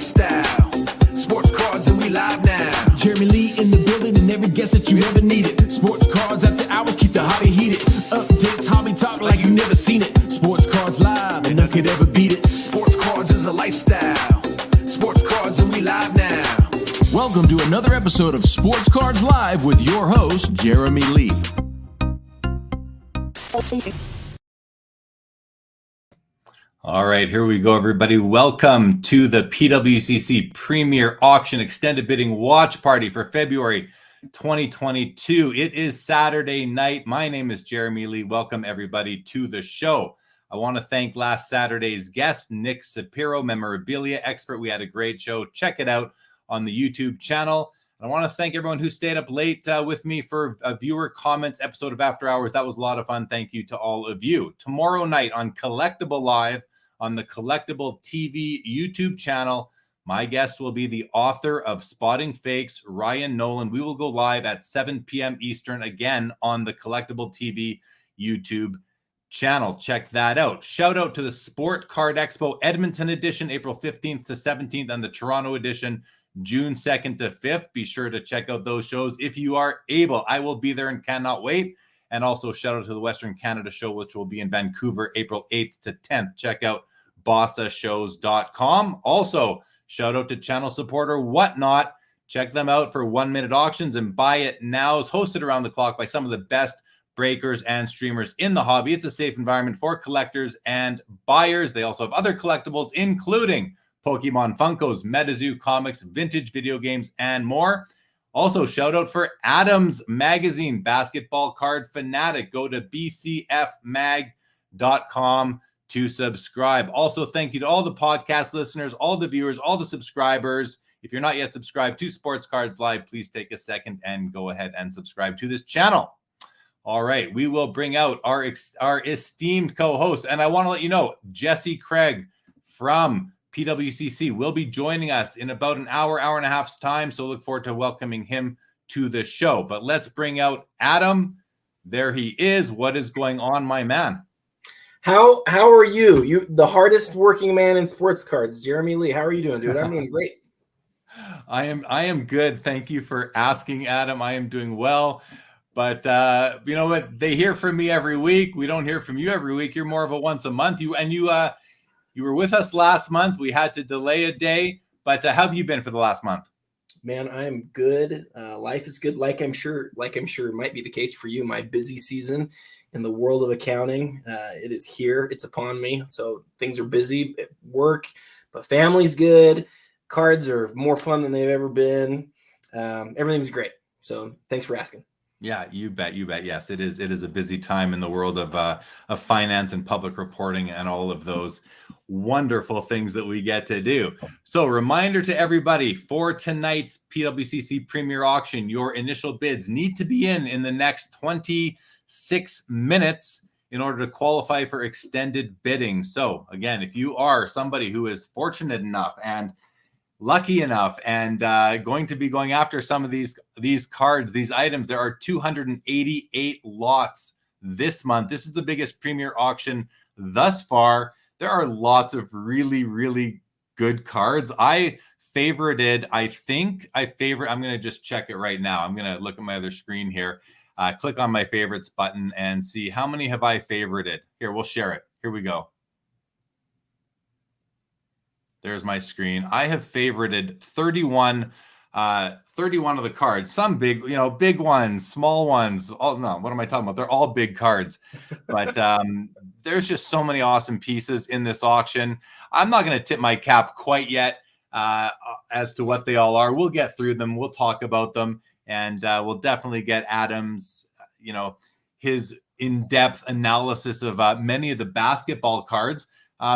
lifestyle. Sports cards and we live now. Jeremy Lee in the building and every guest that you ever needed. Sports cards after hours keep the hobby heated. Updates, hobby talk like you never seen it. Sports cards live and none could ever beat it. Sports cards is a lifestyle. Sports cards and we live now. Welcome to another episode of Sports Cards Live with your host, Jeremy Lee. All right, here we go, everybody. Welcome to the PWCC Premier Auction Extended Bidding Watch Party for February 2022. It is Saturday night. My name is Jeremy Lee. Welcome, everybody, to the show. I want to thank last Saturday's guest, Nick Sapiro, memorabilia expert. We had a great show. Check it out on the YouTube channel. I want to thank everyone who stayed up late with me for a viewer comments episode of After Hours. That was a lot of fun. Thank you to all of you. Tomorrow night on Collectible Live on the Collectible TV YouTube channel, my guest will be the author of Spotting Fakes, Ryan Nolan. We will go live at 7 p.m. Eastern again on the Collectible TV YouTube channel. Check that out. Shout out to the Sport Card Expo Edmonton edition, April 15th to 17th, and the Toronto edition, June 2nd to 5th. Be sure to check out those shows if you are able. I will be there and cannot wait. And also shout out to the Western Canada show, which will be in Vancouver, April 8th to 10th. Check out bossashows.com. Also, shout out to channel supporter Whatnot. Check them out for 1-minute auctions and buy it now. Is hosted around the clock by some of the best breakers and streamers in the hobby. It's a safe environment for collectors and buyers. They also have other collectibles, including Pokemon Funkos, MetaZoo comics, vintage video games, and more. Also, shout out for Adams Magazine, basketball card fanatic. Go to bcfmag.com to subscribe. Also, thank you to all the podcast listeners, all the viewers, all the subscribers. If you're not yet subscribed to Sports Cards Live, please take a second and go ahead and subscribe to this channel. All right, we will bring out our esteemed co-host, and I want to let you know, Jesse Craig from PWCC will be joining us in about an hour and a half's time, so look forward to welcoming him to the show. But let's bring out Adam. There he is. What is going on, my man? How are you? You the hardest working man in sports cards, Jeremy Lee. How are you doing, dude? I'm doing great. I am good. Thank you for asking, Adam. I am doing well. But you know what? They hear from me every week. We don't hear from you every week. You're more of a once a month. You were with us last month. We had to delay a day, but how have you been for the last month? Man, I am good. Life is good. Like I'm sure might be the case for you. My busy season in the world of accounting, it is here. It's upon me. So things are busy at work, but family's good. Cards are more fun than they've ever been. Everything's great. So thanks for asking. Yeah, you bet. Yes, it is a busy time in the world of finance and public reporting and all of those wonderful things that we get to do. So reminder to everybody, for tonight's PWCC Premier Auction, your initial bids need to be in the next 26 minutes in order to qualify for extended bidding. So again, if you are somebody who is fortunate enough and lucky enough and going to be going after some of these cards, these items, there are 288 lots this month. This is the biggest Premier Auction thus far. There are lots of really, really good cards. I'm going to just check it right now. I'm going to look at my other screen here, click on my favorites button and see how many have I favorited. Here, we'll share it. Here we go. There's my screen. I have favorited 31 of the cards. Some big, big ones, small ones. Oh no, what am I talking about? They're all big cards. But there's just so many awesome pieces in this auction. I'm not going to tip my cap quite yet as to what they all are. We'll get through them. We'll talk about them, and we'll definitely get Adam's, his in-depth analysis of many of the basketball cards.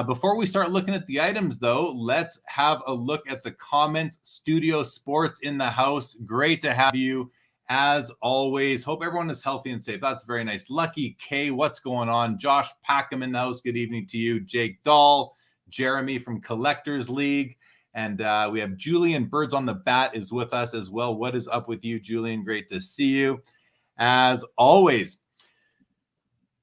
Before we start looking at the items, though, let's have a look at the comments. Studio Sports in the house. Great to have you, as always. Hope everyone is healthy and safe. That's very nice. Lucky K, what's going on? Josh Packham in the house. Good evening to you. Jake Dahl, Jeremy from Collectors League. And we have Julian Birds on the Bat is with us as well. What is up with you, Julian? Great to see you, as always.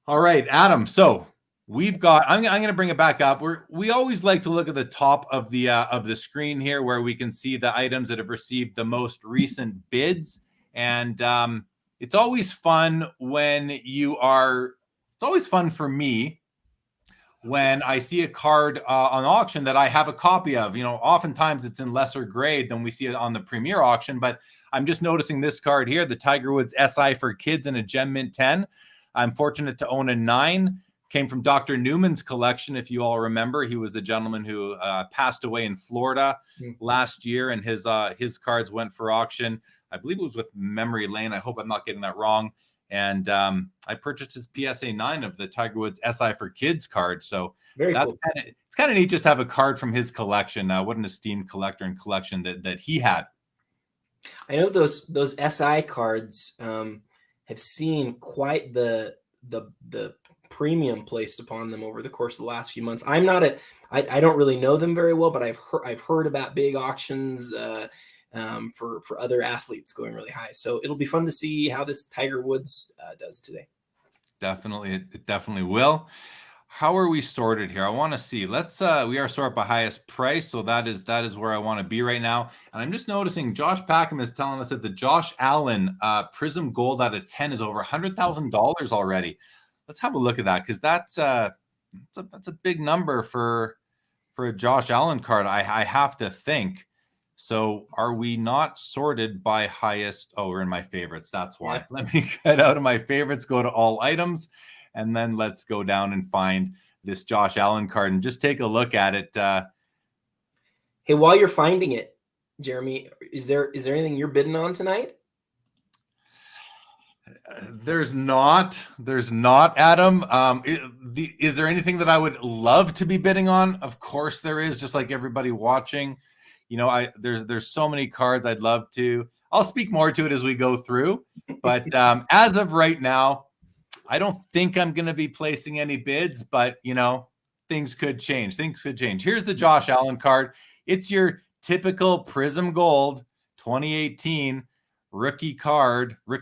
All right, Adam. So we've got, I'm going to bring it back up. We always like to look at the top of the screen here where we can see the items that have received the most recent bids. And it's always fun it's always fun for me when I see a card on auction that I have a copy of. Oftentimes it's in lesser grade than we see it on the Premier auction, but I'm just noticing this card here, the Tiger Woods SI for Kids in a Gem Mint 10. I'm fortunate to own a 9. Came from Dr. Newman's collection, if you all remember. He was the gentleman who passed away in Florida last year, and his cards went for auction. I believe it was with Memory Lane. I hope I'm not getting that wrong. And I purchased his PSA 9 of the Tiger Woods SI for Kids card. So Very cool. It's kind of neat just to have a card from his collection. What an esteemed collector and collection that he had. I know those SI cards have seen quite the premium placed upon them over the course of the last few months. I don't really know them very well, but I've heard about big auctions for other athletes going really high. So it'll be fun to see how this Tiger Woods does today. Definitely, it definitely will. How are we sorted here? I want to see. Let's we are sorted by highest price, so that is where I want to be right now. And I'm just noticing Josh Packham is telling us that the Josh Allen Prism Gold out of 10 is over $100,000 already. Let's have a look at that, because that's a big number for a Josh Allen card. I have to think. So are we not sorted by highest? Oh, we're in my favorites. That's why. Yeah. Let me get out of my favorites, go to all items, and then let's go down and find this Josh Allen card and just take a look at it. Hey, while you're finding it, Jeremy, is there anything you're bidding on tonight? There's not, Adam. Is there anything that I would love to be bidding on? Of course there is, just like everybody watching. There's so many cards I'd love to. I'll speak more to it as we go through. But as of right now, I don't think I'm going to be placing any bids, but things could change. Here's the Josh Allen card. It's your typical Prism Gold 2018 rookie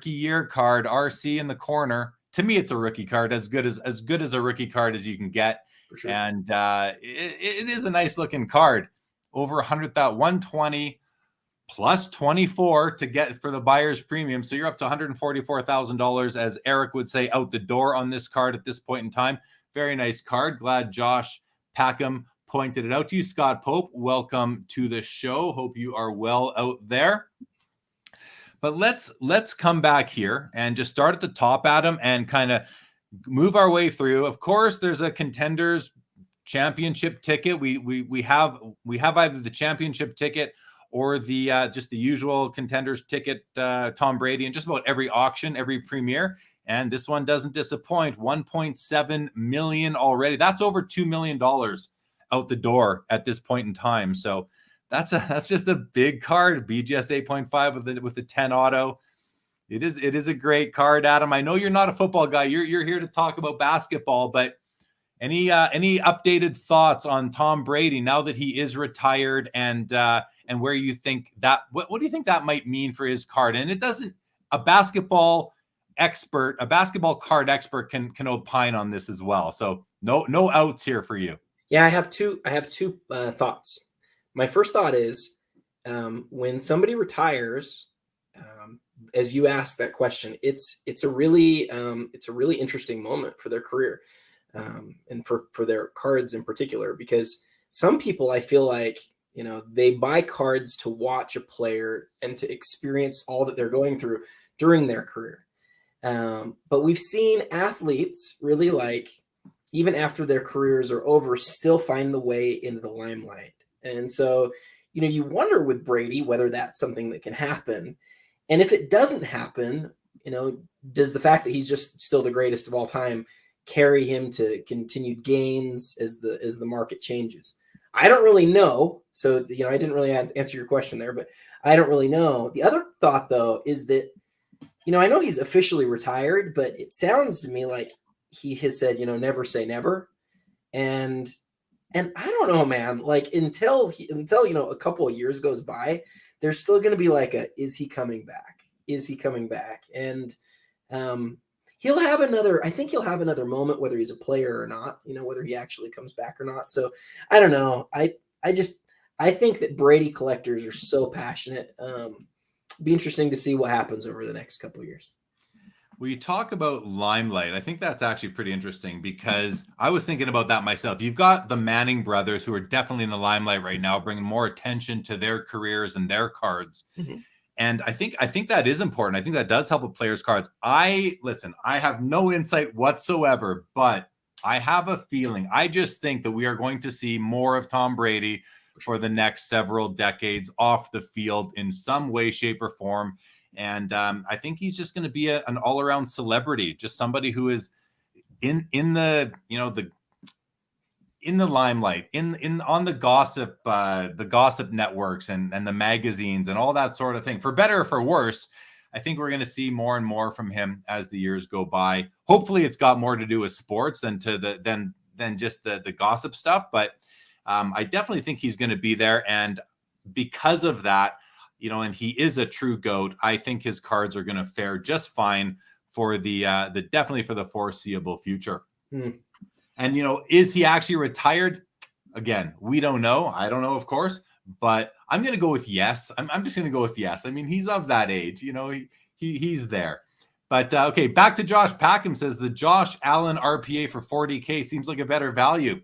year card, RC in the corner. To me, it's a rookie card, as good as a rookie card as you can get. For sure. And it is a nice looking card. Over 100,000, 120 plus 24 to get for the buyer's premium. So you're up to $144,000, as Eric would say, out the door on this card at this point in time. Very nice card. Glad Josh Packham pointed it out to you. Scott Pope, welcome to the show. Hope you are well out there. But let's come back here and just start at the top, Adam, and kind of move our way through. Of course, there's a Contenders Championship ticket. We have either the championship ticket or the just the usual Contenders ticket, Tom Brady, and just about every auction, every Premier. And this one doesn't disappoint. 1.7 million already. That's over $2 million out the door at this point in time. So that's just a big card. BGS 8.5 with the 10 auto. It is a great card, Adam. I know you're not a football guy. You're here to talk about basketball, but any updated thoughts on Tom Brady now that he is retired, and where you think that what do you think that might mean for his card? And it doesn't, a basketball card expert can opine on this as well. So no outs here for you. Yeah, I have two thoughts. My first thought is when somebody retires, as you asked that question, it's a really interesting moment for their career. And for their cards in particular, because some people, I feel like, they buy cards to watch a player and to experience all that they're going through during their career. But we've seen athletes really, like, even after their careers are over, still find the way into the limelight. And so, you wonder with Brady whether that's something that can happen. And if it doesn't happen, does the fact that he's just still the greatest of all time carry him to continued gains as the market changes? I don't really know. So, I didn't really answer your question there, but I don't really know. The other thought, though, is that, I know he's officially retired, but it sounds to me like he has said, never say never. And I don't know, man, like until a couple of years goes by, there's still going to be like is he coming back? Is he coming back? And, he'll have another, I think he'll have another moment, whether he's a player or not, whether he actually comes back or not. So I don't know. I think that Brady collectors are so passionate. Be interesting to see what happens over the next couple of years. Well, you talk about limelight. I think that's actually pretty interesting because I was thinking about that myself. You've got the Manning brothers who are definitely in the limelight right now, bringing more attention to their careers and their cards. Mm-hmm. And I think that is important. I think that does help with players' cards. I have no insight whatsoever, but I have a feeling. I just think that we are going to see more of Tom Brady for the next several decades off the field in some way, shape, or form. And I think he's just going to be an all-around celebrity, just somebody who is in the limelight, on the gossip networks and the magazines and all that sort of thing. For better or for worse, I think we're going to see more and more from him as the years go by. Hopefully, it's got more to do with sports than just the gossip stuff. But I definitely think he's going to be there, and because of that, and he is a true GOAT, I think his cards are going to fare just fine for definitely for the foreseeable future. Mm. And, is he actually retired? Again, we don't know. I don't know, of course, but I'm going to go with yes. I'm just going to go with yes. I mean, he's of that age, he's there. But okay, back to Josh Packham says the Josh Allen RPA for 40K seems like a better value.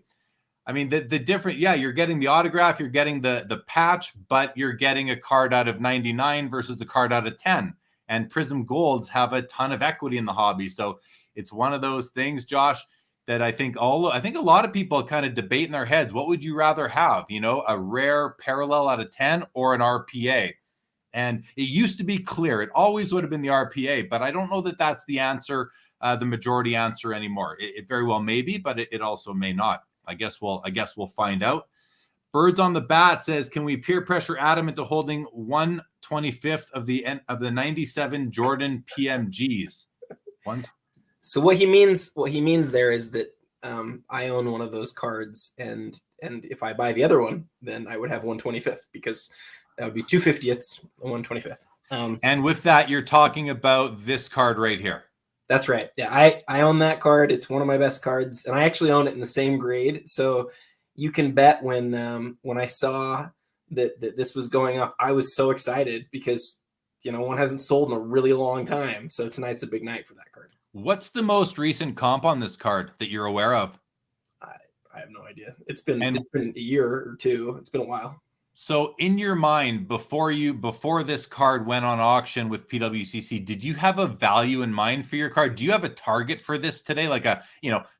I mean, the different, you're getting the autograph, you're getting the patch, but you're getting a card out of 99 versus a card out of 10. And Prism Golds have a ton of equity in the hobby. So it's one of those things, Josh, that I think a lot of people kind of debate in their heads. What would you rather have? A rare parallel out of 10 or an RPA? And it used to be clear. It always would have been the RPA, but I don't know that that's the answer, the majority answer anymore. It very well may be, but it also may not. I guess we'll find out. Birds on the Bat says, can we peer pressure Adam into holding 1/25th of the 97 Jordan PMGs? So what he means there is that I own one of those cards, and if I buy the other one, then I would have 1/25th, because that would be 2/50ths, 1/25th. And with that, you're talking about this card right here. That's right. Yeah, I own that card. It's one of my best cards, and I actually own it in the same grade. So you can bet when I saw that this was going up, I was so excited because one hasn't sold in a really long time. So tonight's a big night for that card. What's the most recent comp on this card that you're aware of? I have no idea. It's been a year or two. It's been a while. So in your mind, before this card went on auction with PWCC, did you have a value in mind for your card? Do you have a target for this today? Like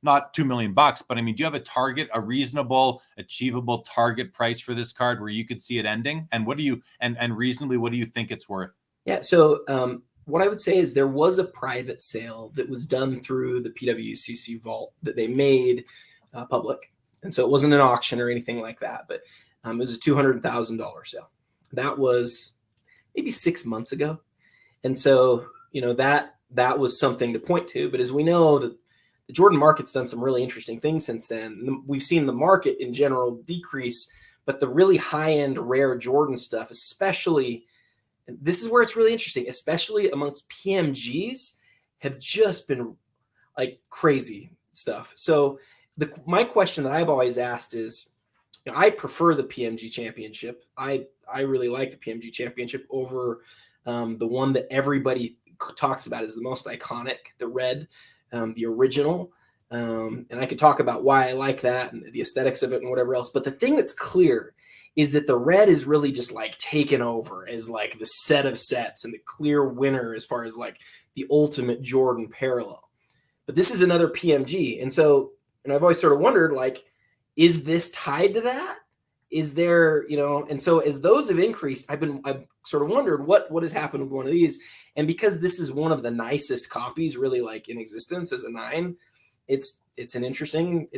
not $2 million, but I mean, do you have a target, a reasonable, achievable target price for this card where you could see it ending? And reasonably, what do you think it's worth? Yeah. So what I would say is there was a private sale that was done through the PWCC vault that they made public. And so it wasn't an auction or anything like that, but it was a $200,000 sale. That was maybe 6 months ago. And so, that was something to point to. But as we know, that the Jordan market's done some really interesting things since then. We've seen the market in general decrease, but the really high-end rare Jordan stuff, especially, this is where it's really interesting, especially amongst PMGs, have just been like crazy stuff. So my question that I've always asked is, I prefer the PMG Championship. I really like the PMG Championship over the one that everybody talks about as the most iconic, the red, the original. And I could talk about why I like that and the aesthetics of it and whatever else. But the thing that's clear is that the red is really just like taken over as like the set of sets and the clear winner as far as like the ultimate Jordan parallel. But this is another PMG. And so, I've always sort of wondered, like, is this tied to that? Is there, and so as those have increased, I've sort of wondered what has happened with one of these. And because this is one of the nicest copies really like in existence as a 9, it's an interesting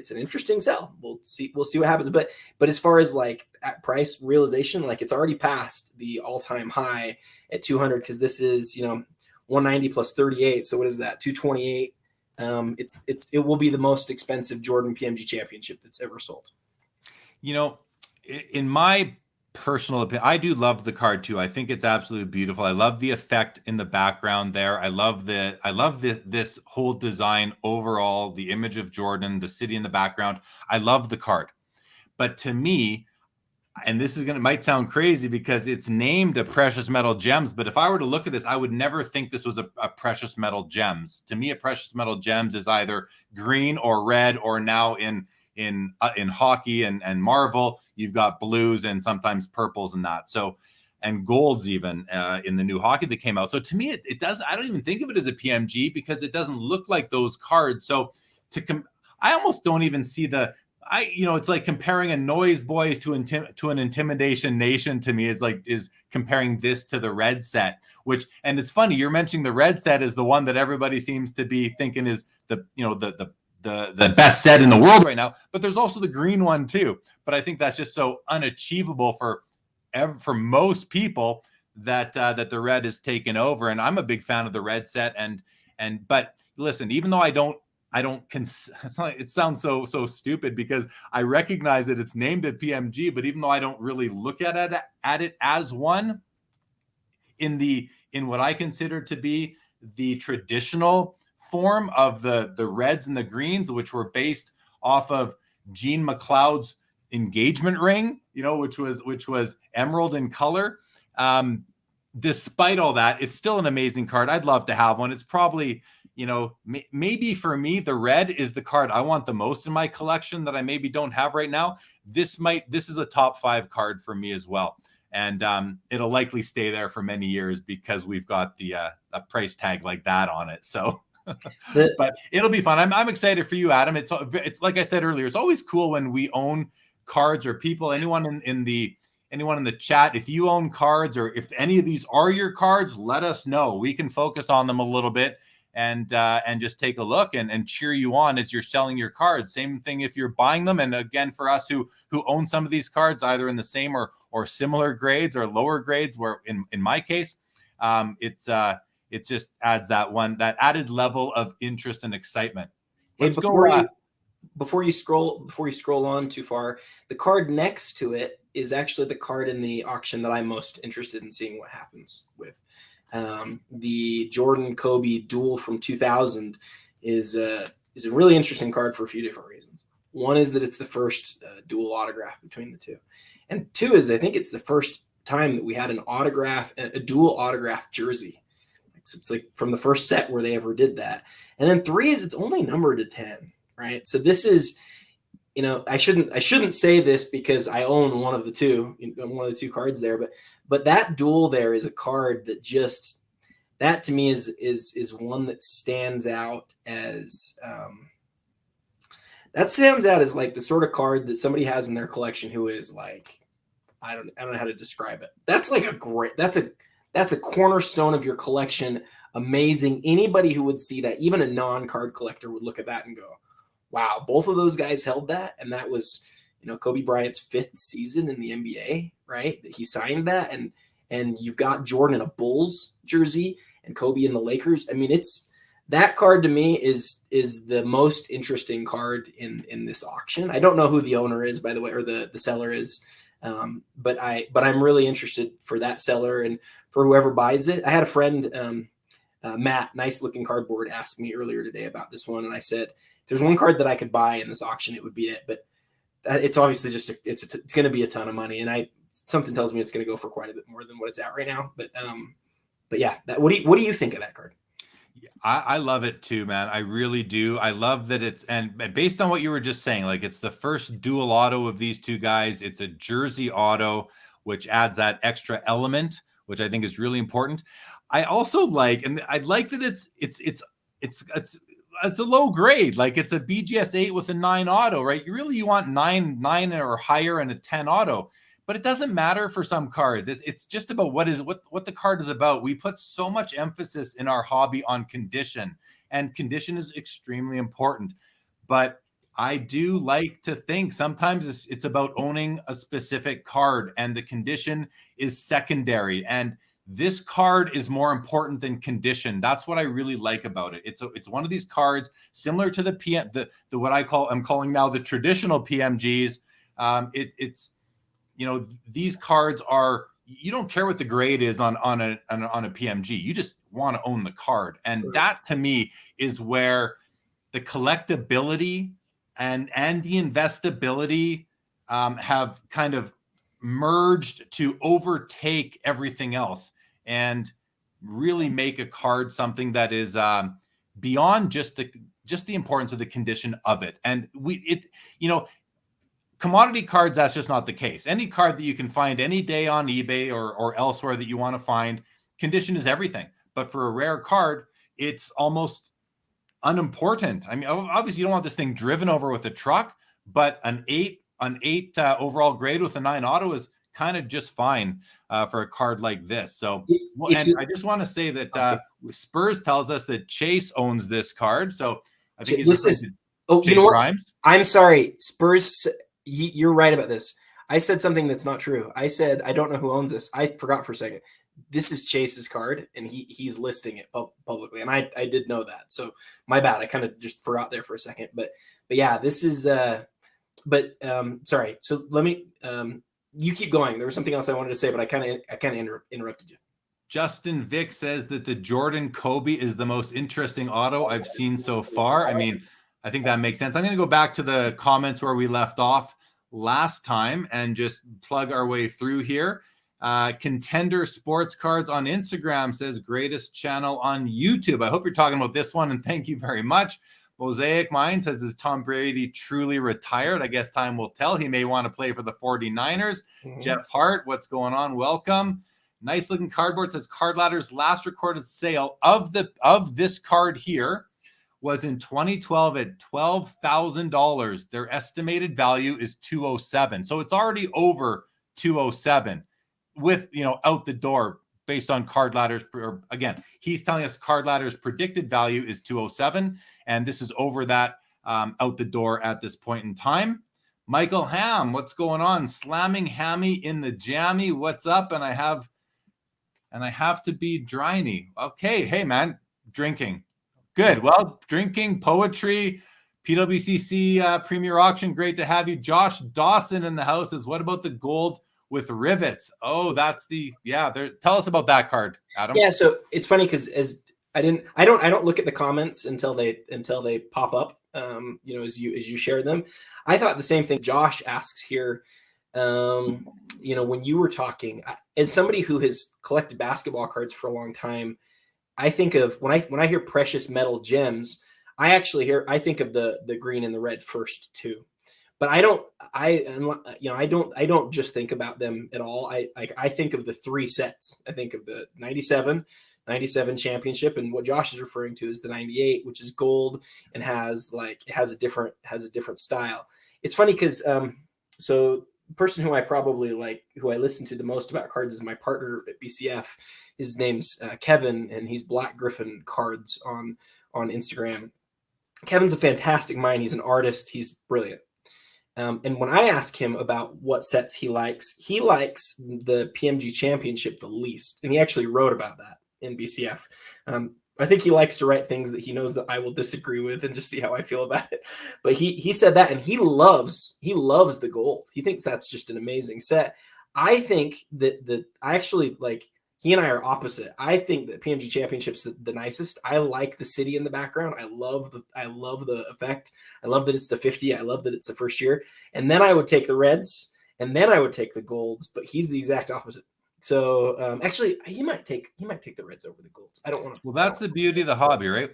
sell. We'll see what happens. But as far as like at price realization, like it's already passed the all-time high at 200, because this is, 190 plus 38. So what is that? 228. It will be the most expensive Jordan PMG Championship that's ever sold. In my personal opinion, I do love the card too. I think it's absolutely beautiful. I love the effect in the background there. I love this whole design overall, the image of Jordan, the city in the background. I love the card. But to me, and this might sound crazy because it's named a precious metal gems, but if I were to look at this, I would never think this was a precious metal gems. To me, a precious metal gems is either green or red, or now in hockey and Marvel, you've got blues and sometimes purples and that. So, and golds even in the new hockey that came out. So to me, it does. I don't even think of it as a PMG because it doesn't look like those cards. So I almost don't even see it's like comparing a Noise Boys to an Intimidation Nation. To me, is comparing this to the red set, and it's funny, you're mentioning the red set is the one that everybody seems to be thinking is the best set in the world right now, but there's also the green one too. But I think that's just so unachievable for most people that the red is taken over. And I'm a big fan of the red set. But listen, even though it sounds so stupid because I recognize that it's named at PMG, but even though I don't really look at it as one in what I consider to be the traditional form of the reds and the greens, which were based off of Gene McLeod's engagement ring, which was emerald in color. Despite all that, it's still an amazing card. I'd love to have one. It's probably, maybe for me, the red is the card I want the most in my collection that I maybe don't have right now. This is a top 5 card for me as well. And it'll likely stay there for many years because we've got a price tag like that on it. So, but it'll be fun. I'm excited for you, Adam. It's like I said earlier, it's always cool when we own cards, or people, anyone in the chat, if you own cards or if any of these are your cards, let us know. We can focus on them a little bit and just take a look and cheer you on as you're selling your cards. Same thing if you're buying them. And again, for us who own some of these cards, either in the same or similar grades or lower grades, where in my case, it just adds that added level of interest and excitement. Let's before you scroll on too far, the card next to it is actually the card in the auction that I'm most interested in seeing what happens with. The Jordan Kobe duel from 2000 is a really interesting card for a few different reasons. One is that it's the first dual autograph between the two, and two is I think it's the first time that we had a dual autograph jersey. So it's like from the first set where they ever did that. And then 3 is it's only numbered to 10, right? So this is, I shouldn't say this because I own one of the two cards there, but that duel there is a card that to me is one that stands out as like the sort of card that somebody has in their collection who is like, I don't know how to describe it. That's like that's a cornerstone of your collection. Amazing. Anybody who would see that, even a non-card collector, would look at that and go, wow, both of those guys held that. And that was, Kobe Bryant's 5th season in the NBA, right? That he signed that. And you've got Jordan in a Bulls jersey and Kobe in the Lakers. I mean, that card to me is the most interesting card in this auction. I don't know who the owner is, by the way, or the seller is. But I'm really interested for that seller and for whoever buys it. I had a friend, Matt, nice looking cardboard, asked me earlier today about this one. And I said, if there's one card that I could buy in this auction, it would be it. But it's obviously just, it's going to be a ton of money. And something tells me it's going to go for quite a bit more than what it's at right now. But yeah, what do you think of that card? I love it too, man. I really do. I love that and based on what you were just saying, like it's the first dual auto of these two guys. It's a jersey auto, which adds that extra element, which I think is really important. I also and I like that it's a low grade. Like it's a BGS 8 with a 9 auto, right? You want 9 or higher and a 10 auto. But it doesn't matter for some cards. It's just about what the card is about. We put so much emphasis in our hobby on condition, and condition is extremely important. But I do like to think sometimes it's about owning a specific card, and the condition is secondary. And this card is more important than condition. That's what I really like about it. It's one of these cards similar to the what I'm calling now the traditional PMGs. It's these cards are, you don't care what the grade is on a PMG. You just want to own the card. And that to me is where the collectability and the investability have kind of merged to overtake everything else and really make a card something that is beyond just the importance of the condition of it. And commodity cards, that's just not the case. Any card that you can find any day on eBay or elsewhere that you want to find, condition is everything. But for a rare card, it's almost unimportant. I mean, obviously you don't want this thing driven over with a truck, but an 8 overall grade with a 9 auto is kind of just fine for a card like this. So, I just want to say that Spurs tells us that Chase owns this card. So I think this is, Chase Rhymes. I'm sorry, Spurs. You're right about this. I said something that's not true. I said, I don't know who owns this. I forgot for a second. This is Chase's card, and he's listing it publicly. And I did know that. So my bad. I kind of just forgot there for a second. But yeah, this is sorry. So let me you keep going. There was something else I wanted to say, but I kind of interrupted you. Justin Vick says that the Jordan Kobe is the most interesting auto I've seen so far. I mean, I think that makes sense. I'm going to go back to the comments where we left off last time and just plug our way through here. Contender Sports Cards on Instagram says greatest channel on YouTube. I hope you're talking about this one, and thank you very much. Mosaic Mind says, is Tom Brady truly retired? I guess time will tell. He may want to play for the 49ers. Mm-hmm. Jeff Hart, what's going on? Welcome. Nice looking cardboard says Card Ladder's last recorded sale of this card here was in 2012 at $12,000. Their estimated value is $207. So it's already over $207 with, out the door based on Card Ladder's, again, he's telling us Card Ladder's predicted value is $207. And this is over that out the door at this point in time. Michael Ham, what's going on? Slamming Hammy in the jammy. What's up? And I have to be dryny. Okay. Hey man, drinking. Good. Well, drinking, poetry, PWCC Premier Auction. Great to have you. Josh Dawson in the house says, what about the gold with rivets? Oh, that's tell us about that card, Adam. Yeah. So it's funny because I don't look at the comments until they pop up. As you share them. I thought the same thing. Josh asks here, when you were talking, as somebody who has collected basketball cards for a long time, I think of when I hear precious metal gems, I think of the green and the red first too. But I don't just think about them at all. I think of the three sets. I think of the 97 championship, and what Josh is referring to is the 98, which is gold and has a different style. It's funny because so the person who I listen to the most about cards is my partner at BCF. His name's Kevin, and he's Black Griffin Cards on Instagram. Kevin's a fantastic mind. He's an artist. He's brilliant. And when I ask him about what sets he likes the PMG Championship the least. And he actually wrote about that in BCF. I think he likes to write things that he knows that I will disagree with and just see how I feel about it. But he said that, and he loves the gold. He thinks that's just an amazing set. I think that I actually he and I are opposite. I think that PMG Championship's the nicest. I like the city in the background. I love the effect. I love that it's the 50. I love that it's the first year. And then I would take the reds, and then I would take the golds. But he's the exact opposite. So actually, he might take the reds over the golds. I don't want to. Well, that's the beauty of the hobby, right?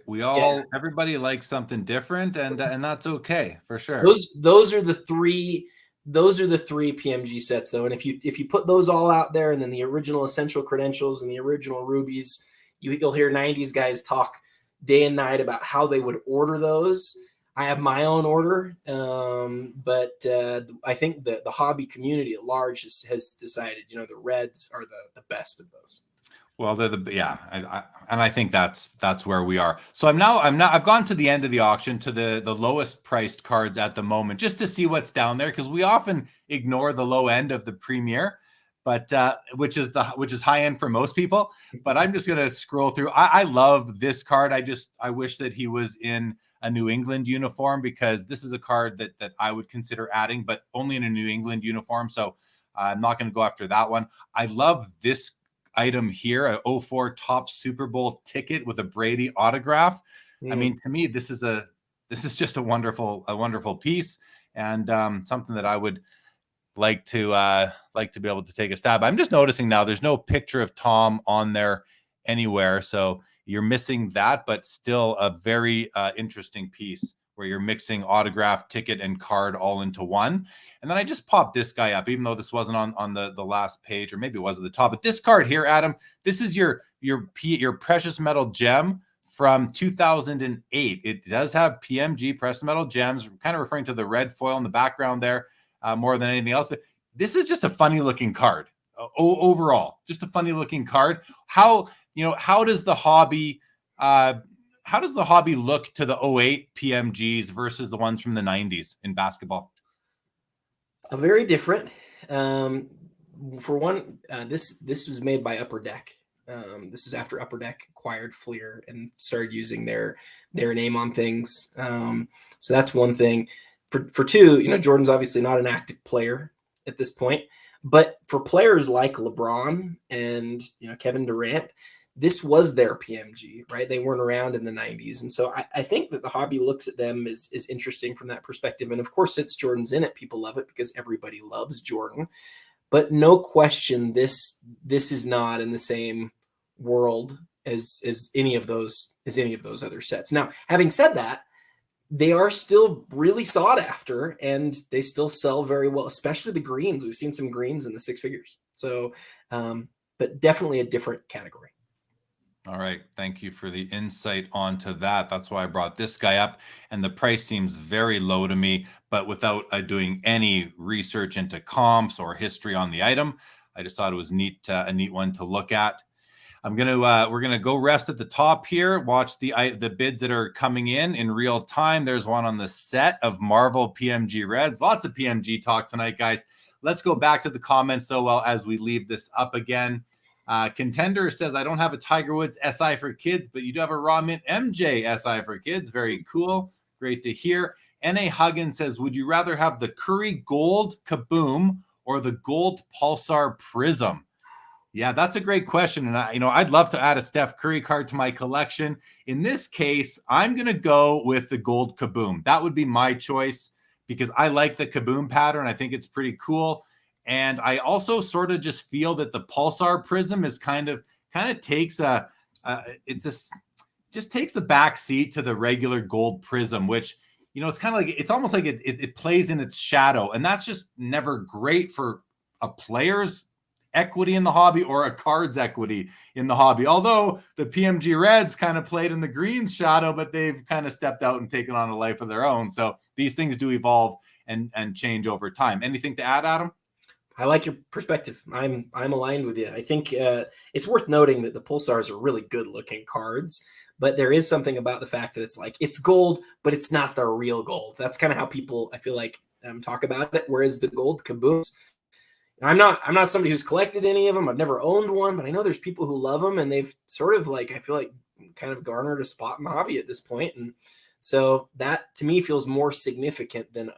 Everybody likes something different, and that's okay for sure. Those are the three. Those are the three PMG sets, though. And if you put those all out there, and then the original essential credentials and the original rubies, you'll hear 90s guys talk day and night about how they would order those. I have my own order, but I think the hobby community at large has decided, the reds are the best of those. Well, and I think that's where we are. So I've gone to the end of the auction to the lowest priced cards at the moment, just to see what's down there, because we often ignore the low end of the Premier, but which is high end for most people. But I'm just gonna scroll through. I love this card. I wish that he was in a New England uniform, because this is a card that I would consider adding, but only in a New England uniform. So I'm not going to go after that one. I love this item here, a 04 Topps Super Bowl ticket with a Brady autograph. I mean, to me, this is just a wonderful piece, and something that I would like to be able to take a stab. I'm just noticing now there's no picture of Tom on there anywhere, so you're missing that, but still a very interesting piece where you're mixing autograph, ticket, and card all into one. And then I just popped this guy up, even though this wasn't on the last page, or maybe it was at the top. But this card here, Adam, this is your precious metal gem from 2008. It does have PMG, precious metal gems, kind of referring to the red foil in the background there more than anything else. But this is just a funny looking card overall, just a funny looking card. How does the hobby look to the 08 PMGs versus the ones from the 90s in basketball? Very different. For one, this was made by Upper Deck. This is after Upper Deck acquired Fleer and started using their name on things. So that's one thing. For two, Jordan's obviously not an active player at this point, but for players like LeBron and Kevin Durant, this was their PMG, right? They weren't around in the 90s. And so I think that the hobby looks at them as interesting from that perspective. And of course, since Jordan's in it, people love it because everybody loves Jordan. But no question, this is not in the same world as any of those other sets. Now, having said that, they are still really sought after and they still sell very well, especially the greens. We've seen some greens in the six figures. So, but definitely a different category. All right. Thank you for the insight onto that. That's why I brought this guy up. And the price seems very low to me, but without doing any research into comps or history on the item, I just thought it was a neat one to look at. We're gonna go rest at the top here. Watch the bids that are coming in real time. There's one on the set of Marvel PMG Reds. Lots of PMG talk tonight, guys. Let's go back to the comments as we leave this up again. Contender says, I don't have a Tiger Woods SI for kids, but you do have a Raw Mint MJ SI for kids. Very cool. Great to hear. N.A. Huggins says, would you rather have the Curry Gold Kaboom or the Gold Pulsar Prism? Yeah, that's a great question. And I'd love to add a Steph Curry card to my collection. In this case, I'm going to go with the Gold Kaboom. That would be my choice because I like the Kaboom pattern. I think it's pretty cool. And I also sort of just feel that the Pulsar Prism is kind of takes just takes the back seat to the regular gold Prism, which, it's kind of like, it's almost like it plays in its shadow. And that's just never great for a player's equity in the hobby or a card's equity in the hobby. Although the PMG Reds kind of played in the green's shadow, but they've kind of stepped out and taken on a life of their own. So these things do evolve and change over time. Anything to add, Adam? I like your perspective. I'm aligned with you. I think it's worth noting that the Pulsars are really good looking cards, but there is something about the fact that it's gold, but it's not the real gold. That's kind of how people, I feel like, talk about it. Whereas the gold Kabooms, I'm not somebody who's collected any of them. I've never owned one, but I know there's people who love them, and they've sort of I feel like kind of garnered a spot in the hobby at this point. And so that to me feels more significant than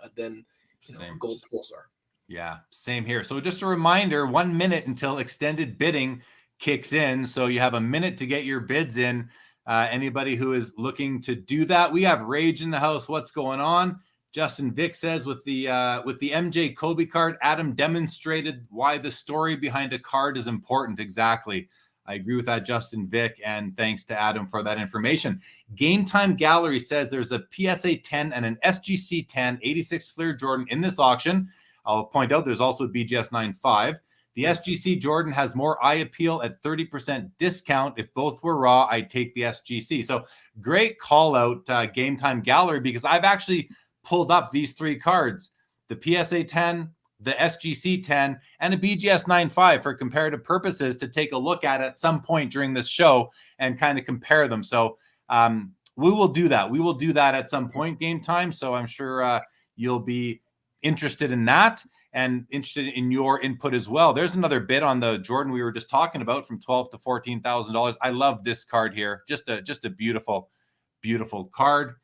gold Pulsar. Yeah, same here. So just a reminder, 1 minute until extended bidding kicks in. So you have a minute to get your bids in. Anybody who is looking to do that, we have Rage in the house. What's going on? Justin Vick says with the MJ Kobe card, Adam demonstrated why the story behind a card is important. Exactly. I agree with that, Justin Vick, and thanks to Adam for that information. Game Time Gallery says there's a PSA 10 and an SGC 10 86 Fleer Jordan in this auction. I'll point out there's also a BGS 9.5. The SGC Jordan has more eye appeal at 30% discount. If both were raw, I'd take the SGC. So great call out, Game Time Gallery, because I've actually pulled up these three cards, the PSA 10, the SGC 10, and a BGS 9.5 for comparative purposes to take a look at some point during this show and kind of compare them. So we will do that. We will do that at some point, Game Time. So I'm sure you'll be interested in that and interested in your input as well. There's another bid on the Jordan we were just talking about from $12,000 to $14,000. I love this card here. Just a beautiful, beautiful card.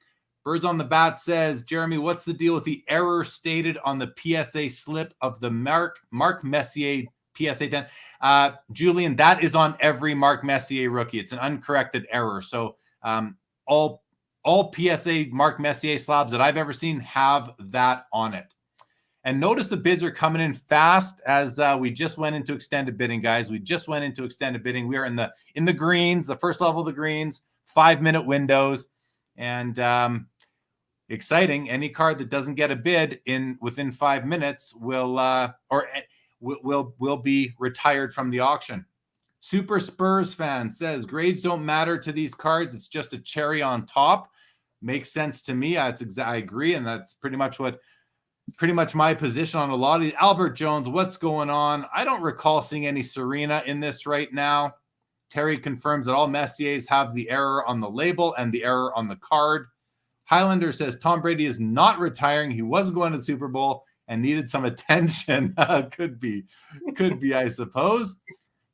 Birds on the Bat says, Jeremy, what's the deal with the error stated on the PSA slip of the Mark Messier PSA 10? Julian, that is on every Mark Messier rookie. It's an uncorrected error. So all PSA Mark Messier slabs that I've ever seen have that on it. And notice the bids are coming in fast as we just went into extended bidding, guys. We just went into extended bidding. We are in the greens, the first level of the greens, 5-minute windows, and exciting. Any card that doesn't get a bid within 5 minutes will be retired from the auction. Super Spurs fan says grades don't matter to these cards. It's just a cherry on top. Makes sense to me. I agree, and that's pretty much my position on a lot of these. Albert Jones, what's going on? I don't recall seeing any Serena in this right now. Terry confirms that all Messiers have the error on the label and the error on the card. Highlander says Tom Brady is not retiring. He wasn't going to the Super Bowl and needed some attention. Could be, I suppose.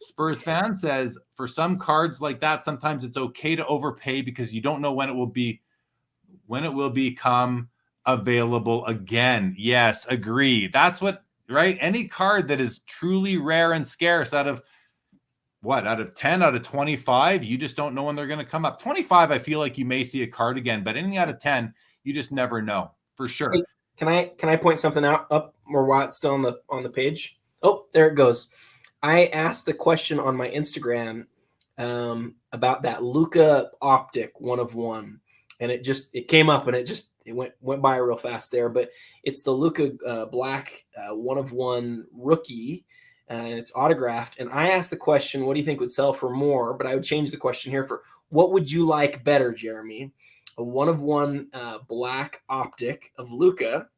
Spurs fan says for some cards like that, sometimes it's okay to overpay because you don't know when it will become available again. Yes, agree. That's what, right? Any card that is truly rare and scarce out of 10 out of 25, you just don't know when they're going to come up. 25, I feel like you may see a card again, but anything out of 10, you just never know for sure. Hey, can I point something out up or while it's still on the page? Oh, there it goes. I asked the question on my Instagram about that Luka Optic 1 of 1, and it came up and it went by real fast there. But it's the Luka Black 1 of 1 rookie, and it's autographed. And I asked the question, what do you think would sell for more? But I would change the question here for what would you like better, Jeremy? A 1 of 1 black Optic of Luka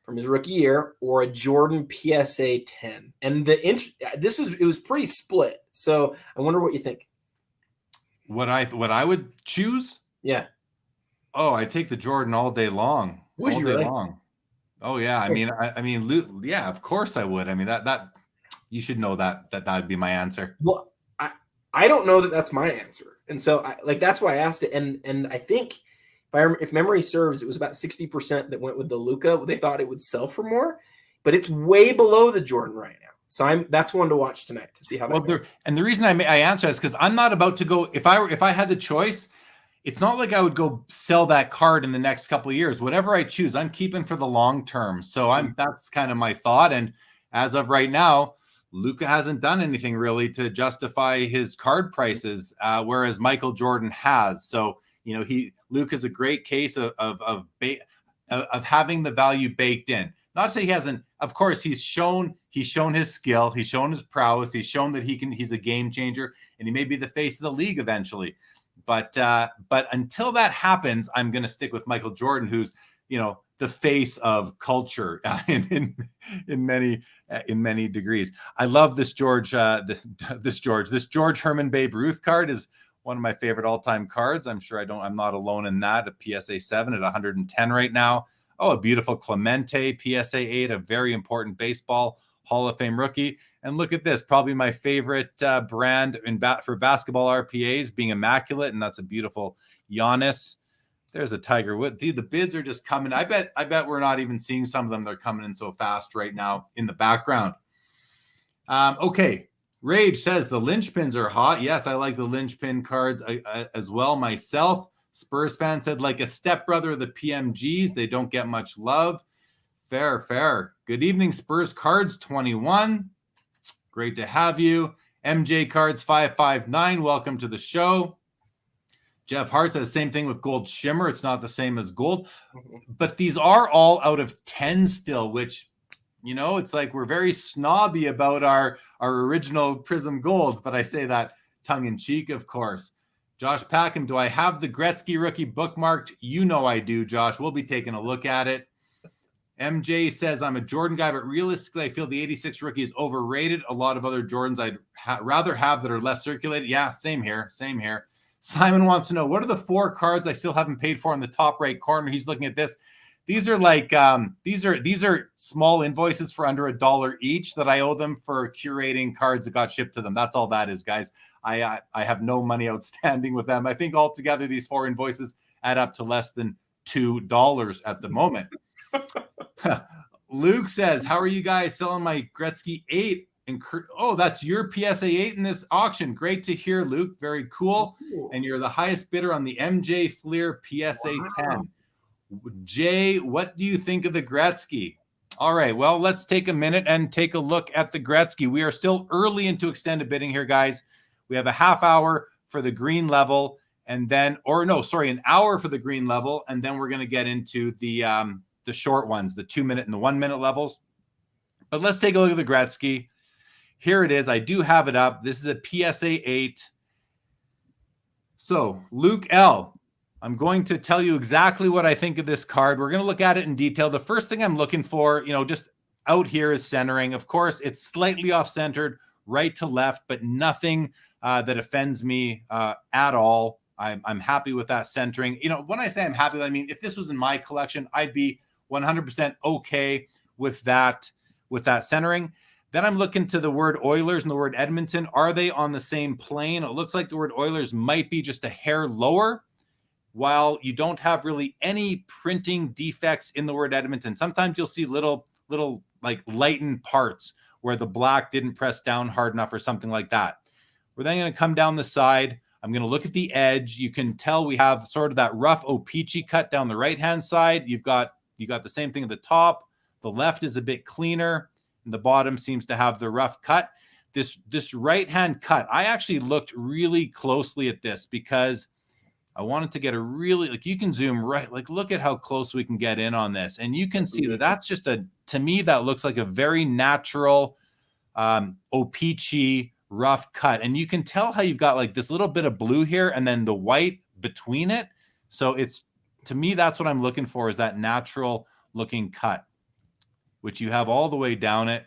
from his rookie year, or a Jordan PSA 10. And it was pretty split. So I wonder what you think. What I would choose? Yeah. Oh, I take the Jordan all day long. Would all you day really? long. Oh yeah. I mean, yeah, of course I would. I mean, that you should know that would be my answer. Well, I don't know that that's my answer. And so that's why I asked it. And I think if memory serves, it was about 60% that went with the Luka. They thought it would sell for more, but it's way below the Jordan right now. So that's one to watch tonight to see how that goes. And the reason I answer is because I'm not about to go. If I had the choice, it's not like I would go sell that card in the next couple of years. Whatever I choose, I'm keeping for the long term. So that's kind of my thought. And as of right now, Luka hasn't done anything really to justify his card prices, whereas Michael Jordan has. So Luke is a great case of having the value baked in. Not to say he hasn't. Of course, he's shown his skill. He's shown his prowess. He's shown that he's a game changer, and he may be the face of the league eventually. But until that happens, I'm going to stick with Michael Jordan, who's the face of culture in many degrees. I love this George Herman Babe Ruth card is one of my favorite all-time cards. I'm sure I'm not alone in that. A PSA 7 at 110 right now. Oh, a beautiful Clemente PSA 8, a very important baseball Hall of Fame rookie. And look at this, probably my favorite brand for basketball RPAs, being immaculate, and that's a beautiful Giannis. There's a Tiger Woods. The bids are just coming. I bet we're not even seeing some of them. They're coming in so fast right now in the background. Okay. Rage says the linchpins are hot. Yes, I like the linchpin cards as well myself. Spurs fan said like a stepbrother of the PMGs. They don't get much love. Fair. Good evening, Spurs Cards 21. Great to have you. MJ Cards 559. Welcome to the show. Jeff Hart said the same thing with Gold Shimmer. It's not the same as gold. But these are all out of 10 still, which it's like we're very snobby about our original Prism Golds, but I say that tongue-in-cheek, of course. Josh Packham, do I have the Gretzky rookie bookmarked? I do, Josh. We'll be taking a look at it. MJ says, I'm a Jordan guy, but realistically, I feel the 86 rookie is overrated. A lot of other Jordans I'd rather have that are less circulated. Yeah, same here. Simon wants to know, what are the 4 cards I still haven't paid for in the top right corner? He's looking at this. These are like these are small invoices for under $1 each that I owe them for curating cards that got shipped to them. That's all that is, guys. I have no money outstanding with them. I think altogether these 4 invoices add up to less than $2 at the moment. Luke says, how are you guys selling my Gretzky 8? Oh, that's your PSA 8 in this auction. Great to hear, Luke. Very cool. And you're the highest bidder on the MJ Fleer PSA 10. Jay, what do you think of the Gretzky? All right, well, let's take a minute and take a look at the Gretzky. We are still early into extended bidding here, guys. We have a half hour for the green level, and then, an hour for the green level, and then we're going to get into the short ones, the 2 minute and the 1 minute levels. But let's take a look at the Gretzky. Here it is. I do have it up. This is a PSA 8. So, Luke L., I'm going to tell you exactly what I think of this card. We're going to look at it in detail. The first thing I'm looking for, just out here is centering. Of course, it's slightly off-centered, right to left, but nothing that offends me at all. I'm happy with that centering. When I say I'm happy, I mean, if this was in my collection, I'd be 100% okay with that centering. Then I'm looking to the word Oilers and the word Edmonton. Are they on the same plane? It looks like the word Oilers might be just a hair lower, while you don't have really any printing defects in the word Edmonton. Sometimes you'll see little like lightened parts where the black didn't press down hard enough or something like that. We're then going to come down the side. I'm going to look at the edge. You can tell we have sort of that rough O-Pee-Chee cut down the right-hand side. You got the same thing at the top. The left is a bit cleaner, and the bottom seems to have the rough cut. This right-hand cut, I actually looked really closely at this because I wanted to get a really, you can zoom right, look at how close we can get in on this. And you can see that that's just to me, that looks like a very natural O-Pee-Chee rough cut. And you can tell how you've got this little bit of blue here and then the white between it. So to me, that's what I'm looking for, is that natural looking cut, which you have all the way down it.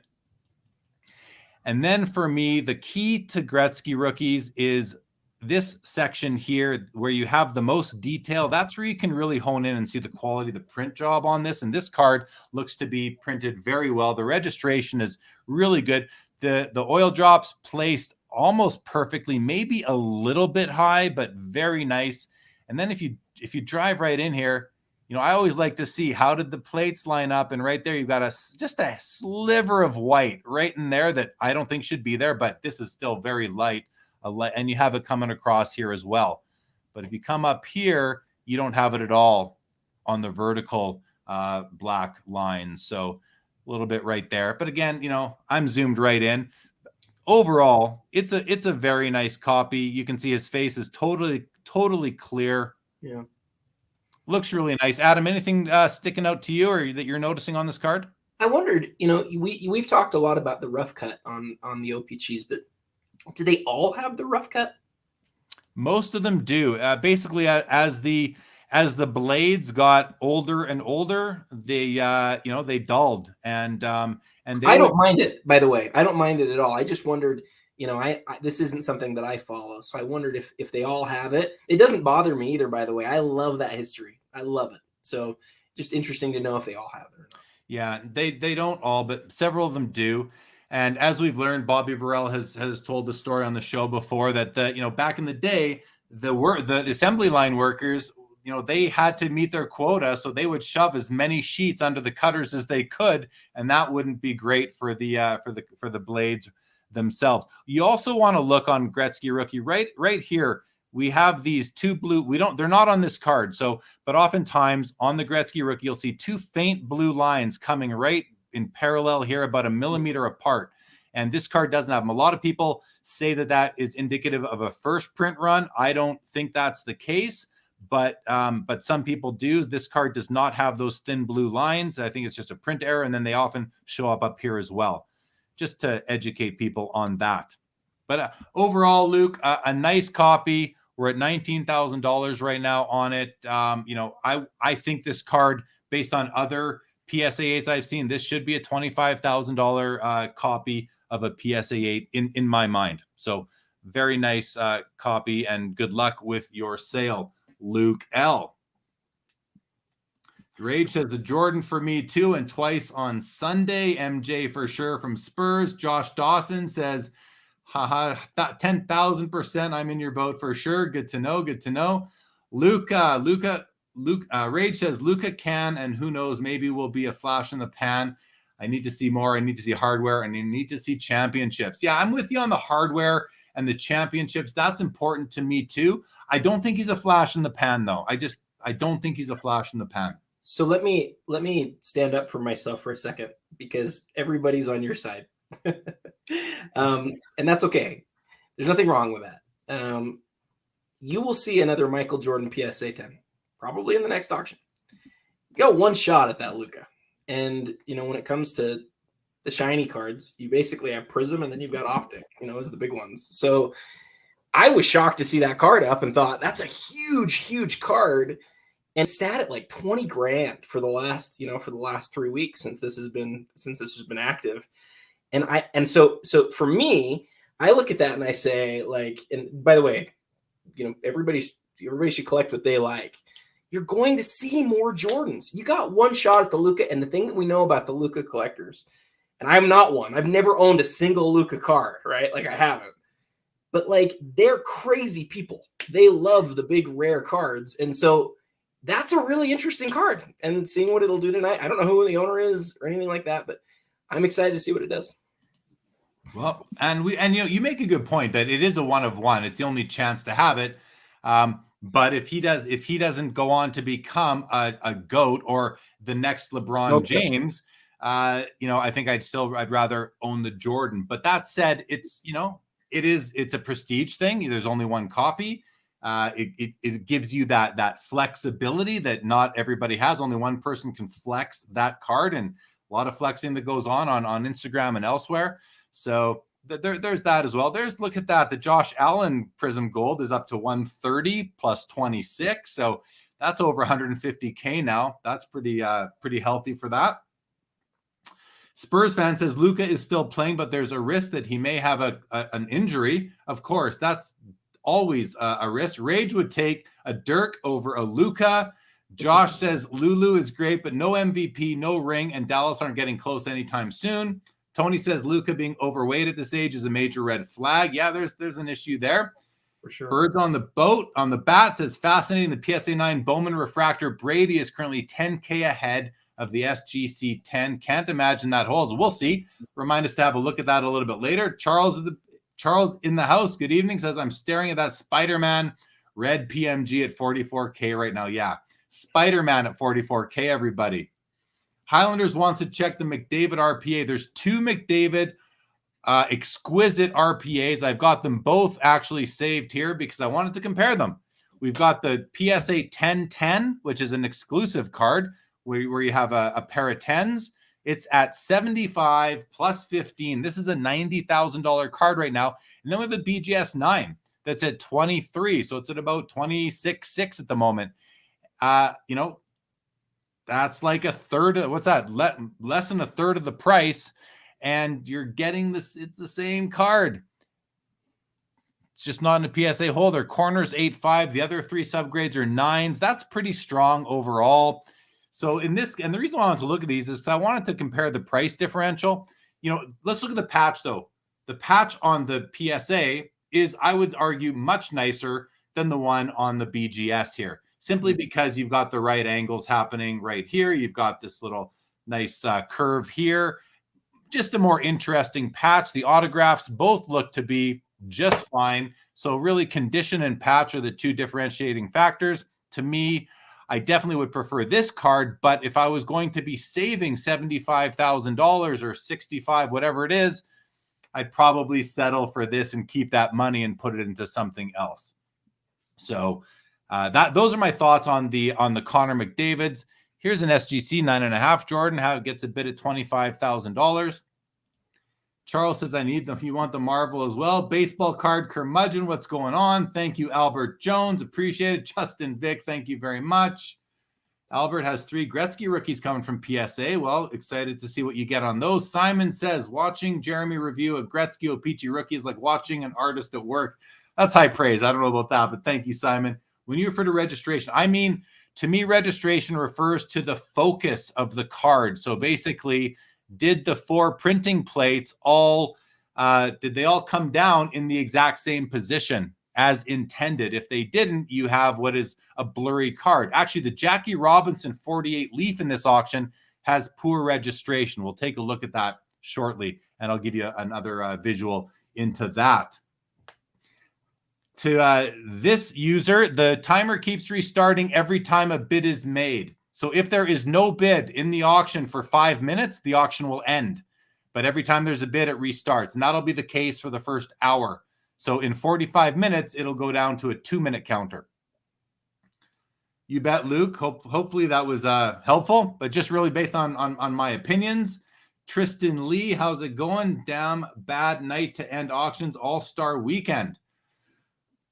And then for me, the key to Gretzky rookies is this section here where you have the most detail. That's where you can really hone in and see the quality of the print job on this. And this card looks to be printed very well. The registration is really good. The oil drops placed almost perfectly, maybe a little bit high, but very nice. And then if you drive right in here, I always like to see how did the plates line up. And right there, you've got just a sliver of white right in there that I don't think should be there, but this is still very light. And you have it coming across here as well. But if you come up here, you don't have it at all on the vertical black lines. So a little bit right there. But again, I'm zoomed right in. Overall, it's a very nice copy. You can see his face is totally clear. Yeah. Looks really nice. Adam, anything sticking out to you or that you're noticing on this card? I wondered, we've talked a lot about the rough cut on the OP-Chees, but do they all have the rough cut? Most of them do. Basically, as the blades got older and older, they dulled, and I don't mind it. By the way, I don't mind it at all. I just wondered, this isn't something that I follow, so I wondered if they all have it. It doesn't bother me either. By the way, I love that history. I love it. So just interesting to know if they all have it or not. Yeah, they don't all, but several of them do. And as we've learned, Bobby Burrell has told the story on the show before that back in the day, the assembly line workers, they had to meet their quota, so they would shove as many sheets under the cutters as they could, and that wouldn't be great for the blades themselves. You also want to look on Gretzky rookie right here. We have these two blue. They're not on this card. But oftentimes on the Gretzky rookie, you'll see two faint blue lines coming right in parallel here, about 1 millimeter apart. And this card doesn't have them. A lot of people say that is indicative of a first print run. I don't think that's the case, but some people do. This card does not have those thin blue lines. I think it's just a print error, and then they often show up here as well, just to educate people on that. But overall, Luke, a nice copy. We're at $19,000 right now on it. I think this card, based on other PSA 8s I've seen, this should be a $25,000 copy of a PSA 8 in my mind. So very nice copy, and good luck with your sale, Luke L. Rage says the Jordan for me too, and twice on Sunday. MJ for sure from Spurs. Josh Dawson says, haha, 10,000%. I'm in your boat for sure. Good to know. Luca Rage says Luka can, and who knows, maybe will be a flash in the pan. I need to see more. I need to see hardware, and I need to see championships. Yeah, I'm with you on the hardware and the championships. That's important to me too. I don't think he's a flash in the pan, though. I don't think he's a flash in the pan. So let me stand up for myself for a second, because everybody's on your side. And that's okay. There's nothing wrong with that. You will see another Michael Jordan PSA 10 probably in the next auction. You got one shot at that Luka. And, when it comes to the shiny cards, you basically have Prism and then you've got Optic, as the big ones. So I was shocked to see that card up and thought that's a huge, huge card, and sat at like 20 grand for the last 3 weeks since this has been active. And so for me, I look at that and I say, like, and by the way, everybody should collect what they like. You're going to see more Jordans. You got one shot at the Luka, and the thing that we know about the Luka collectors, and I'm not one. I've never owned a single Luka card, right? Like, I haven't. But, like, they're crazy people. They love the big rare cards. And so that's a really interesting card. And seeing what it'll do tonight, I don't know who the owner is or anything like that, but I'm excited to see what it does. Well, and you make a good point that it is a one of one. It's the only chance to have it. But if he doesn't go on to become a GOAT or the next LeBron James, I think I'd rather own the Jordan. But that said, it's a prestige thing. There's only one copy. It gives you that flexibility that not everybody has. Only one person can flex that card, and a lot of flexing that goes on Instagram and elsewhere. So there's that as well. Look at that. The Josh Allen Prism Gold is up to 130 plus 26. So that's over 150K now. That's pretty healthy for that. Spurs fan says Luka is still playing, but there's a risk that he may have an injury. Of course, that's always a risk. Rage would take a Dirk over a Luka. Josh says Lulu is great, but no MVP, no ring, and Dallas aren't getting close anytime soon. Tony says Luka being overweight at this age is a major red flag. Yeah, there's an issue there. For sure. Birds on the boat on the bat says fascinating. The PSA 9 Bowman refractor. Brady is currently 10K ahead of the SGC 10. Can't imagine that holds. We'll see. Remind us to have a look at that a little bit later. Charles in the house. Good evening. Says I'm staring at that Spider-Man red PMG at 44K right now. Yeah, Spider-Man at 44K. Everybody. Highlanders wants to check the McDavid RPA. There's two McDavid exquisite RPAs. I've got them both actually saved here because I wanted to compare them. We've got the PSA 1010, which is an exclusive card where you have a pair of 10s. It's at 75 plus 15. This is a $90,000 card right now. And then we have a BGS 9 that's at 23. So it's at about 26.6 at the moment. That's like a third of what's that? Less than a third of the price, and you're getting this. It's the same card. It's just not in a PSA holder. Corners 8.5. The other three subgrades are 9s. That's pretty strong overall. So in this, and the reason why I wanted to look at these is because I wanted to compare the price differential. Let's look at the patch though. The patch on the PSA is, I would argue, much nicer than the one on the BGS here. Simply because you've got the right angles happening right here. You've got this little nice curve here. Just a more interesting patch. The autographs both look to be just fine. So really condition and patch are the two differentiating factors. To me, I definitely would prefer this card. But if I was going to be saving $75,000 or $65,000, whatever it is, I'd probably settle for this and keep that money and put it into something else. So those are my thoughts on the Connor McDavid's. Here's an SGC 9.5 Jordan. How it gets a bid at $25,000. Charles says I need them. You want the Marvel as well. Baseball card curmudgeon. What's going on? Thank you, Albert Jones. Appreciate it. Justin Vick. Thank you very much. Albert has 3 Gretzky rookies coming from PSA. Well, excited to see what you get on those. Simon says watching Jeremy review a Gretzky OPG rookie is like watching an artist at work. That's high praise. I don't know about that, but thank you, Simon. When you refer to registration, I mean, to me, registration refers to the focus of the card. So basically, did the 4 printing plates did they all come down in the exact same position? as intended. If they didn't, you have what is a blurry card. Actually, the Jackie Robinson 48 Leaf in this auction has poor registration. We'll take a look at that shortly, and I'll give you another visual into that. To this user, the timer keeps restarting every time a bid is made. So if there is no bid in the auction for 5 minutes, the auction will end. But every time there's a bid, it restarts. And that'll be the case for the first hour. So in 45 minutes, it'll go down to a 2-minute counter. You bet, Luke. Hopefully that was helpful, but just really based on my opinions. Tristan Lee, how's it going? Damn bad night to end auctions all-star weekend.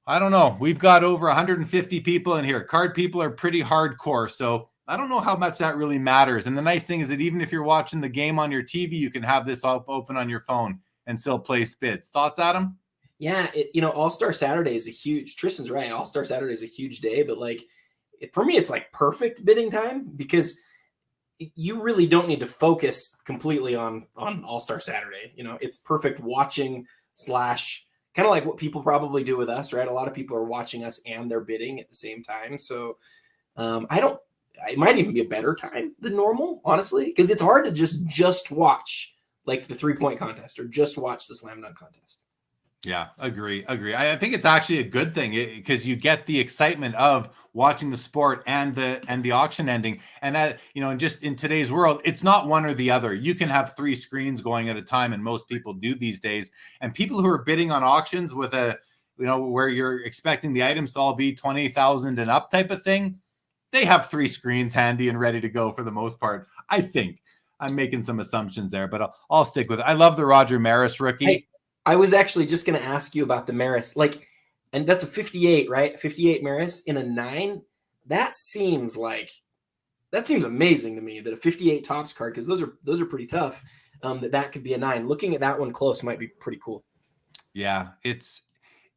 I don't know. We've got over 150 people in here. Card people are pretty hardcore, so I don't know how much that really matters. And the nice thing is that even if you're watching the game on your TV, you can have this up open on your phone and still place bids. Thoughts, Adam? Yeah, All-Star Saturday is a huge, Tristan's right, All-Star Saturday is a huge day, but like, for me, it's like perfect bidding time because you really don't need to focus completely on All-Star Saturday. It's perfect watching / kind of like what people probably do with us, right? A lot of people are watching us and they're bidding at the same time. So it might even be a better time than normal, honestly, because it's hard to just watch like the 3-point contest or just watch the slam dunk contest. Yeah, agree. I think it's actually a good thing because you get the excitement of watching the sport and the auction ending. And just in today's world, it's not one or the other. You can have 3 screens going at a time, and most people do these days. And people who are bidding on auctions with where you're expecting the items to all be 20,000 and up type of thing, they have 3 screens handy and ready to go for the most part. I think I'm making some assumptions there, but I'll stick with it. I love the Roger Maris rookie. Hey, I was actually just going to ask you about the Maris, and that's a 58, right? 58 Maris in a 9. That seems amazing to me that a 58 Topps card, because those are pretty tough. That could be a 9. Looking at that one close might be pretty cool. Yeah, it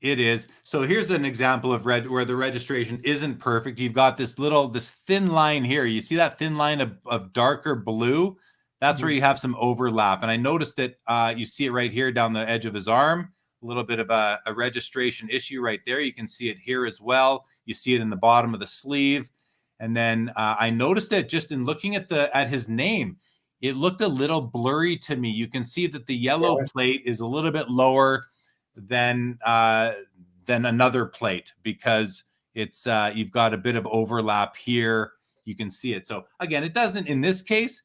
is. So here's an example of where the registration isn't perfect. You've got this thin line here. You see that thin line of darker blue? That's where you have some overlap. And I noticed that you see it right here down the edge of his arm, a little bit of a registration issue right there. You can see it here as well. You see it in the bottom of the sleeve. And then I noticed it just in looking at his name, it looked a little blurry to me. You can see that the yellow plate is a little bit lower than another plate because it's you've got a bit of overlap here. You can see it. So again, it doesn't, in this case,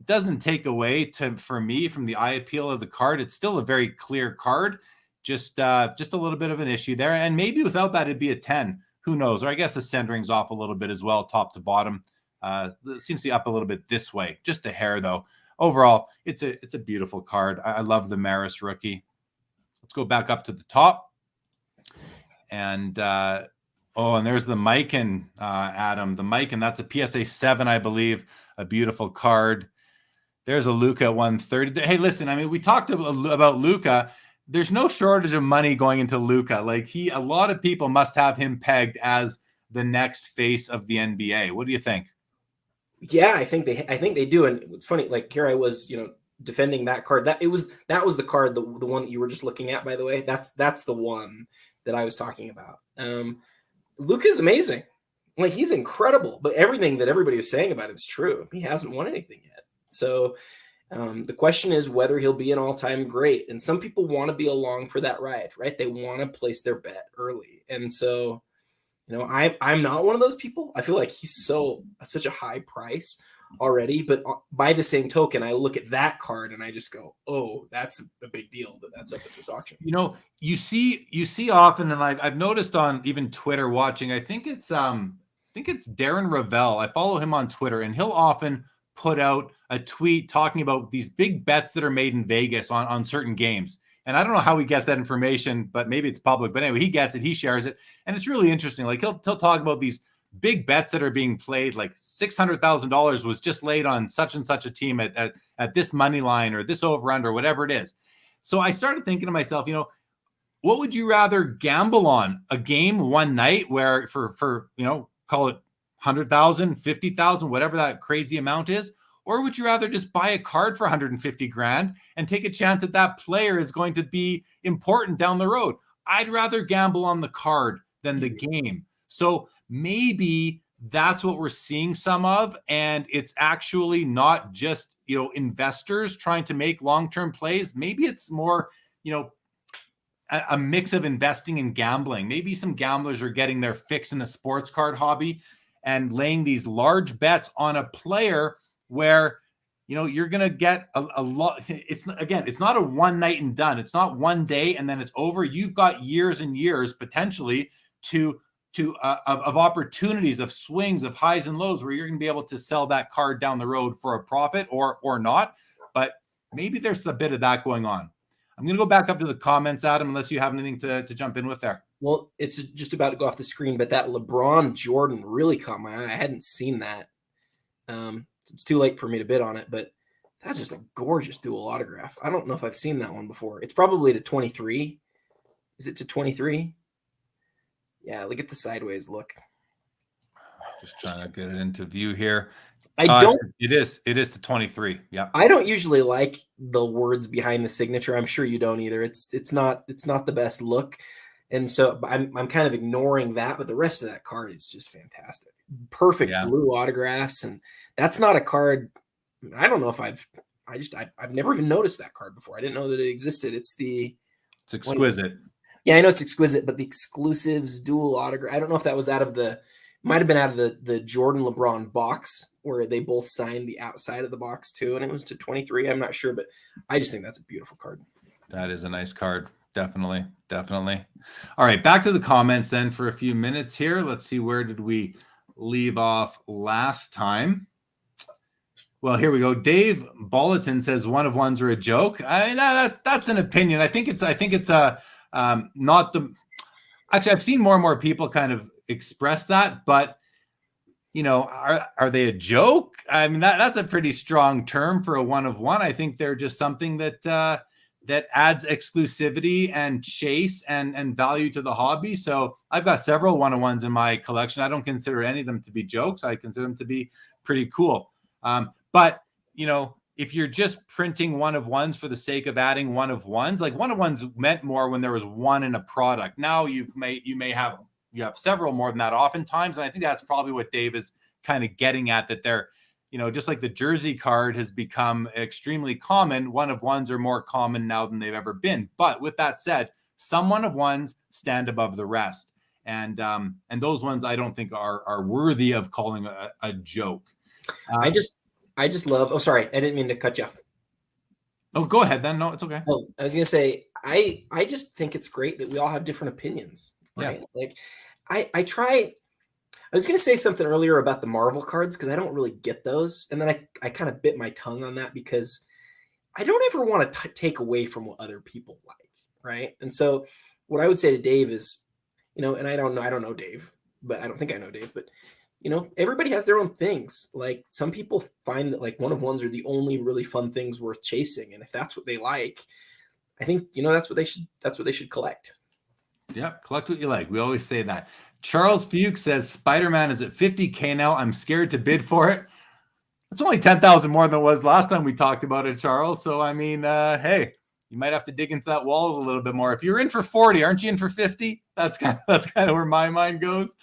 doesn't take away for me from the eye appeal of the card. It's still a very clear card, just a little bit of an issue there. And maybe without that, it'd be a 10. Who knows? Or I guess the centering's off a little bit as well, top to bottom. It seems to be up a little bit this way, just a hair though. Overall, it's a beautiful card. I love the Maris rookie. Let's go back up to the top. And and there's the Mikan, Adam. The Mikan, that's a PSA 7, I believe. A beautiful card. There's a Luka 130. Hey, listen, I mean, we talked about Luka. There's no shortage of money going into Luka. A lot of people must have him pegged as the next face of the NBA. What do you think? Yeah, I think they do. And it's funny, here I was, defending that card. That was the card, the one that you were just looking at, by the way. That's the one that I was talking about. Luka's amazing. He's incredible, but everything that everybody was saying about it's true. He hasn't won anything yet. So the question is whether he'll be an all-time great. And some people want to be along for that ride, right? They want to place their bet early. And so, I'm not one of those people. I feel like he's such a high price already. But by the same token, I look at that card and I just go, oh, that's a big deal that that's up at this auction. You see often, and I've noticed on even Twitter watching, I think it's Darren Ravel. I follow him on Twitter, and he'll often put out a tweet talking about these big bets that are made in Vegas on certain games. And I don't know how he gets that information, but maybe it's public. But anyway, he gets it, he shares it, and it's really interesting. He'll talk about these big bets that are being played, like $600,000 was just laid on such and such a team at this money line or this over under, whatever it is. So I started thinking to myself, what would you rather gamble on? A game one night where for call it 100,000, 50,000, whatever that crazy amount is? Or would you rather just buy a card for 150 grand and take a chance that player is going to be important down the road? I'd rather gamble on the card than the game. So maybe that's what we're seeing some of, and it's actually not just, investors trying to make long-term plays. Maybe it's more, a mix of investing and gambling. Maybe some gamblers are getting their fix in the sports card hobby and laying these large bets on a player where, you're going to get a lot. It's not a one night and done. It's not one day and then it's over. You've got years and years potentially of opportunities, of swings, of highs and lows, where you're going to be able to sell that card down the road for a profit or not. But maybe there's a bit of that going on. I'm going to go back up to the comments, Adam, unless you have anything to jump in with there. Well, it's just about to go off the screen, but that LeBron Jordan really caught my eye. I hadn't seen that. It's too late for me to bid on it, but that's just a gorgeous dual autograph. I don't know if I've seen that one before. It's probably to 23. Is it to 23? Yeah, look at the sideways look. Just trying to get it into view here. It is to 23. Yeah. I don't usually like the words behind the signature. I'm sure you don't either. It's not the best look. And so I'm kind of ignoring that, but the rest of that card is just fantastic. Perfect blue autographs. And that's not a card. I don't know if I've never even noticed that card before. I didn't know that it existed. It's exquisite. Yeah, I know it's exquisite, but the exclusives dual autograph. I don't know if that was might have been out of the Jordan LeBron box where they both signed the outside of the box too. And it was to 23. I'm not sure, but I just think that's a beautiful card. That is a nice card. Definitely. All right. Back to the comments then for a few minutes here. Let's see. Where did we leave off last time? Well, here we go. Dave Bolleton says one of ones are a joke. That's an opinion. I think it's not the. Actually, I've seen more and more people kind of express that, but are they a joke? I mean, that's a pretty strong term for a one of one. I think they're just something that adds exclusivity and chase and value to the hobby. So I've got several one of ones in my collection. I don't consider any of them to be jokes. I consider them to be pretty cool. But if you're just printing one of ones for the sake of adding one of ones, like one of ones meant more when there was one in a product. Now you have several more than that oftentimes. And I think that's probably what Dave is kind of getting at, that they're, just like the jersey card has become extremely common, one of ones are more common now than they've ever been. But with that said, some one of ones stand above the rest. And those ones I don't think are worthy of calling a joke. I just love. Oh, sorry, I didn't mean to cut you off. Oh, go ahead then. No, it's okay. Oh, I was gonna say I just think it's great that we all have different opinions. Right? Yeah. Like I was gonna say something earlier about the Marvel cards because I don't really get those, and then I kind of bit my tongue on that because I don't ever want to take away from what other people like, right? And so what I would say to Dave is, and I don't know Dave, but I don't think I know Dave, but. Everybody has their own things. Like some people find that like one of ones are the only really fun things worth chasing. And if that's what they like, I think, that's what they should collect. Yeah. Collect what you like. We always say that. Charles Fuchs says Spider-Man is at 50K now. I'm scared to bid for it. It's only 10,000 more than it was last time we talked about it, Charles. So, I mean, hey, you might have to dig into that wallet a little bit more. If you're in for 40, aren't you in for 50? That's kind of where my mind goes.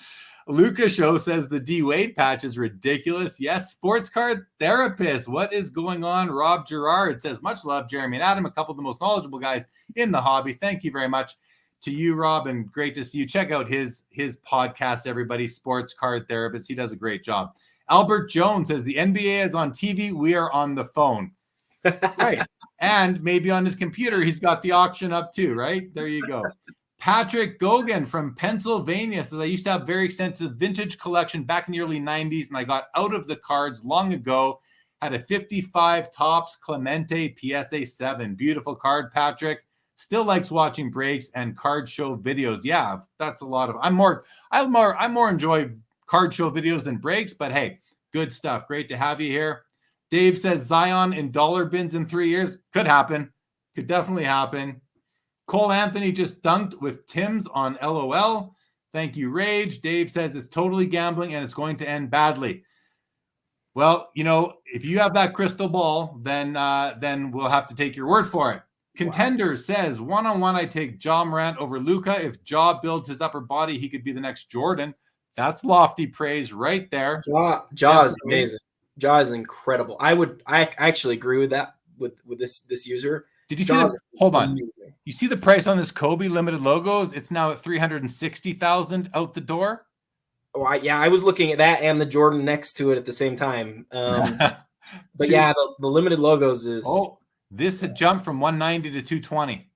Luca Show says the D Wade patch is ridiculous. Yes, sports card therapist. What is going on? Rob Gerard says, much love, Jeremy and Adam, a couple of the most knowledgeable guys in the hobby. Thank you very much to you, Rob, and great to see you. Check out his podcast, everybody, Sports Card Therapist. He does a great job. Albert Jones says the NBA is on TV. We are on the phone. Right. And maybe on his computer, he's got the auction up too, right? There you go. Patrick Gogan from Pennsylvania says, I used to have very extensive vintage collection back in the early 90s, and I got out of the cards long ago. Had a 55 Topps Clemente PSA 7. Beautiful card, Patrick. Still likes watching breaks and card show videos. Yeah, that's a lot of. I more enjoy card show videos than breaks, but hey, good stuff. Great to have you here. Dave says Zion in dollar bins in 3 years. Could happen. Could definitely happen. Cole Anthony just dunked with Tim's on LOL. Thank you, Rage. Dave says it's totally gambling and it's going to end badly. Well, if you have that crystal ball, then we'll have to take your word for it. Contender says, one-on-one, I take Ja Morant over Luka. If Ja builds his upper body, he could be the next Jordan. That's lofty praise right there. Ja is amazing. Ja is incredible. I actually agree with that with this user. Did you see hold on. You see the price on this Kobe limited logos? It's now at 360,000 out the door. Oh, I was looking at that and the Jordan next to it at the same time. But yeah, the limited logos is. Oh, this had jumped from 190 to 220.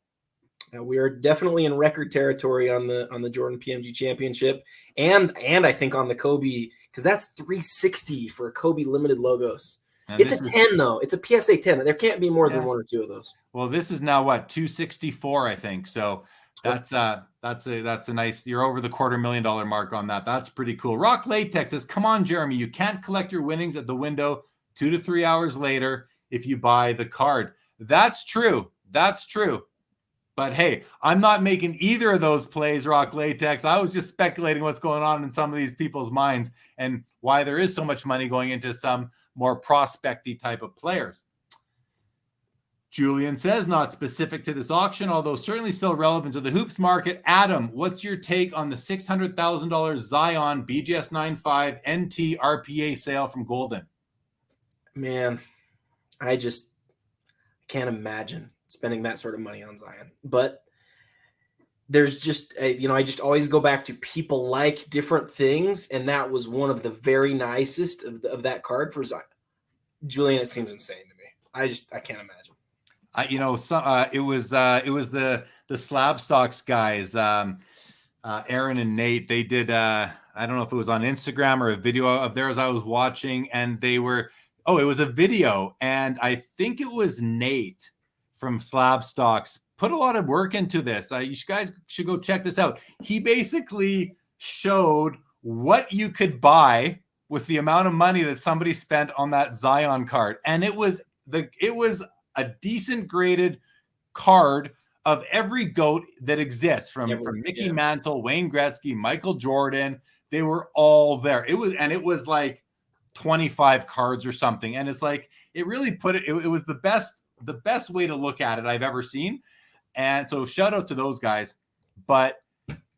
We are definitely in record territory on the Jordan PMG Championship, and I think on the Kobe, because that's 360 for Kobe limited logos. And it's a 10 though. It's a PSA 10. There can't be more than one or two of those. Well, this is now what, 264, I think. So that's a nice. You're over the $250,000 mark on that. That's pretty cool. Rock Latex says, "Come on, Jeremy, you can't collect your winnings at the window 2 to 3 hours later if you buy the card." That's true. That's true. But hey, I'm not making either of those plays, Rock Latex. I was just speculating what's going on in some of these people's minds and why there is so much money going into some more prospecty type of players. Julian says, not specific to this auction, although certainly still relevant to the hoops market. Adam, what's your take on the $600,000 Zion BGS 95 NT RPA sale from Golden? Man, I can't imagine spending that sort of money on Zion. But there's just, I just always go back to people like different things. And that was one of the very nicest of that card for Zion. Julian, it seems insane to me. I can't imagine. It was the Slab Stocks guys, Aaron and Nate. They did, I don't know if it was on Instagram or a video of theirs I was watching, and it was a video. And I think it was Nate from Slab Stocks put a lot of work into this. You guys should go check this out. He basically showed what you could buy with the amount of money that somebody spent on that Zion card. And it was a decent graded card of every GOAT that exists from Mickey Mantle, Wayne Gretzky, Michael Jordan. They were all there. It was like 25 cards or something. And it's like, it really put it was the best way to look at it I've ever seen. And so shout out to those guys. But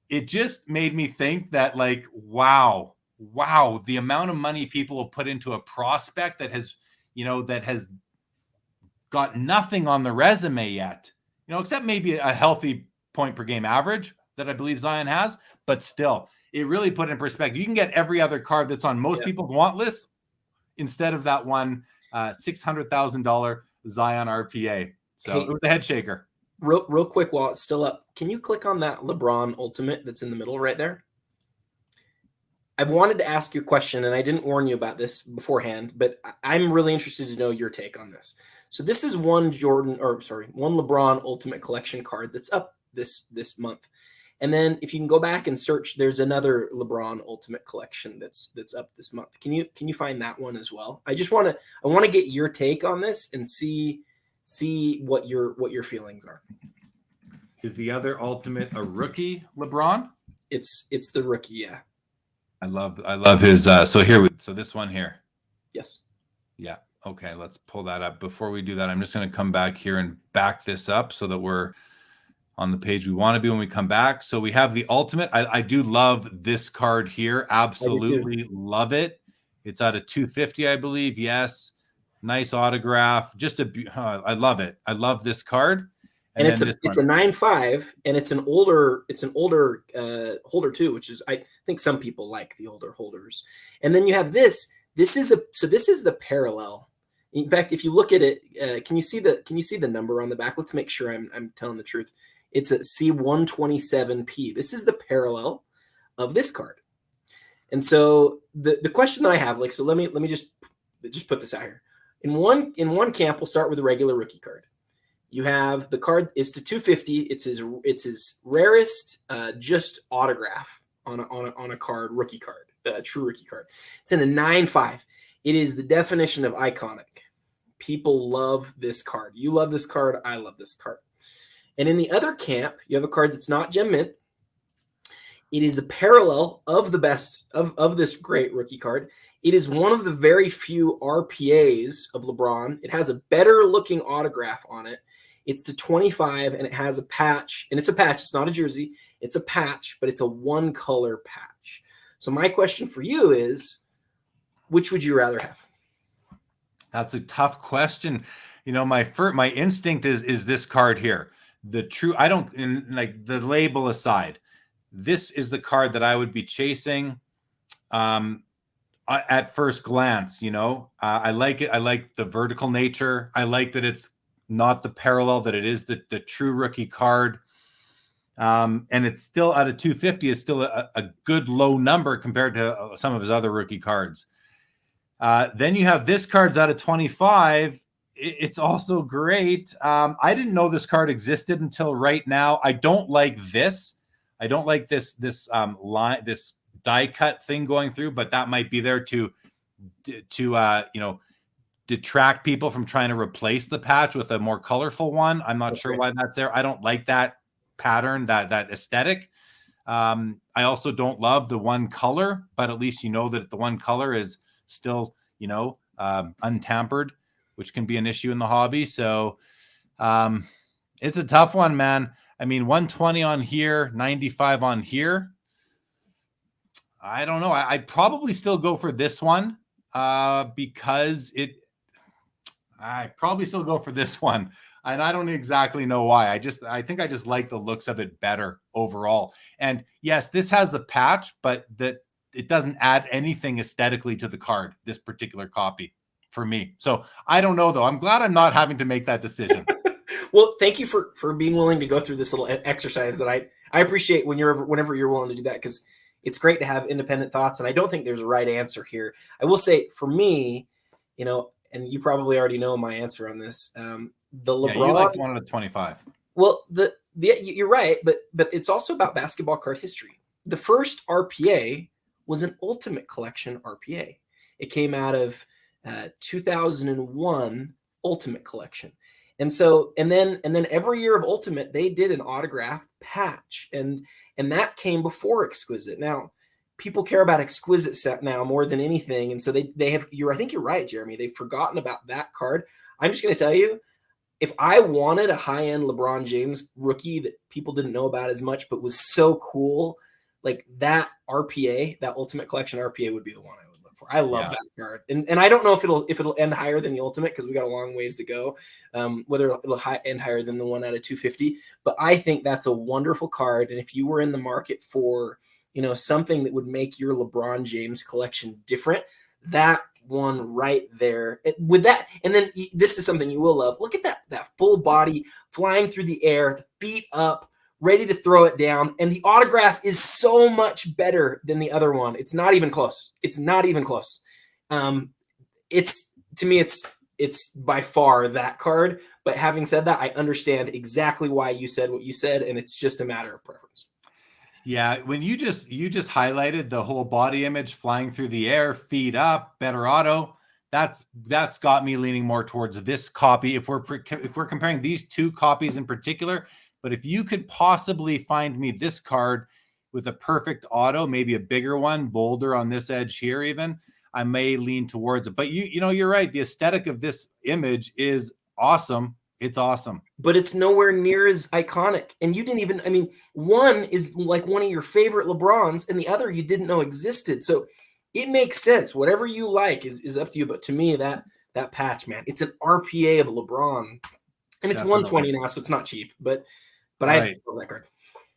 it just made me think that, like, wow, the amount of money people will put into a prospect that has got nothing on the resume yet, except maybe a healthy point per game average that I believe Zion has. But still, it really put it in perspective. You can get every other card that's on most people's want lists instead of that one $600,000 Zion RPA. So it was a head shaker. Real quick, while it's still up, can you click on that LeBron Ultimate that's in the middle right there? I've wanted to ask you a question, and I didn't warn you about this beforehand, but I'm really interested to know your take on this. So this is one LeBron Ultimate Collection card that's up this month. And then if you can go back and search, there's another LeBron Ultimate Collection that's up this month. Can you find that one as well? I want to get your take on this and see what your feelings are. Is the other Ultimate a rookie LeBron? It's the rookie, yeah. I love his so this one here. Yes. Yeah. Okay, let's pull that up. Before we do that, I'm just going to come back here and back this up so that we're on the page we want to be when we come back. So we have the Ultimate. I do love this card here. Absolutely love it. It's out of 250, I believe. Yes. Nice autograph. I love it. I love this card. And it's a 9.5, and it's an older holder too, which is, I think some people like the older holders. And then you have this. This is the parallel. In fact, if you look at it, can you see the number on the back? Let's make sure I'm telling the truth. It's a C127P. This is the parallel of this card. And so the question that I have, let me just put this out here. In one camp, we'll start with a regular rookie card. You have the card is to 250. It's his rarest just autograph on a card, rookie card, true rookie card. It's in a 9.5. It is the definition of iconic. People love this card. You love this card. I love this card. And in the other camp, you have a card that's not gem mint. It is a parallel of the best of this great rookie card. It is one of the very few RPAs of LeBron. It has a better looking autograph on it. It's to 25, and it has a patch, and it's a patch. It's not a jersey. It's a patch, but it's a one color patch. So my question for you is, which would you rather have? That's a tough question. My instinct is this card here. I don't, like, the label aside, this is the card that I would be chasing at first glance. I like it. I like the vertical nature. I like that it's not the parallel, that it is the true rookie card. And it's still at a 250 is still a good low number compared to some of his other rookie cards. Then you have this card's out of 25. It's also great. I didn't know this card existed until right now. I don't like this. I don't like this line, this die cut thing going through, but that might be there to detract people from trying to replace the patch with a more colorful one. I'm not sure why that's there. I don't like that pattern, that aesthetic. I also don't love the one color, but at least that the one color is still untampered, which can be an issue in the hobby. So it's a tough one, man. I mean, 120 on here, 95 on here. I don't know. I'd probably still go for this one because I probably still go for this one. And I don't exactly know why. I think I just like the looks of it better overall. And yes, this has the patch, but it doesn't add anything aesthetically to the card, this particular copy, for me. So I don't know, though. I'm glad I'm not having to make that decision. Well, thank you for being willing to go through this little exercise that I appreciate whenever you're willing to do that, because it's great to have independent thoughts. And I don't think there's a right answer here. I will say, for me, and you probably already know my answer on this. The LeBron, you like one out of 25. Well, you're right, but it's also about basketball card history. The first RPA was an Ultimate Collection RPA. It came out of 2001 Ultimate Collection. And then every year of Ultimate, they did an autographed patch, and that came before Exquisite. Now, people care about Exquisite set now more than anything, and so they have. I think you're right, Jeremy. They've forgotten about that card. I'm just going to tell you, if I wanted a high-end LeBron James rookie that people didn't know about as much, but was so cool, like that RPA, that Ultimate Collection RPA would be the one I would look for. I love that card, and I don't know if it'll end higher than the Ultimate, because we got a long ways to go. Whether it'll end higher than the one out of 250, but I think that's a wonderful card. And if you were in the market for something that would make your LeBron James collection different, that one right there with that. And then this is something you will love. Look at that full body flying through the air, feet up, ready to throw it down. And the autograph is so much better than the other one. It's not even close. It's not even close. To me, it's by far that card. But having said that, I understand exactly why you said what you said, and it's just a matter of preference. Yeah, when you just highlighted the whole body image flying through the air, feet up, better auto, that's got me leaning more towards this copy. If we're comparing these two copies in particular, but if you could possibly find me this card with a perfect auto, maybe a bigger one, bolder on this edge here, even, I may lean towards it. But you're right. The aesthetic of this image is awesome. It's awesome. But it's nowhere near as iconic. And you didn't even, one is like one of your favorite LeBrons, and the other you didn't know existed. So it makes sense. Whatever you like is up to you. But to me, that patch, man, it's an RPA of LeBron. And it's Definitely. 120 now, so it's not cheap. But I love that card.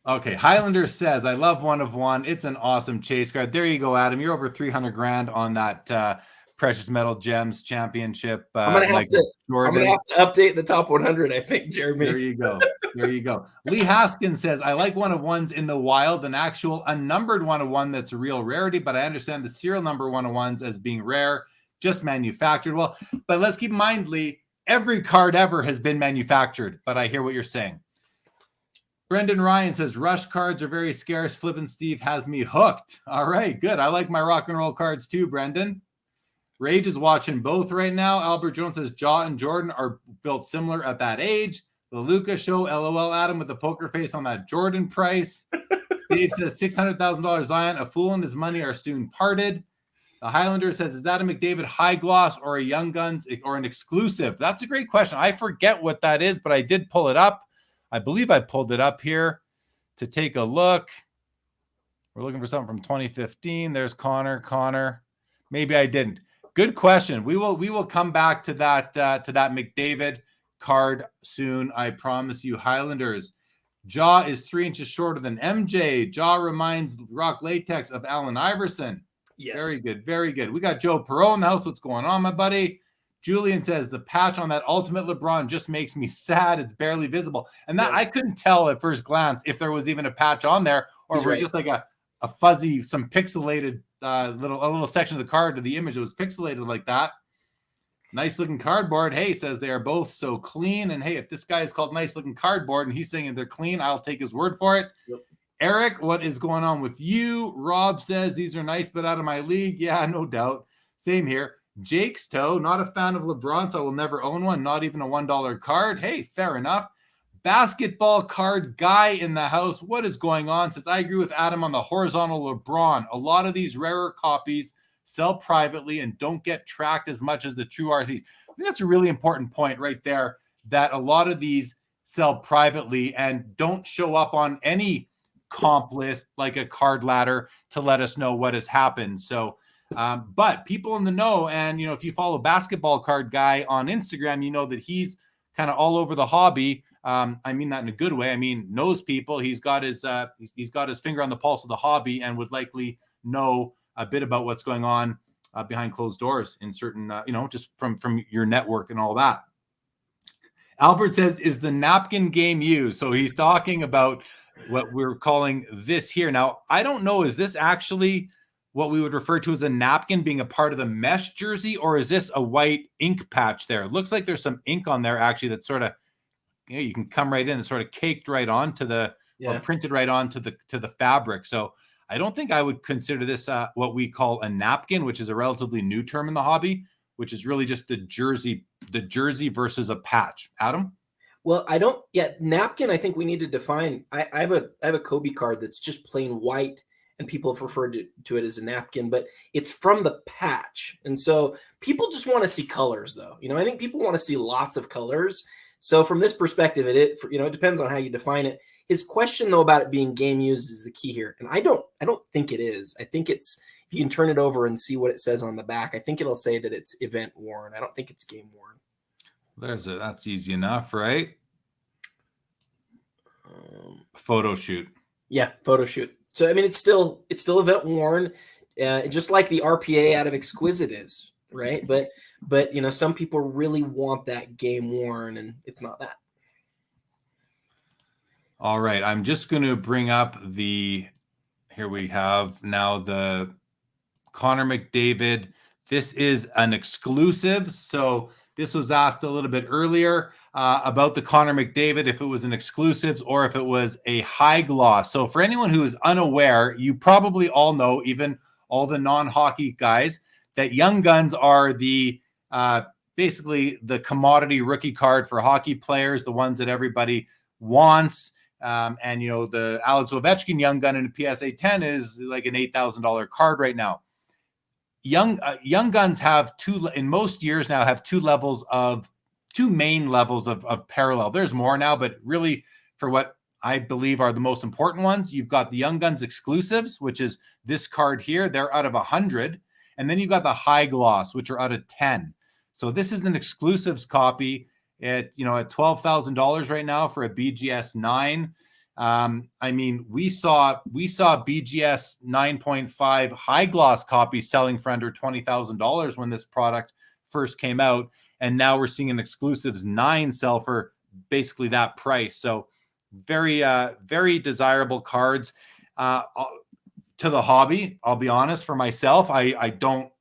Okay, Highlander says, I love one of one. It's an awesome chase card. There you go, Adam. You're over 300 grand on that Precious Metal Gems Championship. I'm gonna have to update the top 100. I think, Jeremy. There you go. Lee Haskins says, I like one of ones in the wild, an actual unnumbered one of one that's a real rarity, but I understand the serial number one of ones as being rare, just manufactured. Well, but let's keep in mind, Lee, every card ever has been manufactured. But I hear what you're saying. Brendan Ryan says, Rush cards are very scarce. Flippin' Steve has me hooked. All right, good. I like my rock and roll cards too, Brendan. Rage is watching both right now. Albert Jones says, Jaw and Jordan are built similar at that age. The Luca show, LOL, Adam, with a poker face on that Jordan price. Dave says, $600,000 Zion. A fool and his money are soon parted. The Highlander says, is that a McDavid high gloss or a Young Guns or an exclusive? That's a great question. I forget what that is, but I did pull it up. I believe I pulled it up here to take a look. We're looking for something from 2015. There's Connor. Maybe I didn't. Good question. We will come back to that McDavid card soon. I promise you. Highlanders. Jaw is 3 inches shorter than MJ. Jaw reminds Rock Latex of Allen Iverson. Yes. Very good. Very good. We got Joe Perot in the house. What's going on, my buddy? Julian says the patch on that Ultimate LeBron just makes me sad. It's barely visible. And that I couldn't tell at first glance if there was even a patch on there or if it was just like a fuzzy, some pixelated little section of the card to the image. It was pixelated like that. Nice looking cardboard. Hey, says they are both so clean. And hey, if this guy is called nice looking cardboard and he's saying they're clean, I'll take his word for it. Yep. Eric, what is going on with you? Rob says these are nice, but out of my league. Yeah, no doubt. Same here. Jake's toe, not a fan of LeBron, so I will never own one, not even a $1 card. Hey, fair enough. Basketball card guy in the house. What is going on? Says, I agree with Adam on the horizontal LeBron. A lot of these rarer copies sell privately and don't get tracked as much as the true RCs. I think that's a really important point right there, that a lot of these sell privately and don't show up on any comp list like a card ladder to let us know what has happened. So, but people in the know, and if you follow Basketball Card Guy on Instagram, you know that he's kind of all over the hobby. I mean that in a good way. I mean, knows people. He's got his finger on the pulse of the hobby and would likely know a bit about what's going on behind closed doors in certain, just from your network and all that. Albert says, is the napkin game used? So he's talking about what we're calling this here. Now, I don't know, is this actually what we would refer to as a napkin being a part of the mesh jersey, or is this a white ink patch there? It looks like there's some ink on there actually that sort of, you can come right in and sort of caked right onto or printed right onto the fabric. So I don't think I would consider this what we call a napkin, which is a relatively new term in the hobby, which is really just the jersey versus a patch. Adam? Well, napkin, I think we need to define. I have a Kobe card that's just plain white, and people have referred to it as a napkin, but it's from the patch. And so people just want to see colors, though. I think people want to see lots of colors. So from this perspective, it depends on how you define it. His question, though, about it being game used is the key here. And I don't think it is. I think it's, if you can turn it over and see what it says on the back, I think it'll say that it's event worn. I don't think it's game worn. That's easy enough, right? Photo shoot. Yeah, photo shoot. So I mean, it's still event worn, just like the RPA out of Exquisite is, right? But some people really want that game worn, and it's not that. All right, I'm just going to bring up here we have now the Connor McDavid. This is an exclusive, so this was asked a little bit earlier about the Connor McDavid, if it was an exclusives or if it was a high gloss. So for anyone who is unaware, you probably all know, even all the non-hockey guys, that Young Guns are the basically the commodity rookie card for hockey players, the ones that everybody wants. And the Alex Ovechkin Young Gun in a PSA 10 is like an $8,000 card right now. Young Guns have in most years now have two main levels of parallel. There's more now, but really for what I believe are the most important ones, you've got the Young Guns exclusives, which is this card here. They're out of 100. And then you've got the high gloss, which are out of 10. So this is an exclusives copy at $12,000 right now for a BGS 9. I mean, we saw BGS 9.5 high gloss copies selling for under $20,000 when this product first came out, and now we're seeing an exclusives 9 sell for basically that price. So very very desirable cards to the hobby. I'll be honest, for myself, I don't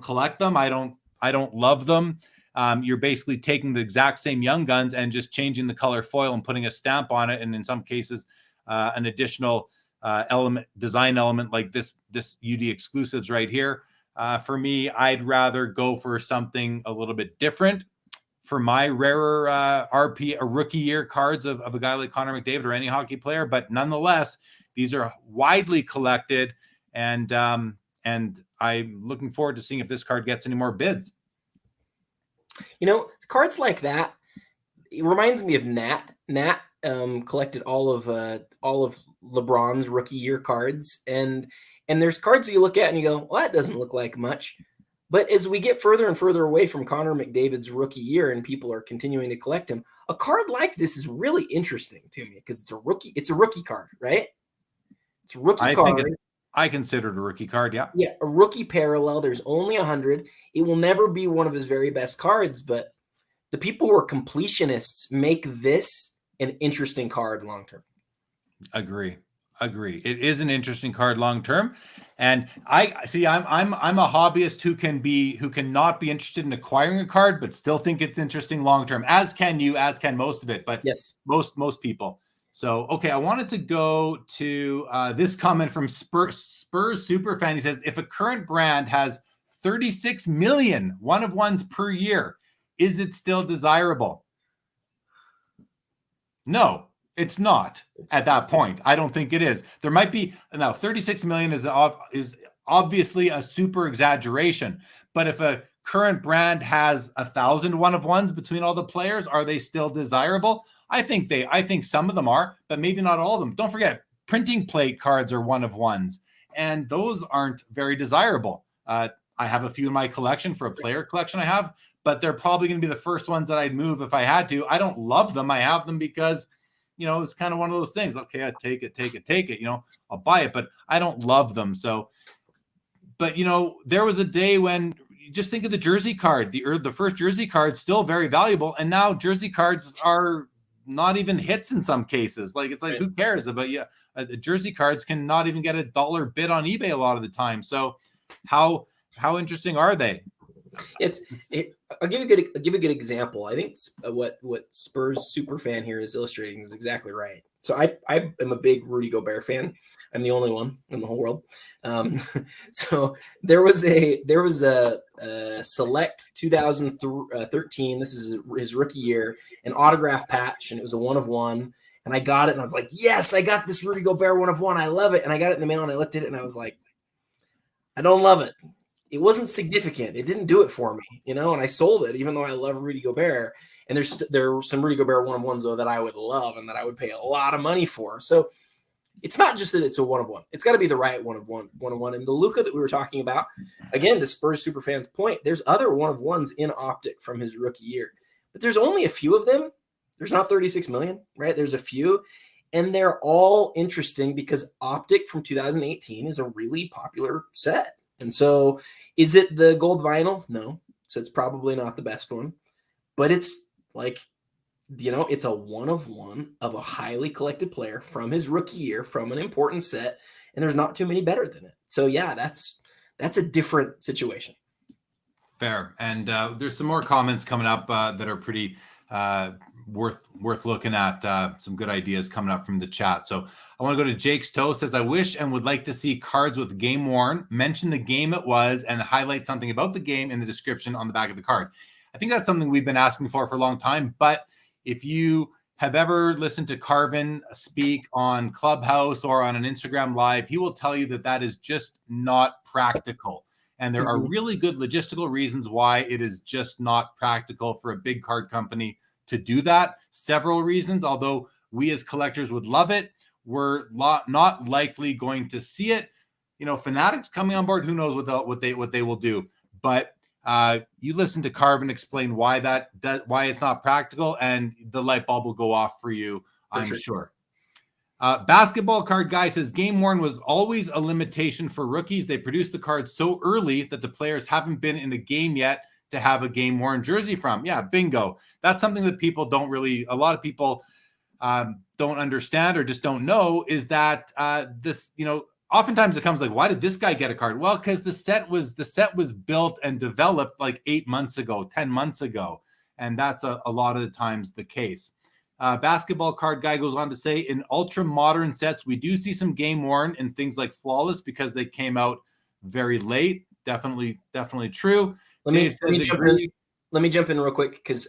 collect them. I don't love them. You're basically taking the exact same Young Guns and just changing the color foil and putting a stamp on it, and in some cases an additional design element like this UD exclusives right here. For me, I'd rather go for something a little bit different for my rarer rookie year cards of a guy like Connor McDavid or any hockey player. But nonetheless, these are widely collected, and And I'm looking forward to seeing if this card gets any more bids. Cards like that, it reminds me of Nat. Nat collected all of LeBron's rookie year cards, and there's cards that you look at and you go, well, that doesn't look like much. But as we get further and further away from Connor McDavid's rookie year and people are continuing to collect him, a card like this is really interesting to me because it's a rookie card, right? It's a rookie card. I consider it a rookie card, yeah. Yeah, a rookie parallel. There's only 100. It will never be one of his very best cards, but the people who are completionists make this an interesting card long term. Agree. It is an interesting card long term, and I'm a hobbyist who can not be interested in acquiring a card, but still think it's interesting long term. As can you, as can most of it, but yes, most people. So okay, I wanted to go to this comment from Spurs Superfan. He says, if a current brand has 36 million one-of-ones per year, is it still desirable? No. It's not at that point. I don't think it is. There might be now 36 million is obviously a super exaggeration, but if a current brand has 1,000 one-of-ones between all the players, are they still desirable? I think some of them are, but maybe not all of them. Don't forget, printing plate cards are one-of-ones, and those aren't very desirable. I have a few in my collection for a player collection I have, but they're probably going to be the first ones that I'd move if I had to. I don't love them. I have them because it's kind of one of those things. Okay, I take it. I'll buy it, but I don't love them. So, but there was a day when you just think of the jersey card. The first jersey card still very valuable, and now jersey cards are not even hits in some cases. Like it's like, who cares about you? The jersey cards can not even get $1 bid on eBay a lot of the time. So, how interesting are they? I'll give a good example. I think what Spurs Superfan here is illustrating is exactly right. So I am a big Rudy Gobert fan. I'm the only one in the whole world. So there was a select 2013. This is his rookie year, an autograph patch, and it was a 1-of-1. And I got it, and I was like, yes, I got this Rudy Gobert 1-of-1. I love it. And I got it in the mail, and I looked at it, and I was like, I don't love it. It wasn't significant. It didn't do it for me, and I sold it, even though I love Rudy Gobert. And there were some Rudy Gobert 1-of-1s though that I would love and that I would pay a lot of money for. So it's not just that it's a 1-of-1. It's got to be the right 1-of-1. And the Luka that we were talking about, again, to Spurs Superfans' point, there's other 1-of-1s in Optic from his rookie year, but there's only a few of them. There's not 36 million, right? There's a few, and they're all interesting because Optic from 2018 is a really popular set. And so is it the gold vinyl? No. So it's probably not the best one, but it's like, it's a 1-of-1 of a highly collected player from his rookie year, from an important set. And there's not too many better than it. So yeah, that's a different situation. Fair. And there's some more comments coming up that are pretty worth looking at. Some good ideas coming up from the chat. So I want to go to Jake's Toe. Says, I wish and would like to see cards with game worn. Mention the game it was and highlight something about the game in the description on the back of the card. I think that's something we've been asking for a long time. But if you have ever listened to Carvin speak on Clubhouse or on an Instagram Live, he will tell you that is just not practical. And there are really good logistical reasons why it is just not practical for a big card company to do that. Several reasons, although we as collectors would love it, we're not likely going to see it. Fanatics coming on board, who knows what they will do. But you listen to Carvin explain why why it's not practical, and the light bulb will go off for you, I'm sure. Basketball card guy says, game worn was always a limitation for rookies. They produced the cards so early that the players haven't been in a game yet to have a game worn jersey from. Yeah, bingo. That's something that people a lot of people don't understand or just don't know, is that this, oftentimes it comes like, why did this guy get a card? Well, because the set was built and developed like 8 months ago, 10 months ago. And that's a lot of the times the case. Basketball card guy goes on to say, in ultra modern sets, we do see some game worn in things like Flawless because they came out very late. Definitely true. Let me let me jump in real quick because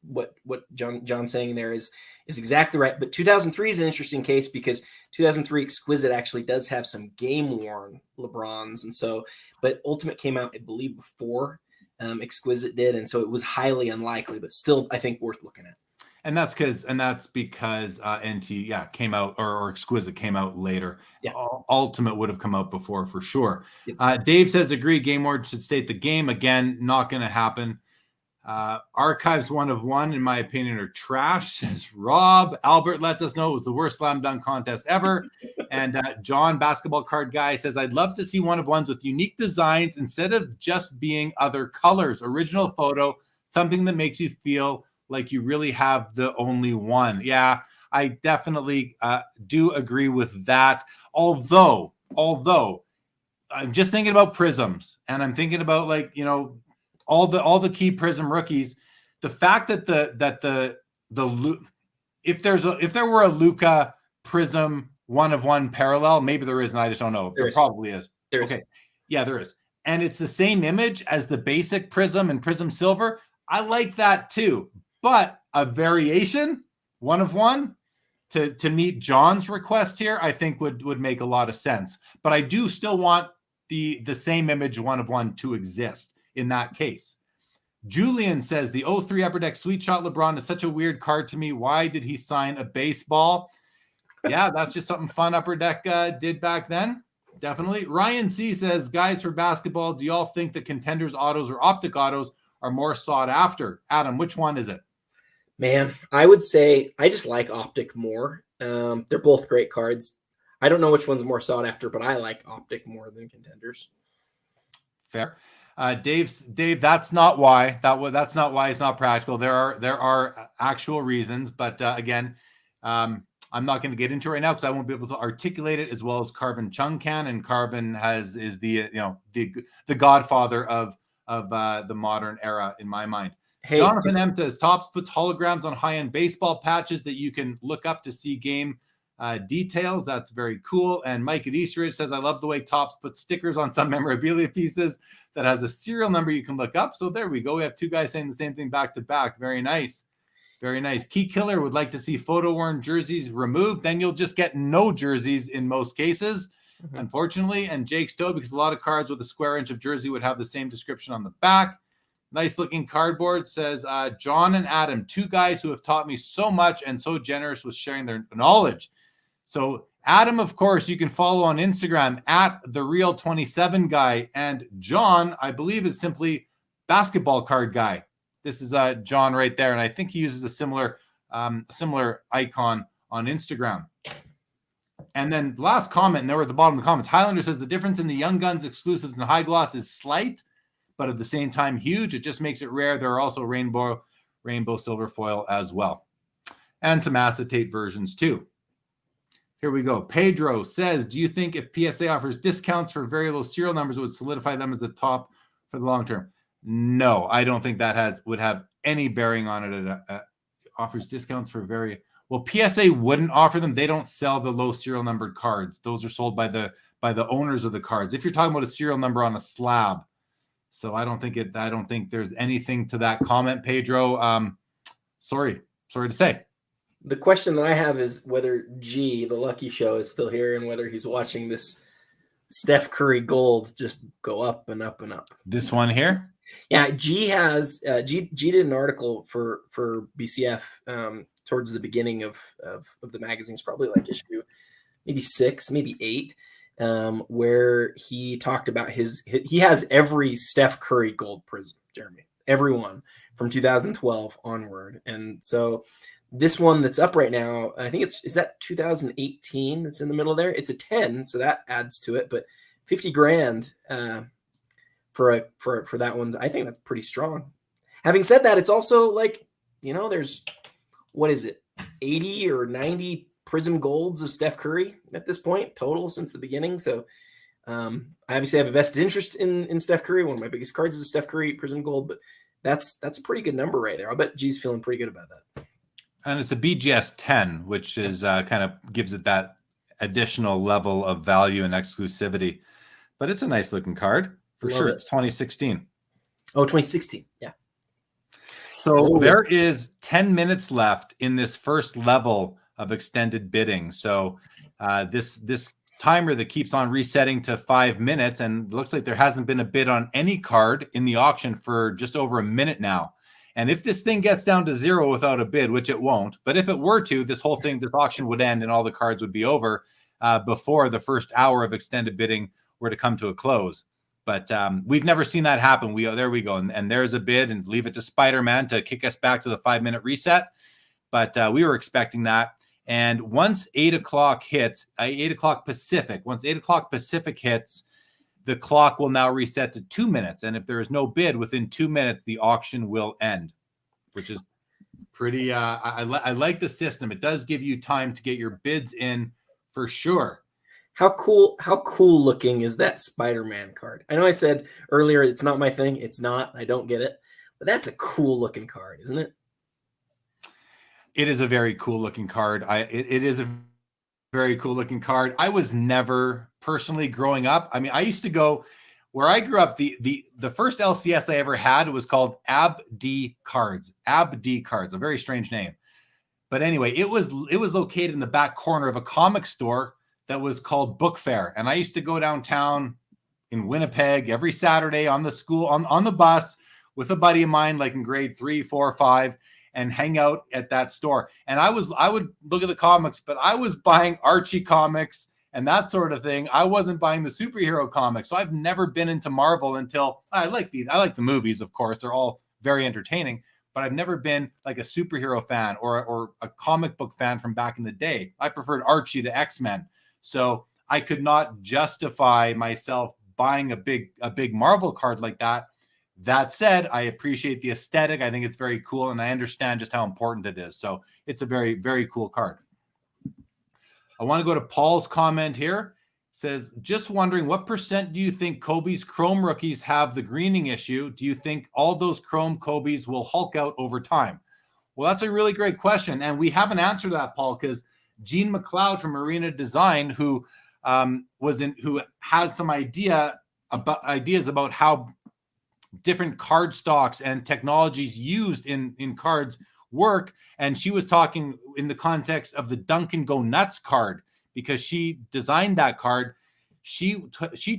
what John's saying there is exactly right. But 2003 is an interesting case because 2003 Exquisite actually does have some game worn LeBrons, and so but Ultimate came out, I believe, before Exquisite did, and so it was highly unlikely, but still I think worth looking at. And that's because NT came out or Exquisite came out later. Yeah. Ultimate would have come out before for sure. Yep. Dave says agree. Game Ward should state the game again. Not going to happen. Archives 1 of 1 in my opinion are trash. Says Rob. Albert lets us know it was the worst slam dunk contest ever. And John, basketball card guy, says I'd love to see 1 of 1s with unique designs instead of just being other colors. Original photo, something that makes you feel like you really have the only one. Yeah, I definitely do agree with that. Although I'm just thinking about Prisms, and I'm thinking about all the key Prism rookies. The fact that if there were a Luka Prism 1 of 1 parallel, maybe there isn't. I just don't know. There probably is. Okay, yeah, there is, and it's the same image as the basic Prism and Prism Silver. I like that too. But a variation, 1 of 1, to meet John's request here, I think would make a lot of sense. But I do still want the same image 1 of 1 to exist in that case. Julian says the 03 Upper Deck Sweet Shot LeBron is such a weird card to me. Why did he sign a baseball? Yeah, that's just something fun Upper Deck did back then. Definitely. Ryan C says, guys, for basketball, do y'all think the Contenders autos or Optic autos are more sought after? Adam, which one is it? Man, I would say I just like Optic more. They're both great cards. I don't know which one's more sought after, but I like Optic more than Contenders. Fair. Dave, that's not why. That's not why it's not practical. There are actual reasons, but again, I'm not going to get into it right now because I won't be able to articulate it as well as Carvin Chung can. And Carvin is the godfather of the modern era in my mind. Hey, Jonathan M says Topps puts holograms on high-end baseball patches that you can look up to see game details. That's very cool. And Mike at Eastridge says, I love the way Topps puts stickers on some memorabilia pieces that has a serial number you can look up. So there we go. We have 2 guys saying the same thing back to back. Very nice. Very nice. Key Killer would like to see photo-worn jerseys removed. Then you'll just get no jerseys in most cases, unfortunately. And Jake Stowe, because a lot of cards with a square inch of jersey would have the same description on the back. Nice looking cardboard, says John and Adam, 2 guys who have taught me so much and so generous with sharing their knowledge. So Adam, of course, you can follow on Instagram at TheReal27Guy. And John, I believe, is simply Basketball Card Guy. This is John right there. And I think he uses a similar icon on Instagram. And then last comment, and they were at the bottom of the comments, Highlander says the difference in the Young Guns exclusives and high gloss is slight, but at the same time huge. It just makes it rare. There are also rainbow silver foil as well, and some acetate versions too. Here we go. Pedro says, do you think if PSA offers discounts for very low serial numbers, it would solidify them as the top for the long term? No, I don't think that would have any bearing on it. Offers discounts for very well. PSA wouldn't offer them. They don't sell the low serial numbered cards. Those are sold by the owners of the cards. If you're talking about a serial number on a slab. So I don't think there's anything to that comment, Pedro. Sorry to say. The question that I have is whether G, the Lucky Show, is still here and whether he's watching this Steph Curry gold just go up and up and up. This one here? Yeah, G did an article for BCF towards the beginning of the magazines, probably like issue maybe 6, maybe 8. Where he talked about he has every Steph Curry gold prism, Jeremy, everyone from 2012 onward. And so this one that's up right now, I think is that 2018 that's in the middle there. It's a 10, so that adds to it, but $50,000 for that one, I think that's pretty strong. Having said that, it's also like, there's, what is it, 80 or 90 Prism golds of Steph Curry at this point, total since the beginning. So I obviously have a vested interest in Steph Curry. One of my biggest cards is a Steph Curry Prism gold, but that's a pretty good number right there. I'll bet G's feeling pretty good about that. And it's a BGS 10, which is kind of gives it that additional level of value and exclusivity. But it's a nice looking card for sure. It's 2016. Oh, 2016. Yeah. So there is 10 minutes left in this first level of extended bidding. So this timer that keeps on resetting to 5 minutes, and it looks like there hasn't been a bid on any card in the auction for just over a minute now. And if this thing gets down to 0 without a bid, which it won't, but if it were to, this auction would end and all the cards would be over before the first hour of extended bidding were to come to a close. But we've never seen that happen. There we go. And there's a bid, and leave it to Spider-Man to kick us back to the 5-minute reset. But we were expecting that. And once 8 o'clock hits, 8 o'clock Pacific, once 8 o'clock Pacific hits, the clock will now reset to 2 minutes. And if there is no bid within 2 minutes, the auction will end, which is pretty, I like the system. It does give you time to get your bids in for sure. How cool looking is that Spider-Man card? I know I said earlier it's not my thing. It's not. I don't get it. But that's a cool looking card, isn't it? It is a very cool looking card. It is a very cool looking card. I was never personally growing up. I mean, I used to go where I grew up. The first LCS I ever had was called ABD Cards. ABD Cards, a very strange name. But anyway, it was located in the back corner of a comic store that was called Book Fair. And I used to go downtown in Winnipeg every Saturday on the bus with a buddy of mine, like in grade 3, 4, 5, and hang out at that store. And I would look at the comics, but I was buying Archie comics and that sort of thing. I wasn't buying the superhero comics. So I've never been into Marvel until I like the movies, of course. They're all very entertaining, but I've never been like a superhero fan or a comic book fan from back in the day. I preferred Archie to X-Men. So I could not justify myself buying a big Marvel card like that. That said, I appreciate the aesthetic. I think it's very cool, and I understand just how important it is. So it's a very, very cool card. I want to go to Paul's comment here. It says, just wondering, what percent do you think Kobe's Chrome rookies have the greening issue? Do you think all those Chrome Kobe's will hulk out over time? Well, that's a really great question, and we haven't answered that, Paul, because Gene McLeod from Arena Design, who has some ideas about how different card stocks and technologies used in cards work. And she was talking in the context of the Duncan Go Nuts card, because she designed that card. She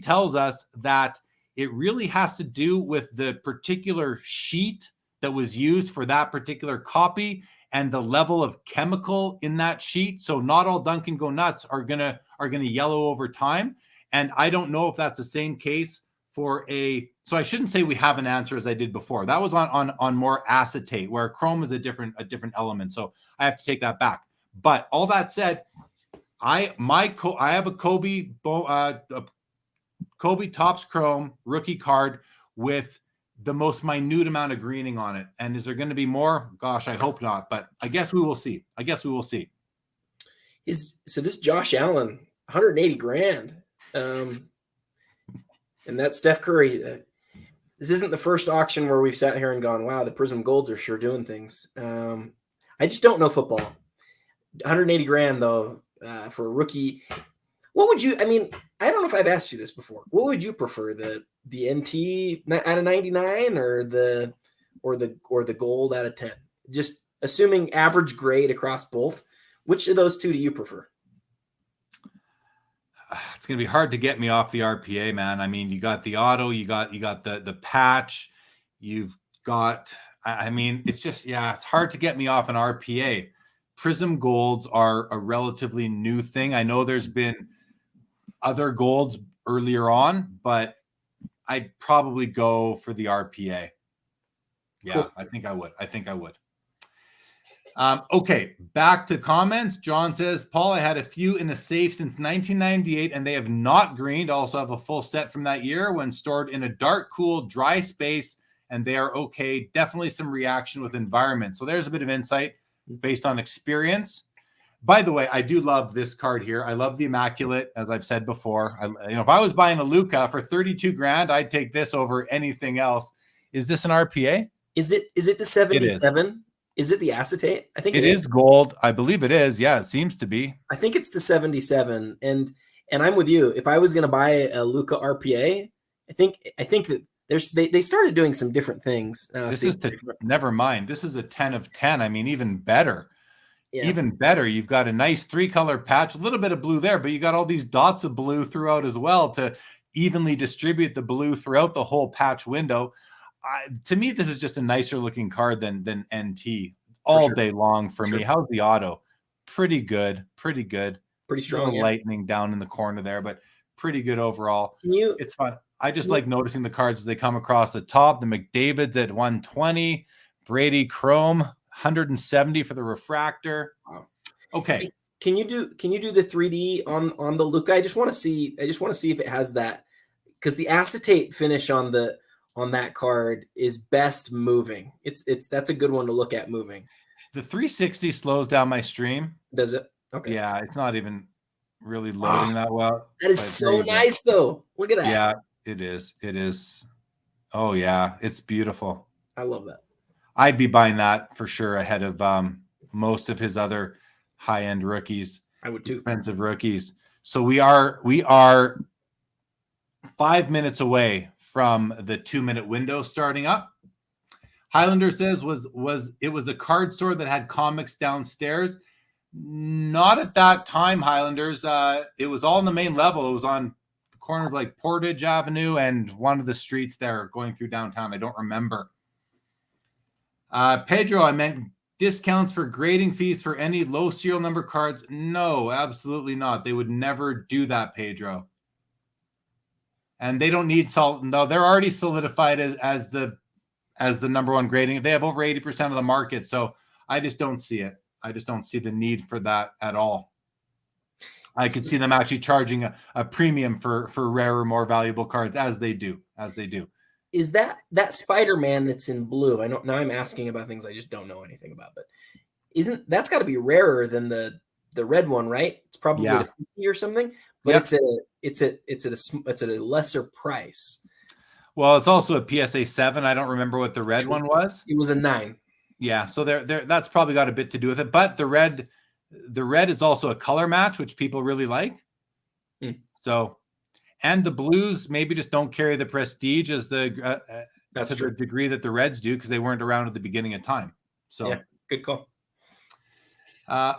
tells us that it really has to do with the particular sheet that was used for that particular copy and the level of chemical in that sheet. So not all Duncan Go Nuts are gonna yellow over time. And I don't know if that's the same case for so I shouldn't say we have an answer as I did before. That was on more acetate, where Chrome is a different element. So I have to take that back. But all that said, I have a Kobe Topps Chrome rookie card with the most minute amount of greening on it. And is there going to be more? Gosh, I hope not. But I guess we will see. So this Josh Allen, 180 grand. And that Steph Curry, this isn't the first auction where we've sat here and gone, wow, the Prism Golds are sure doing things. I just don't know football. 180 grand, though, for a rookie. What would you, I don't know if I've asked you this before. What would you prefer, the NT out of 99 or the gold out of 10? Just assuming average grade across both, which of those two do you prefer? It's going to be hard to get me off the RPA, man. I mean, you got the auto, you got the patch, you've got, it's just, it's hard to get me off an RPA. Prism Golds are a relatively new thing. I know there's been other golds earlier on, but I'd probably go for the RPA. Yeah, cool. I think I would. Okay, back to comments. John says, Paul, I had a few in a safe since 1998 and they have not greened. Also have a full set from that year when stored in a dark, cool, dry space, and they are okay. Definitely some reaction with environment. So there's a bit of insight based on experience. By the way, I do love this card here. I love the Immaculate, as I've said before. If I was buying a Luka for 32 grand, I'd take this over anything else. Is this an RPA? Is it to 77? Is it the acetate? I think it is gold. I believe it is. Yeah, it seems to be. I think it's to 77. And I'm with you. If I was going to buy a Luka RPA, I think that They started doing some different things. Never mind. This is a 10 of 10. I mean, even better. Yeah. Even better. You've got a nice 3-color patch, a little bit of blue there, but you got all these dots of blue throughout as well to evenly distribute the blue throughout the whole patch window. To me, this is just a nicer looking card than NT all day long for me. How's the auto? Pretty good. Pretty strong. Lightning down in the corner there, but pretty good overall. It's fun. I just like noticing the cards as they come across the top. The McDavid's at 120, Brady Chrome 170 for the refractor. Wow. Okay. Can you do the 3D on the Luka? I just want to see if it has that, because the acetate finish on that card is best moving. That's a good one to look at moving. The 360 slows down my stream. Does it? Okay. Yeah, it's not even really loading that well. That is so nice though. Look at that. Yeah, it is. Oh yeah, it's beautiful. I love that. I'd be buying that for sure ahead of most of his other high-end rookies. I would too. Expensive rookies. So we are 5 minutes away from the 2-minute window starting up. Highlander says it was a card store that had comics downstairs. Not at that time, Highlanders. It was all on the main level. It was on the corner of like Portage Avenue and one of the streets there going through downtown. I don't remember. Pedro, I meant discounts for grading fees for any low serial number cards. No, absolutely not. They would never do that, Pedro. And they don't need salt. No, they're already solidified as the number one grading. They have over 80% of the market. So I just don't see it. I just don't see the need for that at all. I could see them actually charging a premium for rarer, more valuable cards as they do. Is that Spider-Man that's in blue? I know now I'm asking about things I just don't know anything about, but that's got to be rarer than the red one, right? It's probably a 50 or something, but it's at a lesser price. Well, it's also a PSA 7. I don't remember what the red one was. It was a 9. Yeah, so that's probably got a bit to do with it. But the red is also a color match, which people really like. So. And the blues maybe just don't carry the prestige as the degree that the reds do, because they weren't around at the beginning of time. So yeah, good call.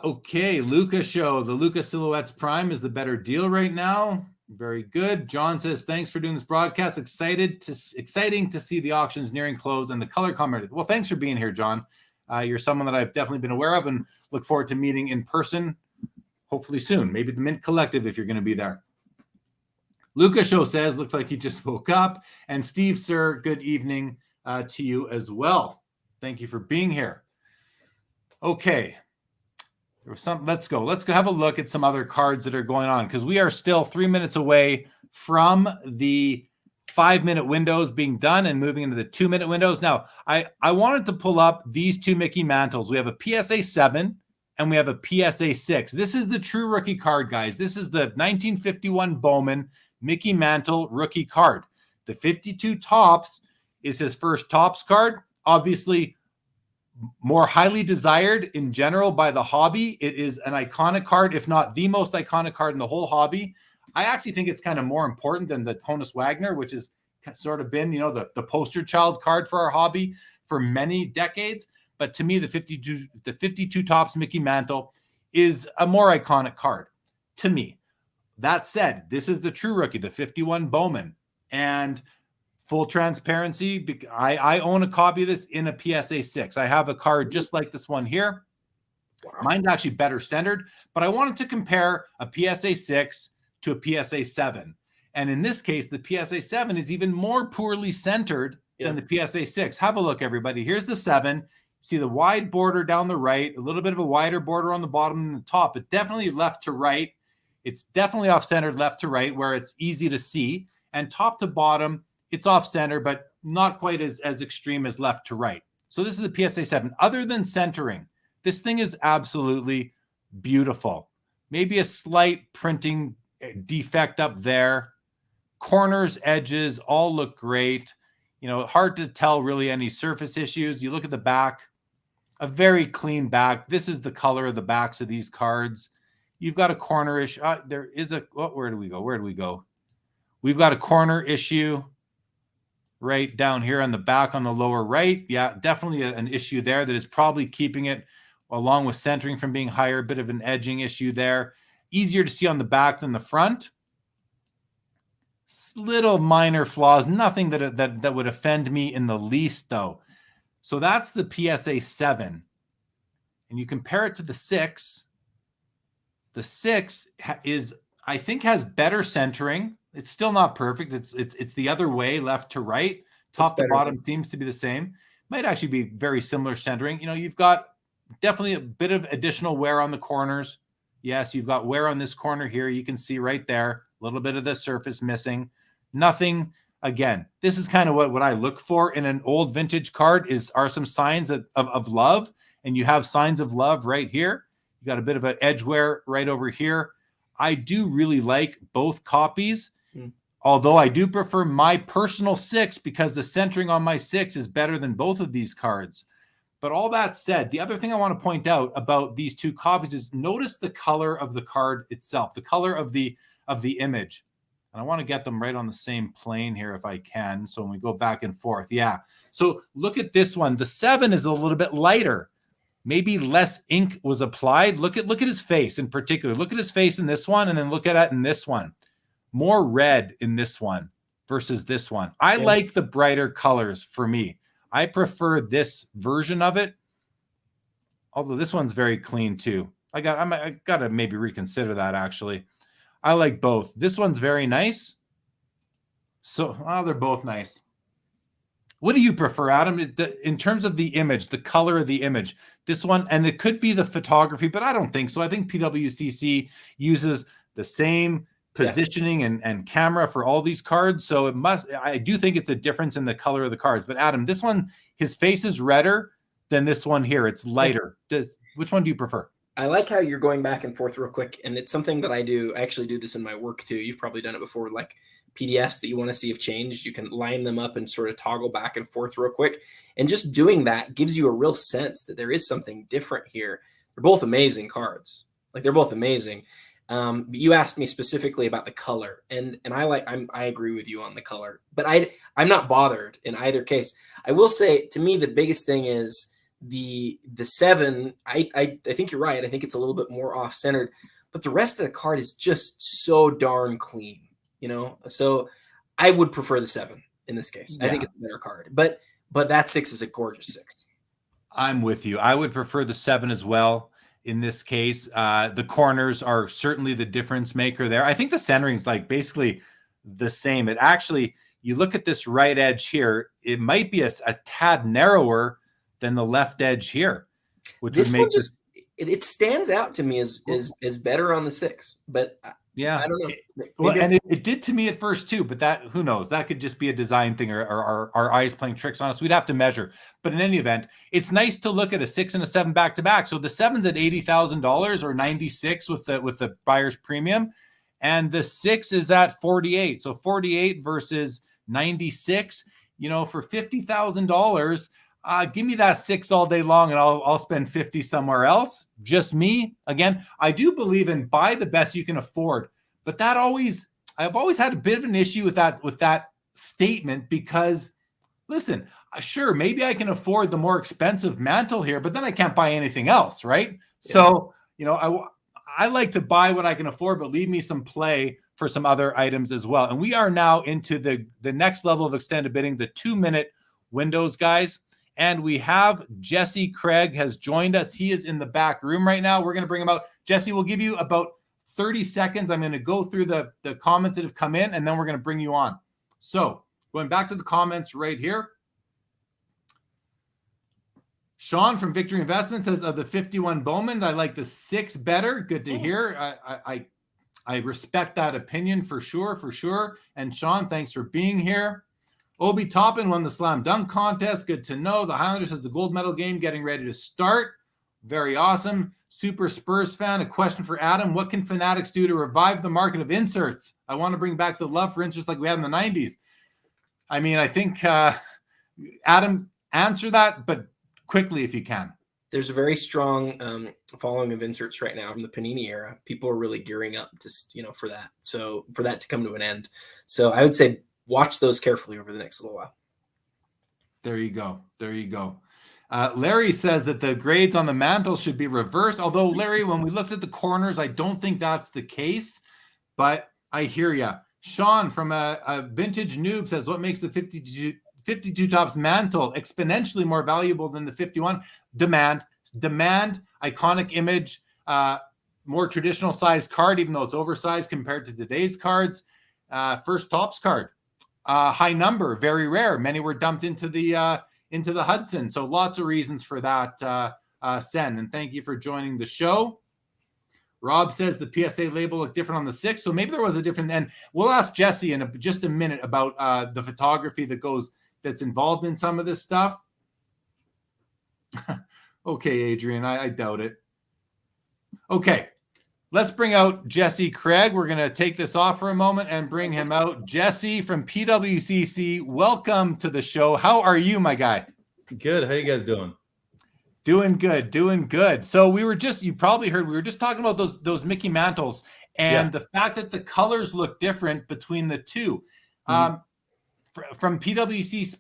Okay, Luka show. The Luka Silhouettes Prime is the better deal right now. Very good. John says, thanks for doing this broadcast. Exciting to see the auctions nearing close and the color comment. Well, thanks for being here, John. You're someone that I've definitely been aware of and look forward to meeting in person, hopefully soon. Maybe the Mint Collective if you're going to be there. Luca Show says, looks like he just woke up. And Steve, sir, good evening to you as well. Thank you for being here. Okay. There was some. Let's go have a look at some other cards that are going on, because we are still 3 minutes away from the 5-minute windows being done and moving into the 2-minute windows. Now, I wanted to pull up these two Mickey Mantles. We have a PSA 7 and we have a PSA 6. This is the true rookie card, guys. This is the 1951 Bowman Mickey Mantle rookie card. The 52 Topps is his first Topps card. Obviously, more highly desired in general by the hobby. It is an iconic card, if not the most iconic card in the whole hobby. I actually think it's kind of more important than the Honus Wagner, which has sort of been, the poster child card for our hobby for many decades. But to me, the 52 Topps Mickey Mantle is a more iconic card to me. That said, this is the true rookie, the 51 Bowman. And full transparency, I own a copy of this in a PSA 6. I have a card just like this one here. Wow. Mine's actually better centered, but I wanted to compare a PSA 6 to a PSA 7. And in this case, the PSA 7 is even more poorly centered than the PSA 6. Have a look, everybody. Here's the 7. See the wide border down the right, a little bit of a wider border on the bottom than the top, but definitely left to right. It's definitely off-centered left to right where it's easy to see. And top to bottom, it's off-center, but not quite as extreme as left to right. So this is the PSA 7. Other than centering, this thing is absolutely beautiful. Maybe a slight printing defect up there. Corners, edges, all look great. Hard to tell really any surface issues. You look at the back, a very clean back. This is the color of the backs of these cards. You've got a corner issue. There is where do we go? We've got a corner issue right down here on the back on the lower right. Yeah, definitely an issue there that is probably keeping it, along with centering, from being higher. A bit of an edging issue there. Easier to see on the back than the front. Little minor flaws, nothing that would offend me in the least, though. So that's the PSA 7. And you compare it to the 6. The 6 is, I think, has better centering. It's still not perfect. It's the other way, left to right. Top to bottom seems to be the same. Might actually be very similar centering. You know, you've got definitely a bit of additional wear on the corners. Yes, you've got wear on this corner here. You can see right there, a little bit of the surface missing. Nothing. Again, this is kind of what I look for in an old vintage card are some signs of love. And you have signs of love right here. You got a bit of an edge wear right over here. I do really like both copies, although I do prefer my personal 6 because the centering on my 6 is better than both of these cards. But all that said, the other thing I want to point out about these two copies is notice the color of the card itself, the color of the image. And I want to get them right on the same plane here if I can. So when we go back and forth, yeah. So look at this one. The 7 is a little bit lighter. Maybe less ink was applied. Look at his face in particular. Look at his face in this one, and then look at it in this one. More red in this one versus this one. I like the brighter colors for me. I prefer this version of it, although this one's very clean too. I got to maybe reconsider that, actually. I like both. This one's very nice. So, they're both nice. What do you prefer, Adam? In terms of the image, the color of the image, this one, and it could be the photography, but I don't think so. I think PWCC uses the same positioning and camera for all these cards. So I do think it's a difference in the color of the cards. But Adam, this one, his face is redder than this one here. It's lighter. Which one do you prefer? I like how you're going back and forth real quick. And it's something that I do. I actually do this in my work too. You've probably done it before, like PDFs that you want to see have changed. You can line them up and sort of toggle back and forth real quick. And just doing that gives you a real sense that there is something different here. They're both amazing cards. Like, they're both amazing. But you asked me specifically about the color, and I agree with you on the color, but I'm not bothered in either case. I will say, to me, the biggest thing is the 7. I think you're right. I think it's a little bit more off centered, but the rest of the card is just so darn clean, you know? So I would prefer the 7 in this case. I think it's a better card, but that 6 is a gorgeous 6. I'm with you. I would prefer the 7 as well. In this case, the corners are certainly the difference maker there. I think the centering is like basically the same. It actually, you look at this right edge here, it might be a tad narrower than the left edge here, which would make this. It stands out to me as better on the 6, but yeah, I don't know. Well, and it did to me at first too, but that, who knows? That could just be a design thing, or our eyes playing tricks on us. We'd have to measure. But in any event, it's nice to look at a 6 and a 7 back to back. So the 7's at $80,000 or $96 with the buyer's premium, and the 6 is at $48. So 48 versus 96. You know, for $50,000. Give me that 6 all day long, and I'll spend 50 somewhere else. Just me. Again, I do believe in buy the best you can afford, but I've always had a bit of an issue with that statement, because listen, sure, maybe I can afford the more expensive Mantle here, but then I can't buy anything else, right? Yeah. So, you know, I like to buy what I can afford, but leave me some play for some other items as well. And we are now into the next level of extended bidding, the 2-minute windows, guys. And we have Jesse Craig has joined us. He is in the back room right now. We're going to bring him out. Jesse, we'll give you about 30 seconds. I'm going to go through the comments that have come in, and then we're going to bring you on. So going back to the comments right here. Sean from Victory Investment says, of the 51 Bowman, I like the 6 better. Good to hear. I respect that opinion for sure. And Sean, thanks for being here. Obi Toppin won the slam dunk contest. Good to know. The Highlanders has the gold medal game getting ready to start. Very awesome. Super Spurs fan. A question for Adam. What can Fanatics do to revive the market of inserts? I want to bring back the love for inserts like we had in the 90s. I mean, I think, Adam, answer that, but quickly if you can. There's a very strong following of inserts right now from the Panini era. People are really gearing up to, for that. So for that to come to an end. So I would say watch those carefully over the next little while. There you go. Larry says that the grades on the Mantle should be reversed. Although, Larry, when we looked at the corners, I don't think that's the case. But I hear you. Sean from a Vintage Noob says, what makes the 52 Tops Mantle exponentially more valuable than the 51? Demand, iconic image, more traditional size card, even though it's oversized compared to today's cards. First Tops card, high number, very rare. Many were dumped into the Hudson. So lots of reasons for that, Sen. And thank you for joining the show. Rob says the PSA label looked different on the 6, so maybe there was a different. And we'll ask Jesse in just a minute about the photography that's involved in some of this stuff. Okay, Adrian, I doubt it. Okay, let's bring out Jesse Craig. We're going to take this off for a moment and bring him out. Jesse from PWCC, welcome to the show. How are you, my guy? Good. How you guys doing? Doing good. So you probably heard, we were just talking about those Mickey Mantles and the fact that the colors look different between the two. From PWCC's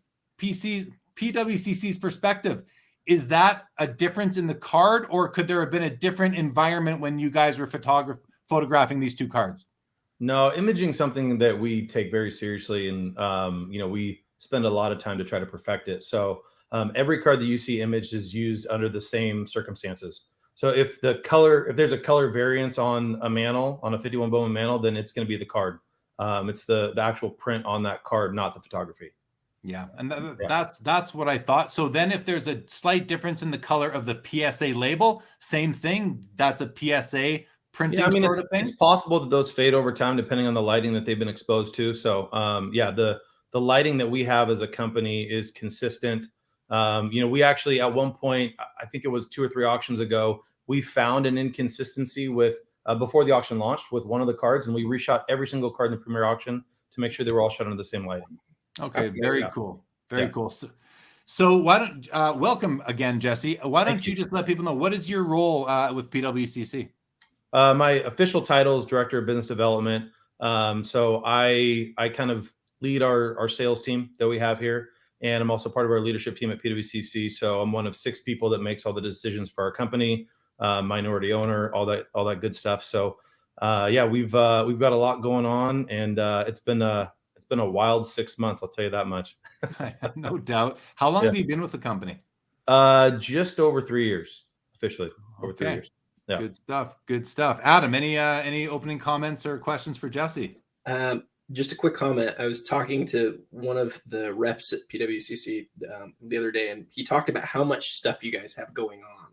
perspective, is that a difference in the card, or could there have been a different environment when you guys were photographing these two cards? No, imaging is something that we take very seriously, and we spend a lot of time to try to perfect it. So every card that you see imaged is used under the same circumstances. So if there's a color variance on a Mantle, on a 51 Bowman Mantle, then it's going to be the card. It's the actual print on that card, not the photography. Yeah, and that's what I thought. So then if there's a slight difference in the color of the PSA label, same thing, that's a PSA printing sort of thing? It's possible that those fade over time depending on the lighting that they've been exposed to. So the lighting that we have as a company is consistent. We actually, at one point, I think it was 2 or 3 auctions ago, we found an inconsistency with before the auction launched with one of the cards, and we reshot every single card in the Premier Auction to make sure they were all shot under the same lighting. Okay, very cool. Very cool. So why don't welcome again, Jesse. Why don't you just let people know what is your role with PWCC? My official title is Director of Business Development. So I kind of lead our sales team that we have here, and I'm also part of our leadership team at PWCC. So I'm one of 6 people that makes all the decisions for our company, minority owner, all that good stuff. So we've got a lot going on, and it's been a wild 6 months, I'll tell you that much. No doubt. How long have you been with the company? Just over 3 years, officially. Over 3 years. Yeah. Good stuff. Adam, any opening comments or questions for Jesse? Just a quick comment. I was talking to one of the reps at PWCC the other day, and he talked about how much stuff you guys have going on.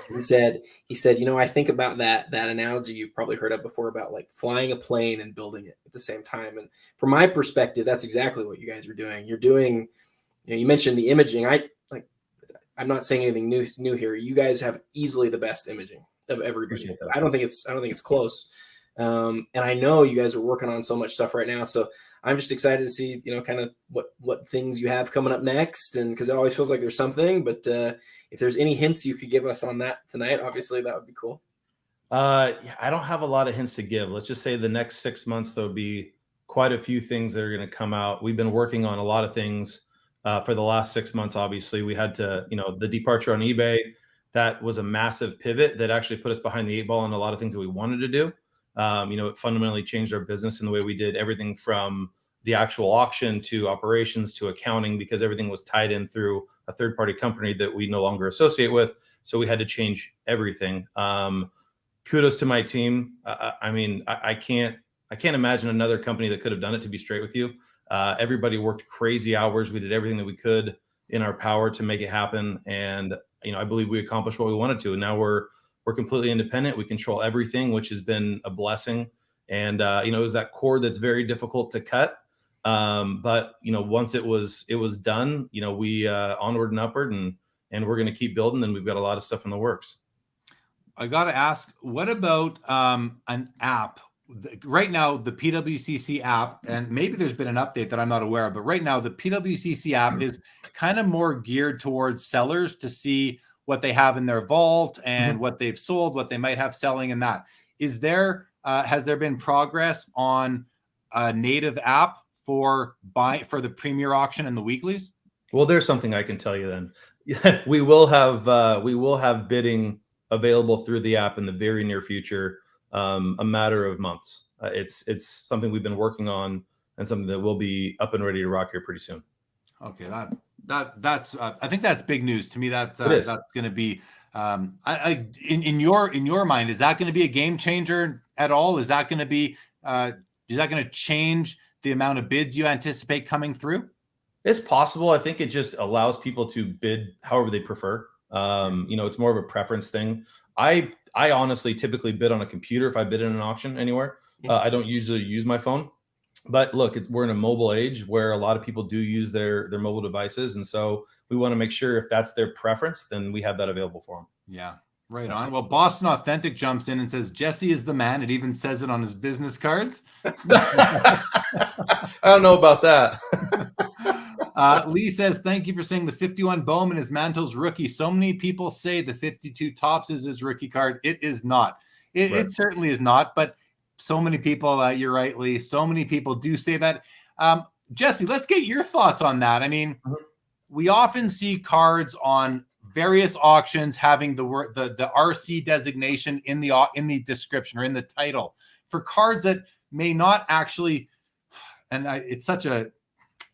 He said, I think about that analogy you've probably heard of before about like flying a plane and building it at the same time. And from my perspective, that's exactly what you guys are doing. You're doing, you mentioned the imaging. I'm not saying anything new here. You guys have easily the best imaging of everybody. I don't think it's close. And I know you guys are working on so much stuff right now. So I'm just excited to see, kind of what things you have coming up next. And because it always feels like there's something, but if there's any hints you could give us on that tonight, obviously that would be cool. I don't have a lot of hints to give. Let's just say the next 6 months, there'll be quite a few things that are going to come out. We've been working on a lot of things for the last 6 months. Obviously we had to, the departure on eBay, that was a massive pivot that actually put us behind the 8 ball on a lot of things that we wanted to do. It fundamentally changed our business in the way we did everything from the actual auction to operations to accounting, because everything was tied in through a third-party company that we no longer associate with. So we had to change everything. Kudos to my team. I can't imagine another company that could have done it, to be straight with you. Everybody worked crazy hours. We did everything that we could in our power to make it happen. And, I believe we accomplished what we wanted to. And now we're completely independent. We control everything, which has been a blessing. And, it was that cord that's very difficult to cut. But once it was done, we onward and upward, and we're going to keep building, and we've got a lot of stuff in the works. I got to ask, what about an app? Right now, the PWCC app, and maybe there's been an update that I'm not aware of, but right now the PWCC app is kind of more geared towards sellers to see what they have in their vault and what they've sold, what they might have selling in that. Has there been progress on a native app for the Premier Auction and the weeklies? Well, there's something I can tell you then. Yeah, we will have bidding available through the app in the very near future, a matter of months. It's something we've been working on and something that will be up and ready to rock here pretty soon. Okay, that's I think that's big news to me. That's going to be in your mind. Is that going to be a game changer at all? Is that going to change the amount of bids you anticipate coming through? It's possible. I think it just allows people to bid however they prefer. It's more of a preference thing. I honestly typically bid on a computer if I bid in an auction anywhere. I don't usually use my phone. But look, we're in a mobile age where a lot of people do use their mobile devices. And so we want to make sure if that's their preference, then we have that available for them. Yeah, right on. Well, Boston Authentic jumps in and says, Jesse is the man. It even says it on his business cards. I don't know about that. Lee says, thank you for saying the 51 Bowman is Mantle's rookie. So many people say the 52 Topps is his rookie card. It is not. It certainly is not. But so many people, you're right, Lee. So many people do say that. Jesse, let's get your thoughts on that. I mean, we often see cards on various auctions having the word the RC designation in the description or in the title for cards that may not actually. And I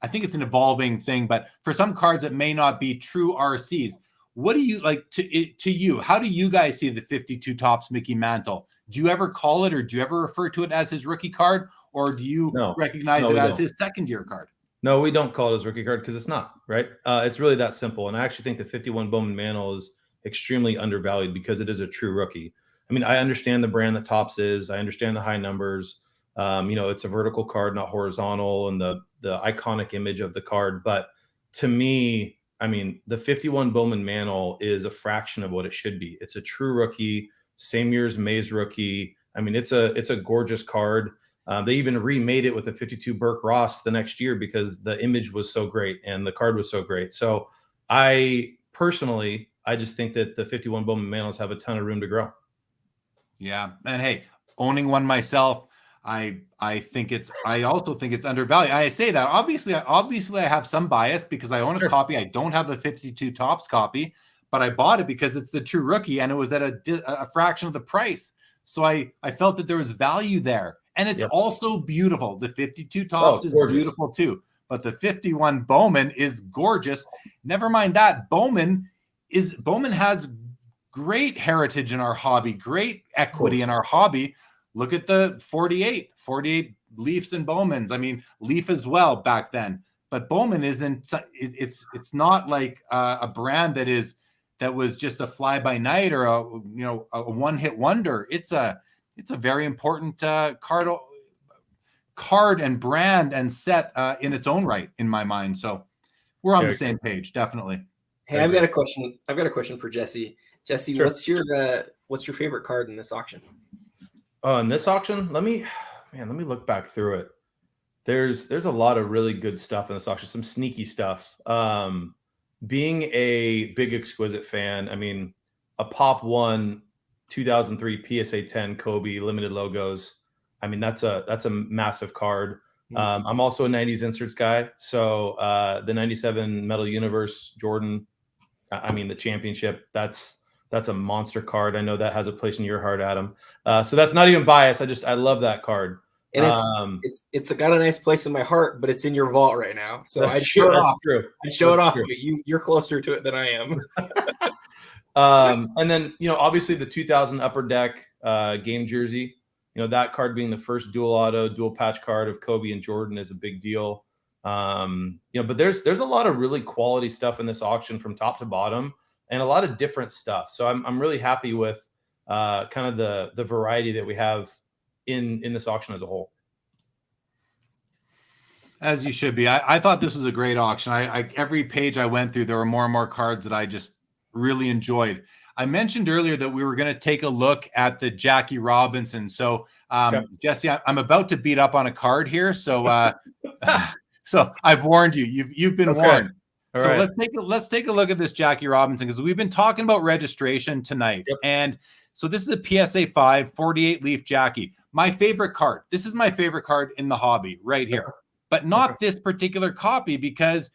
think it's an evolving thing, but for some cards that may not be true RCs. What do you like to you? How do you guys see the 52 Topps Mickey Mantle? Do you ever call it, or do you ever refer to it as his rookie card, or do you recognize it as his second year card? No, we don't call it his rookie card because it's not, right? It's really that simple. And I actually think the 51 Bowman Mantle is extremely undervalued because it is a true rookie. I mean, I understand the brand that Topps is. I understand the high numbers. It's a vertical card, not horizontal, and the iconic image of the card. But to me, I mean, the 51 Bowman Mantle is a fraction of what it should be. It's a true rookie, same year as May's rookie. I mean, it's a gorgeous card. They even remade it with a 52 Burke Ross the next year because the image was so great and the card was so great. So I just think that the 51 Bowman Mantles have a ton of room to grow. Yeah. And hey, owning one myself, I also think it's undervalued. I say that obviously I have some bias because I own a copy. I don't have the 52 Topps copy, but I bought it because it's the true rookie and it was at a fraction of the price. So I felt that there was value there, and it's also beautiful. The 52 Topps is beautiful too, but the 51 Bowman is gorgeous. Never mind that Bowman has great heritage in our hobby, great equity in our hobby. Look at the 48 Leafs and Bowmans. I mean, Leaf as well back then, but Bowman isn't. It's not like a brand that was just a fly by night or a one hit wonder. It's a very important card and brand and set in its own right in my mind. So we're on the same page, definitely. Hey, I've got a question. I've got a question for Jesse. Jesse, sure. What's your favorite card in this auction? In this auction, let me look back through it. There's a lot of really good stuff in this auction, some sneaky stuff. Being a big Exquisite fan, I mean, a Pop 1 2003 PSA 10 Kobe limited logos. I mean, that's a massive card. I'm also a 90s inserts guy. So the 97 Metal Universe Jordan, I mean, the championship, that's a monster card. I know that has a place in your heart, Adam. So that's not even biased. I love that card. And it's got a nice place in my heart, but it's in your vault right now. So I'd show it off. I'd show it off. You're closer to it than I am. And then, obviously the 2000 Upper Deck game jersey, that card being the first dual auto, dual patch card of Kobe and Jordan is a big deal. But there's a lot of really quality stuff in this auction from top to bottom and a lot of different stuff. So I'm really happy with kind of the variety that we have in this auction as a whole. As you should be. I thought this was a great auction. Every page I went through, there were more and more cards that I just really enjoyed. I mentioned earlier that we were going to take a look at the Jackie Robinson. So, Jesse, I'm about to beat up on a card here. So, so I've warned you. You've been warned. All right. Let's take a look at this Jackie Robinson because we've been talking about registration tonight. Yep. And so this is a PSA 5 48 Leaf Jackie. My favorite card. This is my favorite card in the hobby right here. But not this particular copy because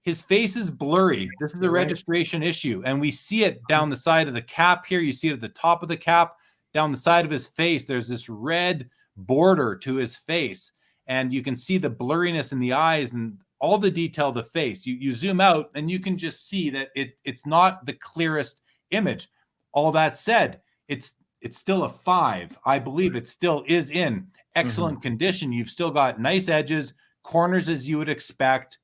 his face is blurry. This is a registration issue. And we see it down the side of the cap here. You see it at the top of the cap, down the side of his face. There's this red border to his face. And you can see the blurriness in the eyes and all the detail of the face. You zoom out and you can just see that it's not the clearest image. All that said, it's still a 5. I believe it still is in excellent condition. You've still got nice edges, corners as you would expect.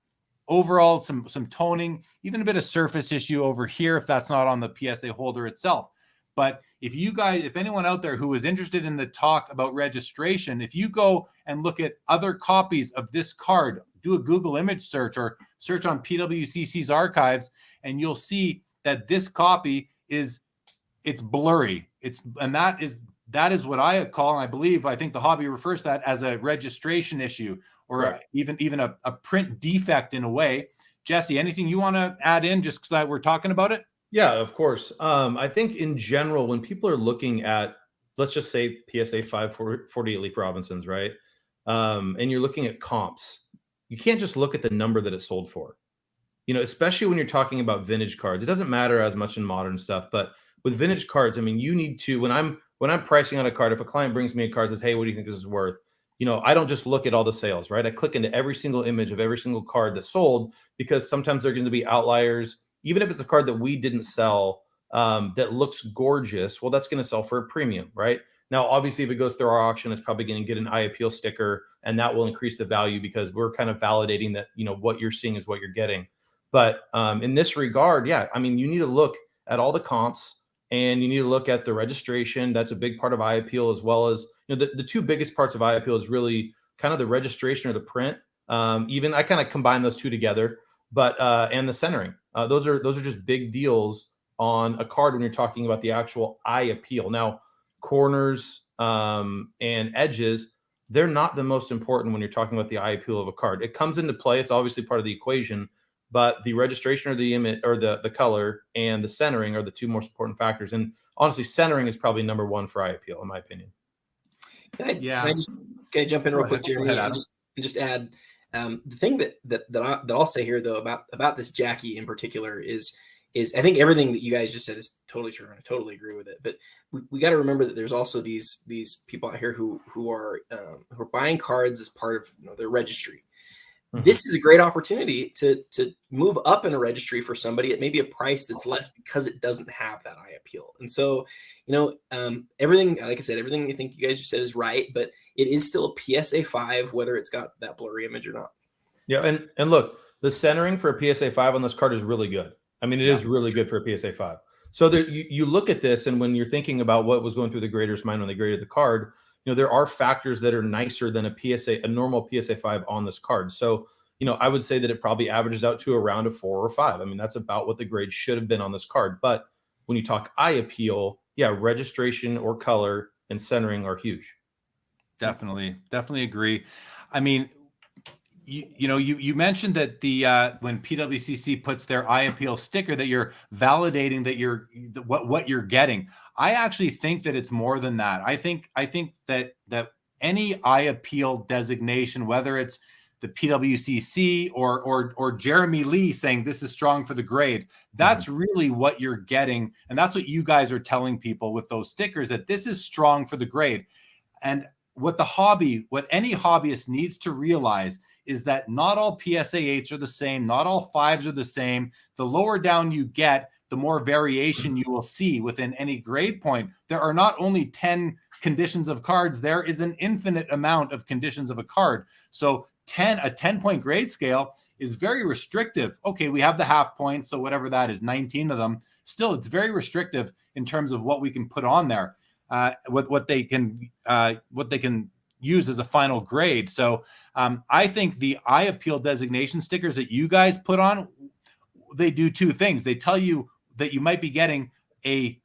Overall, some toning, even a bit of surface issue over here if that's not on the PSA holder itself. But if anyone out there who is interested in the talk about registration, if you go and look at other copies of this card, do a Google image search or search on PWCC's archives, and you'll see that this copy it's blurry. That is what I call, and I think the hobby refers to that as a registration issue, or even a print defect in a way. Jesse, anything you want to add in just because we're talking about it? Yeah, of course. I think in general, when people are looking at, let's just say PSA 548 Leaf Robinsons, right? And you're looking at comps, you can't just look at the number that it sold for. Especially when you're talking about vintage cards. It doesn't matter as much in modern stuff, but with vintage cards, I mean, you need to, when I'm pricing on a card, if a client brings me a card and says, hey, what do you think this is worth? I don't just look at all the sales, right? I click into every single image of every single card that sold, because sometimes there are going to be outliers. Even if it's a card that we didn't sell that looks gorgeous, well, that's going to sell for a premium, right? Now, obviously, if it goes through our auction, it's probably going to get an eye appeal sticker, and that will increase the value because we're kind of validating that, what you're seeing is what you're getting. But in this regard, yeah, I mean, you need to look at all the comps, and you need to look at the registration. That's a big part of eye appeal, as well as, the two biggest parts of eye appeal is really kind of the registration or the print. Even I kind of combine those two together, but and the centering. Those are just big deals on a card when you're talking about the actual eye appeal. Now, corners and edges, they're not the most important when you're talking about the eye appeal of a card. It comes into play. It's obviously part of the equation, but the registration or the image or the color and the centering are the two most important factors. And honestly, centering is probably number one for eye appeal, in my opinion. Can I jump in real quick, Jeremy, and just add the thing that I'll say here though about this Jackie in particular is I think everything that you guys just said is totally true, and I totally agree with it. But we got to remember that there's also these people out here who are buying cards as part of their registry. This is a great opportunity to move up in a registry for somebody at maybe a price that's less because it doesn't have that eye appeal. And so, everything, like I said, everything I think you guys just said is right, but it is still a PSA 5, whether it's got that blurry image or not. Yeah. And look, the centering for a PSA 5 on this card is really good. I mean, it is really good for a PSA 5. So there, you look at this, and when you're thinking about what was going through the grader's mind when they graded the card, there are factors that are nicer than a normal PSA 5 on this card. So, I would say that it probably averages out to around a 4 or 5. I mean, that's about what the grade should have been on this card. But when you talk eye appeal, yeah, registration or color and centering are huge. Definitely agree. I mean, you mentioned that when PWCC puts their eye appeal sticker, that you're validating that what you're getting. I actually think that it's more than that. I think that any eye appeal designation, whether it's the PWCC or Jeremy Lee saying this is strong for the grade, that's really what you're getting, and that's what you guys are telling people with those stickers, that this is strong for the grade. And what any hobbyist needs to realize is that not all PSA 8s are the same. Not all 5s are the same. The lower down you get, the more variation you will see within any grade point. There are not only 10 conditions of cards. There is an infinite amount of conditions of a card. So a 10-point grade scale is very restrictive. Okay, we have the half points, so whatever that is, 19 of them. Still, it's very restrictive in terms of what we can put on there, what they can use as a final grade. So I think the eye appeal designation stickers that you guys put on, they do two things. They tell you that you might be getting a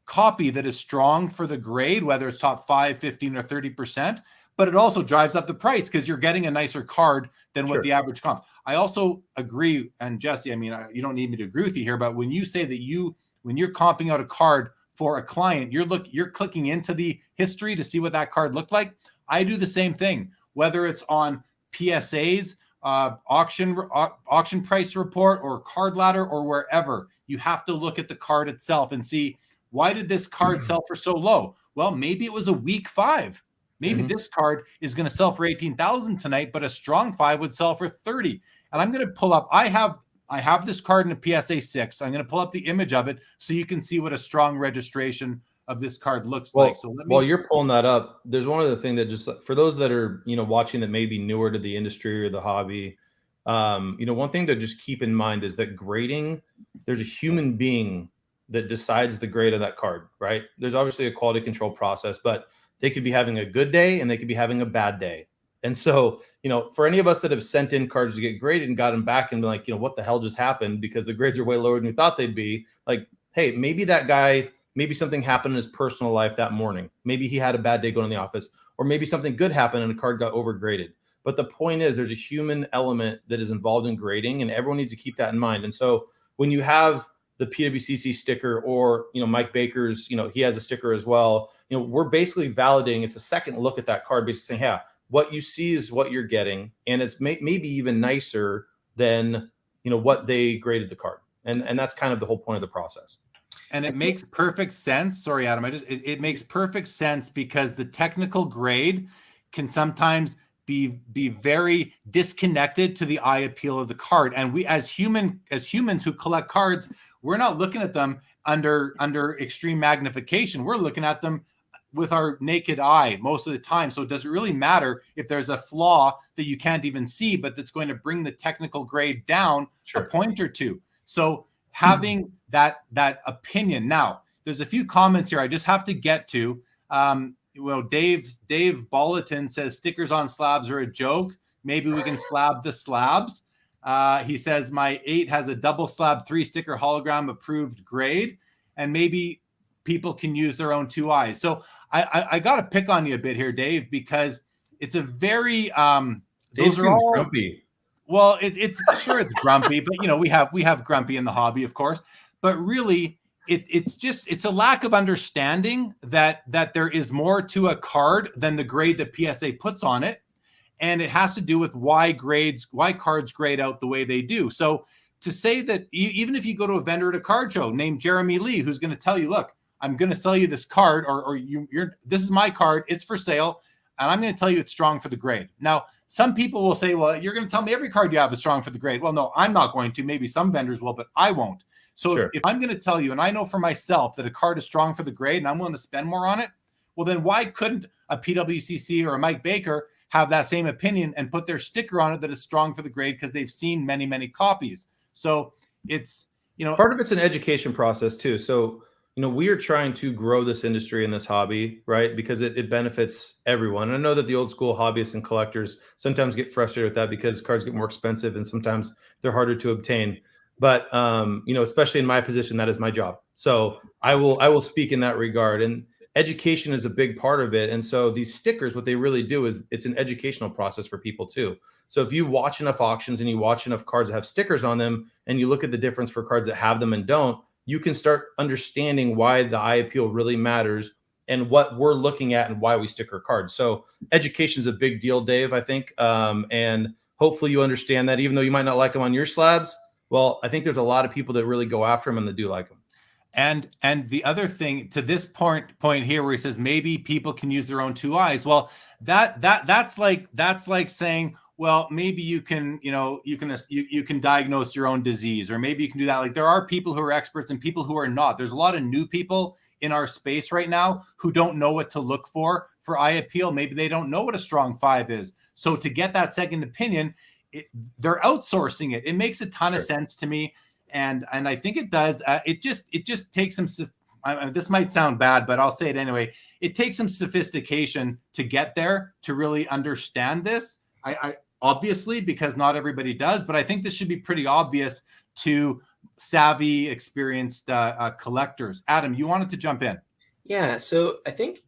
copy that is strong for the grade, whether it's top 5, 15, or 30%, but it also drives up the price because you're getting a nicer card than what the average comp. I also agree, and Jesse, I mean, you don't need me to agree with you here, but when you say that when you're comping out a card for a client, you're clicking into the history to see what that card looked like. I do the same thing, whether it's on PSAs auction price report or card ladder or wherever. You have to look at the card itself and see, why did this card sell for so low? Well, maybe it was a weak 5. Maybe this card is going to sell for 18,000 tonight, but a strong 5 would sell for 30. And I'm going to pull up, I have this card in a PSA 6. I'm going to pull up the image of it so you can see what a strong registration of this card looks like. So while you're pulling that up, there's one other thing that, just for those that are, watching that may be newer to the industry or the hobby, one thing to just keep in mind is that grading, there's a human being that decides the grade of that card, right? There's obviously a quality control process, but they could be having a good day and they could be having a bad day. And so, for any of us that have sent in cards to get graded and got them back and been like, what the hell just happened, because the grades are way lower than we thought they'd be, like, hey, maybe that guy, maybe something happened in his personal life that morning. Maybe he had a bad day going to the office, or maybe something good happened and a card got overgraded. But the point is, there's a human element that is involved in grading, and everyone needs to keep that in mind. And so when you have the PWCC sticker, or, Mike Baker's, he has a sticker as well, we're basically validating, it's a second look at that card, basically saying, yeah, what you see is what you're getting. And it's maybe even nicer than, what they graded the card. And that's kind of the whole point of the process. And it makes perfect sense. Sorry, Adam. It makes perfect sense, because the technical grade can sometimes be very disconnected to the eye appeal of the card. And we, as humans who collect cards, we're not looking at them under extreme magnification. We're looking at them with our naked eye most of the time. So does it really matter if there's a flaw that you can't even see, but that's going to bring the technical grade down a point or two? So having that opinion. Now, there's a few comments here I just have to get to. Dave Bolleton says stickers on slabs are a joke. Maybe we can slab the slabs. He says my 8 has a double slab 3 sticker hologram approved grade, and maybe people can use their own 2 eyes. So I got to pick on you a bit here, Dave, because it's a very Dave seems grumpy. Well, it's sure it's grumpy, but we have grumpy in the hobby, of course. But really, it's a lack of understanding that there is more to a card than the grade that PSA puts on it, and it has to do with why cards grade out the way they do. So to say that even if you go to a vendor at a card show named Jeremy Lee, who's going to tell you, look, I'm going to sell you this card, or this is my card, it's for sale, and I'm going to tell you it's strong for the grade. Now, some people will say, well, you're going to tell me every card you have is strong for the grade. Well, no, I'm not going to. Maybe some vendors will, but I won't. So if I'm going to tell you, and I know for myself that a card is strong for the grade and I'm willing to spend more on it, well, then why couldn't a PWCC or a Mike Baker have that same opinion and put their sticker on it that is strong for the grade because they've seen many, many copies? So it's, part of it's an education process too. So, we are trying to grow this industry and this hobby, right? Because it benefits everyone. And I know that the old school hobbyists and collectors sometimes get frustrated with that because cards get more expensive and sometimes they're harder to obtain. But, especially in my position, that is my job. So I will speak in that regard. And education is a big part of it. And so these stickers, what they really do is it's an educational process for people too. So if you watch enough auctions and you watch enough cards that have stickers on them, and you look at the difference for cards that have them and don't, you can start understanding why the eye appeal really matters and what we're looking at and why we sticker cards. So education is a big deal, Dave, I think. And hopefully you understand that, even though you might not like them on your slabs. Well, I think there's a lot of people that really go after them and that do like them. And the other thing to this point here, where he says maybe people can use their own 2 eyes. Well, that's like saying, well, maybe you can diagnose your own disease, or maybe you can do that. Like, there are people who are experts and people who are not. There's a lot of new people in our space right now who don't know what to look for eye appeal. Maybe they don't know what a strong 5 is. So to get that second opinion, they're outsourcing it. It makes a ton of sense to me. And I think it does. It just takes some, this might sound bad, but I'll say it anyway. It takes some sophistication to get there, to really understand this. I obviously, because not everybody does, but I think this should be pretty obvious to savvy, experienced collectors. Adam, you wanted to jump in. Yeah. So I think,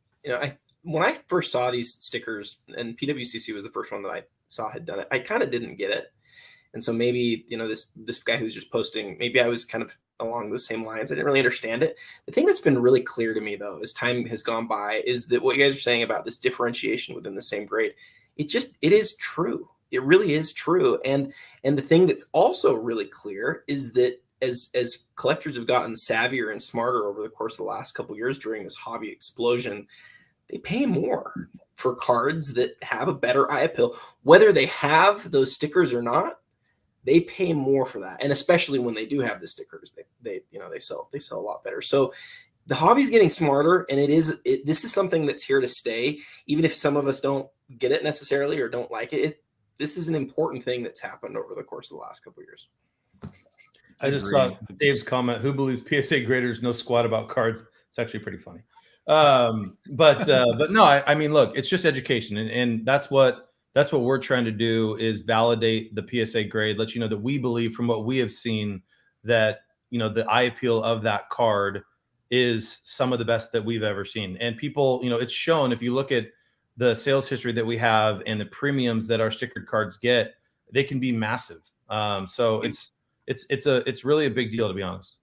when I first saw these stickers, and PWCC was the first one that I saw had done it, I kind of didn't get it. And so maybe, this guy who's just posting, maybe I was kind of along the same lines. I didn't really understand it. The thing that's been really clear to me, though, as time has gone by, is that what you guys are saying about this differentiation within the same grade, it is true. It really is true. And the thing that's also really clear is that as collectors have gotten savvier and smarter over the course of the last couple of years during this hobby explosion, they pay more for cards that have a better eye appeal, whether they have those stickers or not. They pay more for that, and especially when they do have the stickers, they sell a lot better. So the hobby's getting smarter, and this is something that's here to stay. Even if some of us don't get it necessarily or don't like it, this is an important thing that's happened over the course of the last couple of years. I just saw Dave's comment. Who believes PSA graders know squat about cards? It's actually pretty funny. But no, I mean, look, it's just education, and that's what we're trying to do, is validate the PSA grade, let you know that we believe from what we have seen that, you know, the eye appeal of that card is some of the best that we've ever seen. And people, you know, it's shown if you look at the sales history that we have and the premiums that our stickered cards get, they can be massive. So it's really a big deal, to be honest.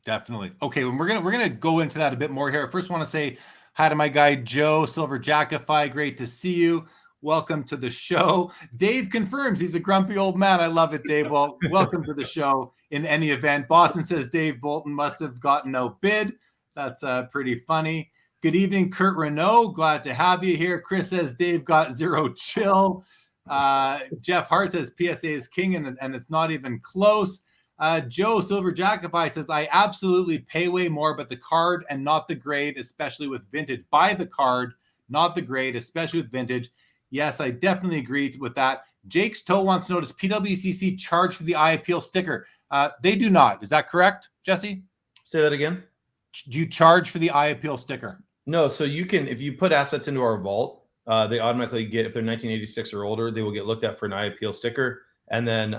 Definitely. Okay, well, we're gonna go into that a bit more here. I first want to say hi to my guy Joe Silver Jackify. Great to see you. Welcome to the show. Dave confirms he's a grumpy old man. I love it, Dave. Well, welcome to the show in any event. Boston says Dave Bolton must have gotten no bid. That's pretty funny. Good evening, Kurt Renault. Glad to have you here. Chris says Dave got zero chill. Jeff Hart says PSA is king, and it's not even close. Joe Silver Jackify says, I absolutely pay way more, but the card and not the grade, especially with vintage. Buy the card, not the grade, especially with vintage. Yes, I definitely agree with that. Jake's Toe wants to know, does PWCC charge for the eye appeal sticker? They do not. Is that correct, Jesse? Say that again. Do you charge for the eye appeal sticker? No. So you can, if you put assets into our vault, they automatically get, if they're 1986 or older, they will get looked at for an eye appeal sticker. And then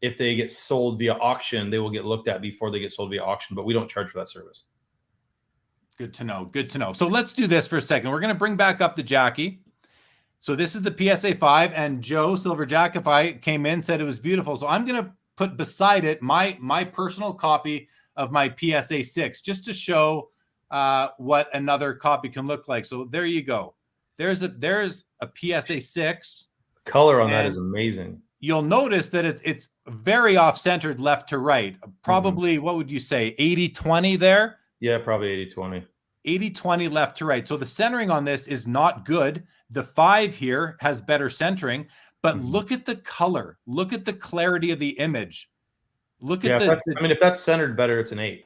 if they get sold via auction, they will get looked at before they get sold via auction, but we don't charge for that service. Good to know. Good to know. So let's do this for a second. We're going to bring back up the Jackie. So this is the PSA 5, and Joe Silver Jackify came in, said it was beautiful. So I'm going to put beside it my personal copy of my PSA 6, just to show what another copy can look like. So there you go. There's a PSA 6. Color on that is amazing. You'll notice that it's very off-centered left to right. Probably, what would you say, 80-20 there? Yeah, probably 80-20. 80-20 left to right. So the centering on this is not good. The 5 here has better centering, but look at the color. Look at the clarity of the image. Look at if that's centered better, it's an 8.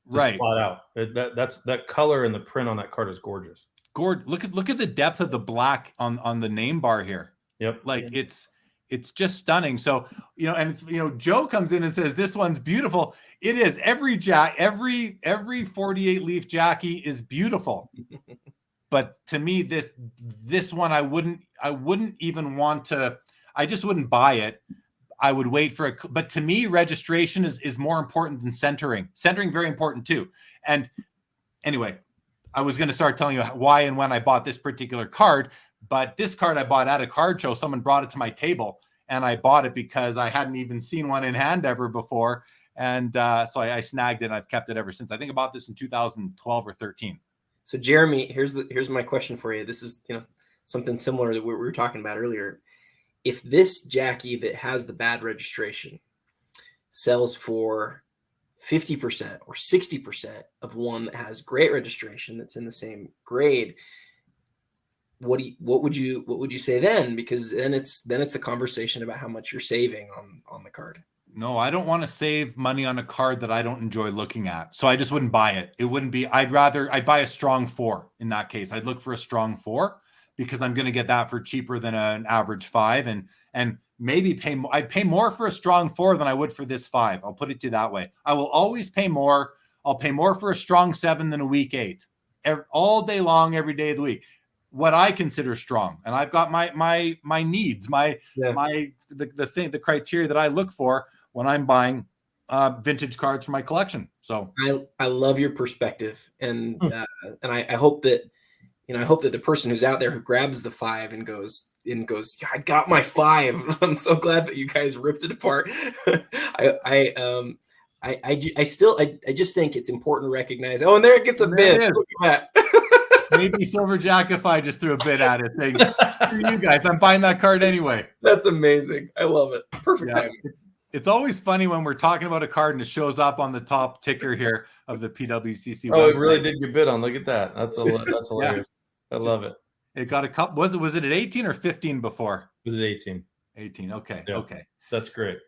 Just right. Flat out. That color and the print on that card is gorgeous. Look at the depth of the black on the name bar here. Yep. Like it's just stunning. So, you know, and it's, you know, Joe comes in and says, this one's beautiful. It is. Every 48 leaf Jackie is beautiful. But to me, this one, I wouldn't even want to, I just wouldn't buy it. I would wait for it. But to me, registration is more important than centering. Centering, very important too. And anyway, I was going to start telling you why and when I bought this particular card. But this card I bought at a card show. Someone brought it to my table, and I bought it because I hadn't even seen one in hand ever before. And so I snagged it, and I've kept it ever since. I think I bought this in 2012 or 13. So Jeremy, here's my question for you. This is, you know, something similar to what we were talking about earlier. If this Jackie that has the bad registration sells for 50% or 60% of one that has great registration that's in the same grade, what would you say then? Because then it's a conversation about how much you're saving on the card. No, I don't want to save money on a card that I don't enjoy looking at. So I just wouldn't buy it. It wouldn't be, I'd buy a strong 4 in that case. I'd look for a strong 4 because I'm going to get that for cheaper than an average 5, and maybe I'd pay more for a strong 4 than I would for this 5. I'll put it to you that way. I will always pay more. I'll pay more for a strong 7 than a weak 8 all day long, every day of the week. What I consider strong, and I've got my needs, the criteria that I look for when I'm buying vintage cards for my collection. So I love your perspective, and I hope that, you know, I hope that the person who's out there who grabs the 5 and goes, yeah, I got my 5. I'm so glad that you guys ripped it apart. I just think it's important to recognize. Oh, and there it gets a bid. Look at that. maybe Silver Jackify just threw a bid at it saying, screw you guys, I'm buying that card anyway. That's amazing. I love it. Perfect Yeah. timing. It's always funny when we're talking about a card and it shows up on the top ticker here of the PWCC Oh, website. it really did get bid on. Look at that. That's hilarious. I love it. It got a couple. Was it at 18 or 15 before? Was it 18? 18. Okay. Yeah. Okay. That's great.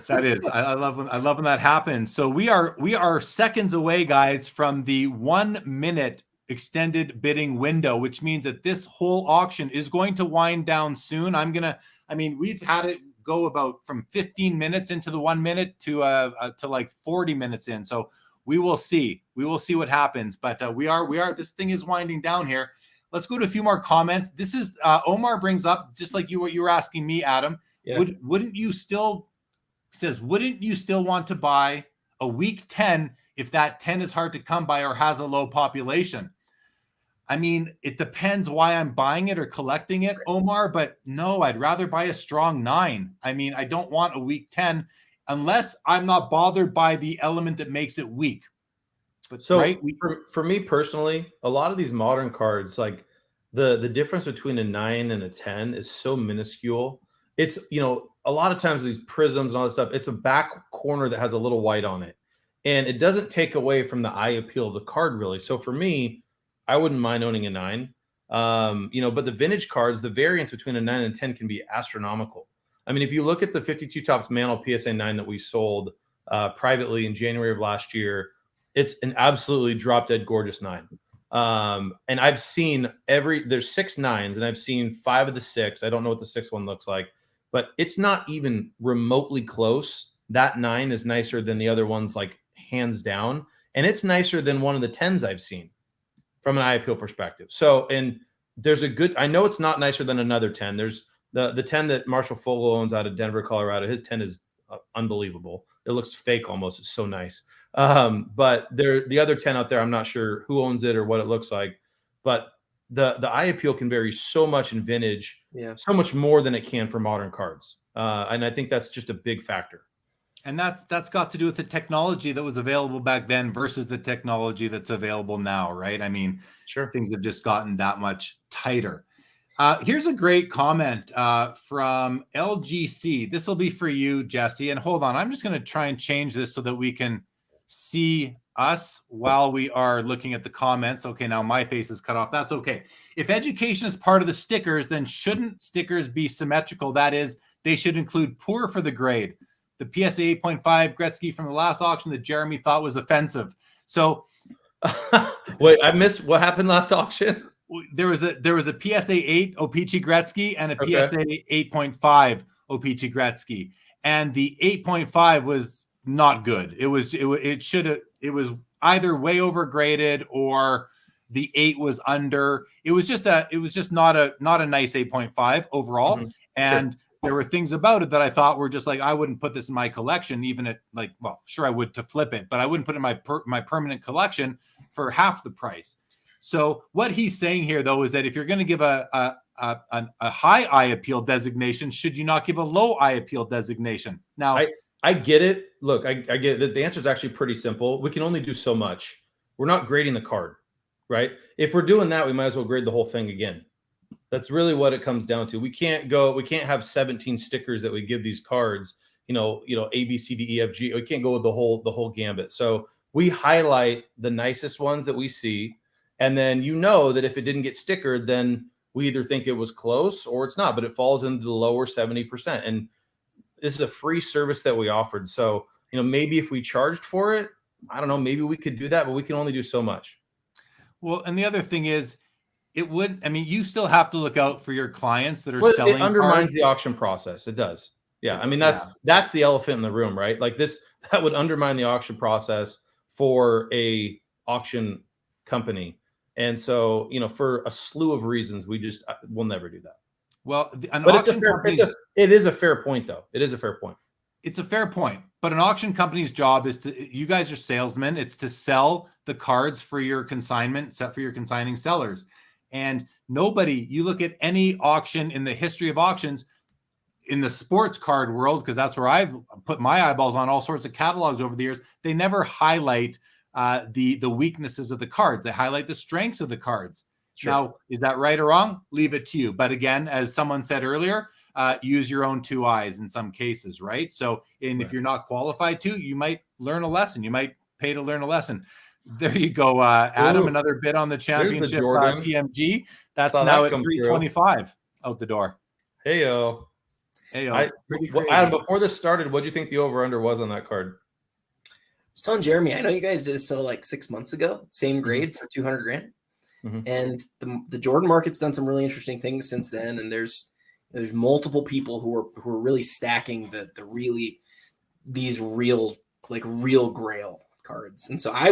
That is. I love when that happens. So we are seconds away, guys, from the 1 minute extended bidding window, which means that this whole auction is going to wind down soon. We've had it go about from 15 minutes into the 1 minute to like 40 minutes in. So we will see. We will see what happens. But this thing is winding down here. Let's go to a few more comments. This is Omar brings up, just like what you were asking me, Adam. Yeah. Wouldn't you still want to buy a week 10 if that 10 is hard to come by or has a low population? I mean, it depends why I'm buying it or collecting it, Omar, but no, I'd rather buy a strong 9. I mean, I don't want a weak 10 unless I'm not bothered by the element that makes it weak. But so right? For me personally, a lot of these modern cards, like the difference between a 9 and a 10 is so minuscule. It's, a lot of times these prisms and all that stuff, it's a back corner that has a little white on it. And it doesn't take away from the eye appeal of the card, really. So for me, I wouldn't mind owning a 9. But the vintage cards, the variance between a 9 and a 10 can be astronomical. I mean, if you look at the 52 Topps Mantle PSA 9 that we sold privately in January of last year, it's an absolutely drop dead gorgeous 9. And I've seen there's 6 9s, and I've seen 5 of the 6. I don't know what the 6th one looks like, but it's not even remotely close. That 9 is nicer than the other ones, like hands down. And it's nicer than one of the 10s I've seen from an eye appeal perspective. So, and there's I know it's not nicer than another 10. There's the 10 that Marshall Fogle owns out of Denver, Colorado. His 10 is unbelievable. It looks fake almost. It's so nice. But the other 10 out there, I'm not sure who owns it or what it looks like, but the eye appeal can vary so much in vintage, so much more than it can for modern cards. And I think that's just a big factor. And that's got to do with the technology that was available back then versus the technology that's available now, right? I mean, sure, things have just gotten that much tighter. Here's a great comment from LGC. This will be for you, Jesse. And hold on, I'm just going to try and change this so that we can see us while we are looking at the comments. Okay, now my face is cut off. That's okay. If education is part of the stickers, then shouldn't stickers be symmetrical? That is, they should include poor for the grade. The PSA 8.5 Gretzky from the last auction that Jeremy thought was offensive. So wait, I missed what happened last auction. There was a PSA 8 O-Pee-Chee Gretzky and a PSA 8.5 O-Pee-Chee Gretzky, and the 8.5 was not good. It was either way overgraded or the 8 was under. It was just not a nice 8.5 overall, Mm-hmm. and sure. There were things about it that I thought were just like, I wouldn't put this in my collection, even at like, well, sure I would to flip it, but I wouldn't put it in my permanent collection for half the price. So what he's saying here, though, is that if you're going to give a high eye appeal designation, should you not give a low eye appeal designation? Now, I get it. Look, I get it. The answer is actually pretty simple. We can only do so much. We're not grading the card, right? If we're doing that, we might as well grade the whole thing again. That's really what it comes down to. We can't have 17 stickers that we give these cards, A, B, C, D, E, F, G. We can't go with the whole gambit. So we highlight the nicest ones that we see. And then that if it didn't get stickered, then we either think it was close or it's not, but it falls into the lower 70%. And this is a free service that we offered. So, maybe if we charged for it, I don't know, maybe we could do that, but we can only do so much. Well, and the other thing is, you still have to look out for your clients that are selling. It undermines cards. the auction process. It does. Yeah. I mean, that's the elephant in the room, right? Like that would undermine the auction process for a auction company. And so, for a slew of reasons, we'll never do that. Well, it is a fair point, though. It is a fair point. It's a fair point. But an auction company's job is you guys are salesmen. It's to sell the cards for your consignment, for your consigning sellers. And you look at any auction in the history of auctions in the sports card world, because that's where I've put my eyeballs on all sorts of catalogs over the years. They never highlight the weaknesses of the cards. They highlight the strengths of the cards. Sure. Now, is that right or wrong? Leave it to you. But again, as someone said earlier, use your own two eyes in some cases, right? So, and if you're not qualified to, you might learn a lesson. You might pay to learn a lesson. There you go, Adam. Ooh, another bid on the championship Jordan. PMG. That's Saw now that at come 325 out the door. Heyo. Pretty crazy. Adam, before this started, what do you think the over/under was on that card? I was telling Jeremy, I know you guys did a sale like 6 months ago, same grade for 200 grand. And the Jordan market's done some really interesting things since then. And there's multiple people who are really stacking these real grail cards. And so I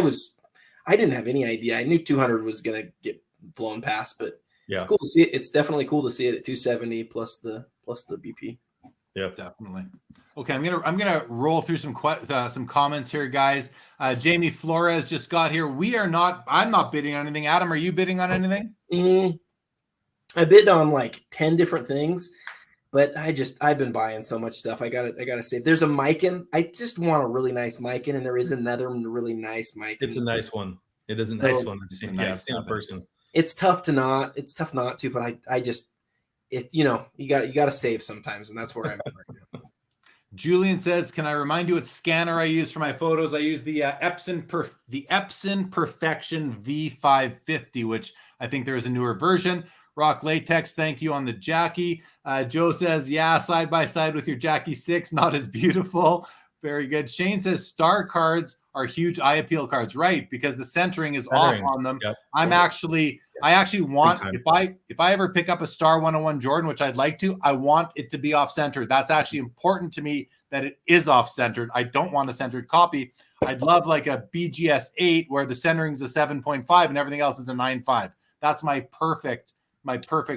didn't have any idea. I knew 200 was going to get blown past, but it's cool to see it. It's definitely cool to see it at 270 plus the BP. Yeah, definitely. Okay, I'm gonna roll through some comments here, guys. Jamie Flores just got here. I'm not bidding on anything. Adam, are you bidding on anything? I bid on like 10 different things, but I've been buying so much stuff. I gotta say, there's a Mikan. I just want a really nice Mikan, and there is another really nice Mikan. It's a nice one. It is a nice one. I've seen in person. It's tough not to, but you got to save sometimes, and that's where I'm at right now. Julian says, "Can I remind you what scanner I use for my photos? I use the Epson Perfection V550, which I think there is a newer version. Rock Latex, thank you on the Jackie. Joe says, yeah, side by side with your Jackie 6, not as beautiful. Very good. Shane says star cards are huge eye appeal cards, right? Because the centering is off on them. Yep. I actually want, if I ever pick up a Star 101 Jordan, which I'd like to, I want it to be off centered. That's actually important to me that it is off centered. I don't want a centered copy. I'd love like a BGS 8 where the centering is a 7.5 and everything else is a 9.5. That's my perfect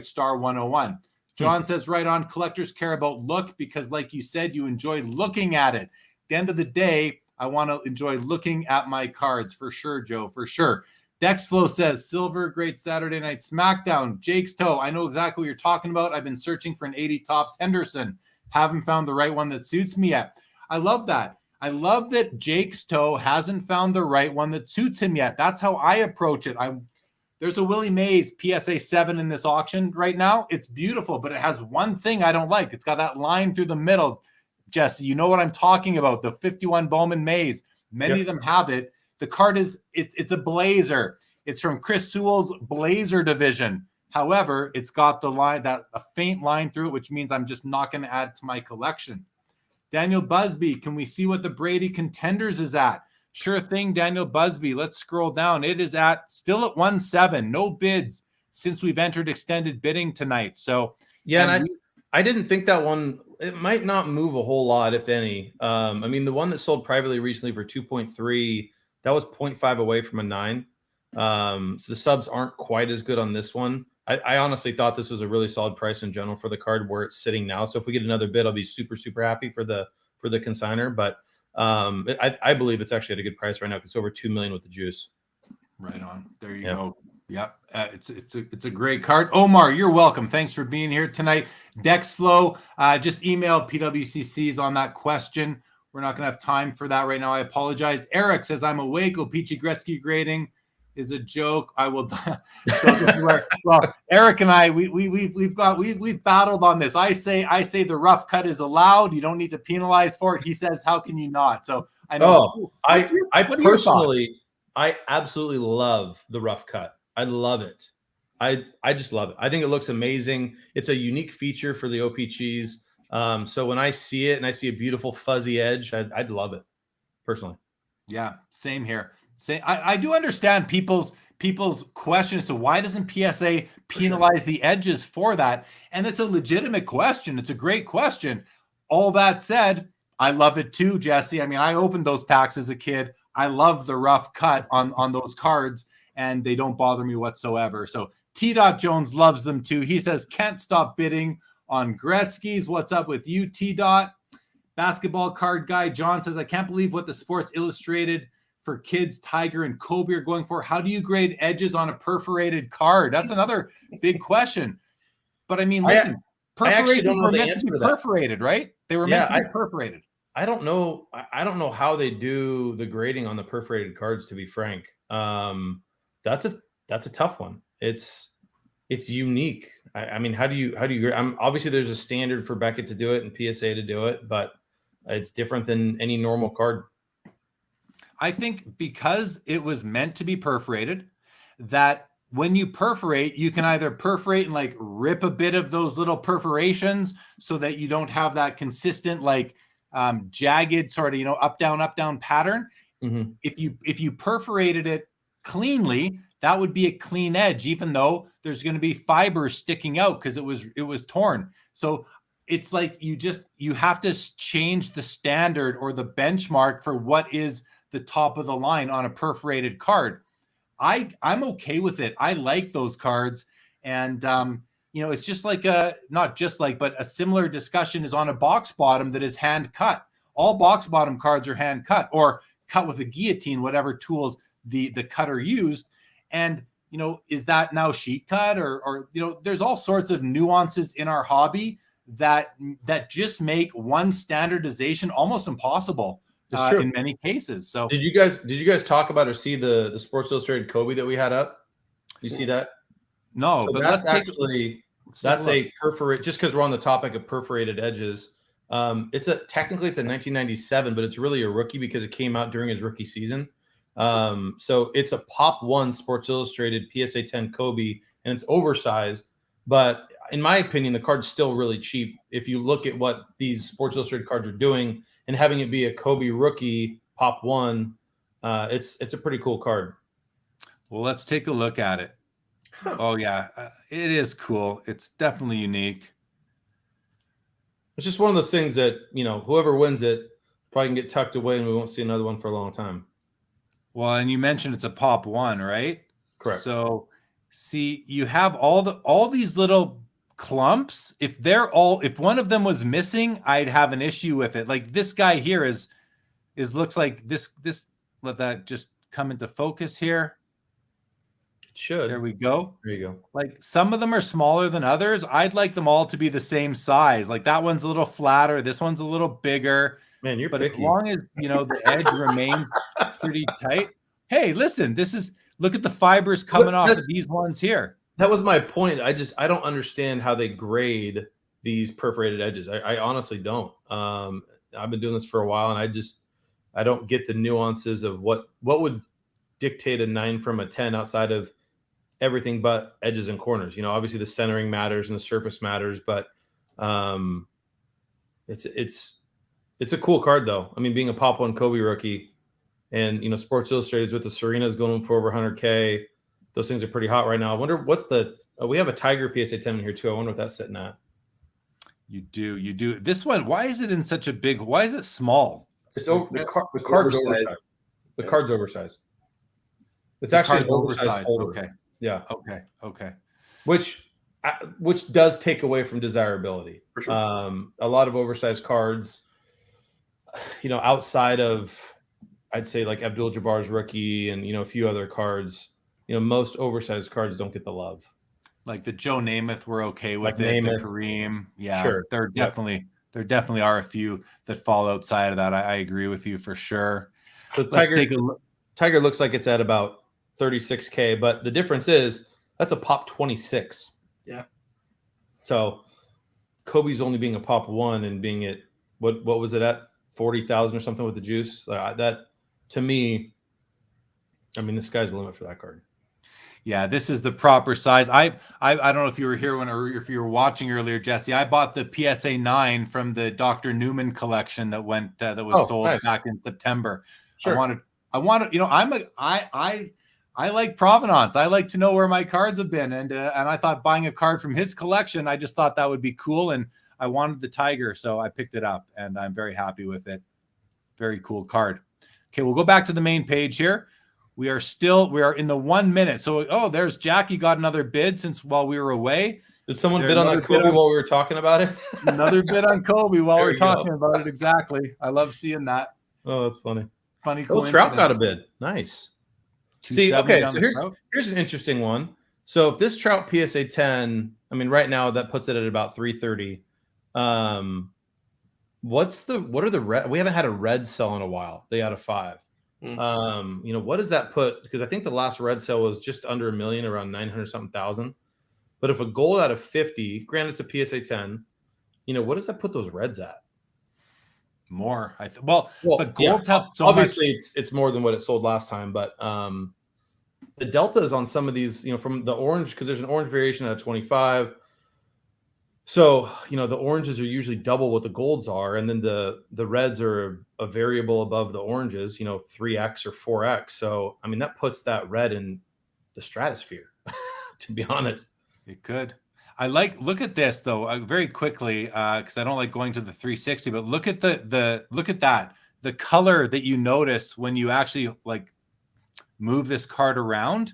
Star 101. John says, right on, collectors care about look because like you said, you enjoy looking at it. At the end of the day, I want to enjoy looking at my cards for sure, Joe, for sure. Dexflow says, silver, great Saturday night SmackDown. Jake's Toe, I know exactly what you're talking about. I've been searching for an 80 Topps Henderson. Haven't found the right one that suits me yet. I love that. I love that Jake's Toe hasn't found the right one that suits him yet. That's how I approach it. There's a Willie Mays PSA 7 in this auction right now. It's beautiful, but it has one thing I don't like. It's got that line through the middle. Jesse, you know what I'm talking about, the 51 Bowman Mays. Many of them have it. The card it's a blazer. It's from Chris Sewell's Blazer division. However, it's got the line, a faint line through it, which means I'm just not going to add to my collection. Daniel Busby, can we see what the Brady Contenders is at? Sure thing, Daniel Busby. Let's scroll down. It is still at 1.7. No bids since we've entered extended bidding tonight. So yeah, and I didn't think that one, it might not move a whole lot, if any. I mean, the one that sold privately recently for 2.3, that was 0.5 away from a 9. So the subs aren't quite as good on this one. I honestly thought this was a really solid price in general for the card where it's sitting now. So if we get another bid, I'll be super, super happy for the consigner. But I believe it's actually at a good price right now because it's over 2 million with the juice. Right on. There you go. Yep. It's a great card. Omar, you're welcome. Thanks for being here tonight. Dexflow, just email PWCCs on that question. We're not going to have time for that right now. I apologize. Eric says, I'm awake. Opeachy Gretzky grading is a joke. I will. Well, Eric and I, we've battled on this. I say the rough cut is allowed. You don't need to penalize for it. He says, how can you not? So I know. I personally, I absolutely love the rough cut. I love it. I just love it. I think it looks amazing. It's a unique feature for the OPCs. So when I see it and I see a beautiful fuzzy edge, I'd love it personally. Yeah, same here. I do understand people's questions. So why doesn't PSA penalize the edges for that? And it's a legitimate question. It's a great question. All that said, I love it too, Jesse. I mean, I opened those packs as a kid. I love the rough cut on those cards, and they don't bother me whatsoever. So T. Jones loves them too. He says, can't stop bidding on Gretzky's. What's up with you, T. Basketball card guy John says, I can't believe what the Sports Illustrated for kids, Tiger and Kobe are going for. How do you grade edges on a perforated card? That's another big question. But I mean, listen, perforations were meant to be perforated, right? They were meant to be perforated. I don't know. I don't know how they do the grading on the perforated cards, to be frank. That's a tough one. it's unique. I mean, how do you obviously there's a standard for Beckett to do it and PSA to do it, but it's different than any normal card. I think because it was meant to be perforated, that when you perforate, you can either perforate and like rip a bit of those little perforations so that you don't have that consistent like jagged sort of, up down pattern. Mm-hmm. If you perforated it cleanly, that would be a clean edge, even though there's going to be fibers sticking out because it was torn. So it's like you have to change the standard or the benchmark for what is the top of the line on a perforated card. I'm okay with it. I like those cards. And, it's just like but a similar discussion is on a box bottom that is hand cut. All box bottom cards are hand cut or cut with a guillotine, whatever tools the cutter used. And, is that now sheet cut or there's all sorts of nuances in our hobby that just make one standardization almost impossible. In many cases. So did you guys talk about or see the Sports Illustrated Kobe that we had up? You see that? No, so but that's a perforate. Just because we're on the topic of perforated edges, technically it's a 1997, but it's really a rookie because it came out during his rookie season. So it's a Pop 1 Sports Illustrated PSA 10 Kobe, and it's oversized. But in my opinion, the card's still really cheap. If you look at what these Sports Illustrated cards are doing, and having it be a Kobe rookie Pop 1, it's a pretty cool card. Well, let's take a look at it. Huh. Oh yeah, it is cool. It's definitely unique. It's just one of those things that whoever wins it probably can get tucked away, and we won't see another one for a long time. Well, and you mentioned it's a Pop 1, right? Correct. So, see, you have all these little clumps. If one of them was missing, I'd have an issue with it. Like this guy here looks like this. Let that just come into focus here. It should. There we go. There you go. Like some of them are smaller than others. I'd like them all to be the same size. Like that one's a little flatter. This one's a little bigger. Man, you're but picky. As long as the edge remains pretty tight. Hey, listen, look at the fibers coming off of these ones here. That was my point. I don't understand how they grade these perforated edges. I honestly don't. I've been doing this for a while, and I don't get the nuances of what would dictate a 9 from a 10 outside of everything but edges and corners. Obviously the centering matters and the surface matters, but it's a cool card though. I mean, being a Pop 1 Kobe rookie, and Sports Illustrated's with the Serenas going for over 100K. Those things are pretty hot right now. I wonder what's we have a Tiger PSA 10 in here too. I wonder what that's sitting at. You do. This one, why is it in such a big, why is it small? The card's oversized. The card's oversized. It's actually an oversized holder. Okay. Yeah. Okay. Which does take away from desirability. For sure. A lot of oversized cards, outside of, I'd say like Abdul-Jabbar's rookie and, a few other cards, most oversized cards don't get the love. Like the Joe Namath, we're okay with like it. Namath. The Kareem. Yeah. Sure. There definitely are a few that fall outside of that. I agree with you for sure. So Tiger looks like it's at about 36K, but the difference is that's a Pop 26. Yeah. So Kobe's only being a Pop 1 and being at what was it at 40,000 or something with the juice? That to me, I mean, the sky's the limit for that card. Yeah, this is the proper size. I don't know if you were here or if you were watching earlier, Jesse. I bought the PSA 9 from the Dr. Newman collection that was sold back in September. Sure. I wanted, I like provenance. I like to know where my cards have been, and I thought buying a card from his collection, I just thought that would be cool, and I wanted the Tiger, so I picked it up, and I'm very happy with it. Very cool card. Okay, we'll go back to the main page here. We are in the 1 minute. So, there's Jackie got another bid while we were away. Did someone bid on that Kobe while we were talking about it? Another bid on Kobe while we're talking about it. Exactly. I love seeing that. Oh, that's funny. Funny. Trout got a bid. Nice. See, okay, so here's an interesting one. So if this Trout PSA 10, I mean, right now that puts it at about 330. What are the red? We haven't had a red sell in a while. They had a 5. What does that put? Because I think the last red sale was just under $1 million, around 900 something thousand. But if a gold out of 50, granted it's a PSA 10, what does that put those reds at? More, Well, but golds have so obviously much. it's more than what it sold last time, but the deltas on some of these, from the orange, because there's an orange variation at 25. So, the oranges are usually double what the golds are, and then the reds are a variable above the oranges, 3x or 4x. So, I mean, that puts that red in the stratosphere, to be honest. It could. Look at this though, very quickly, because I don't like going to the 360, but look at look at that. The color that you notice when you actually like move this card around,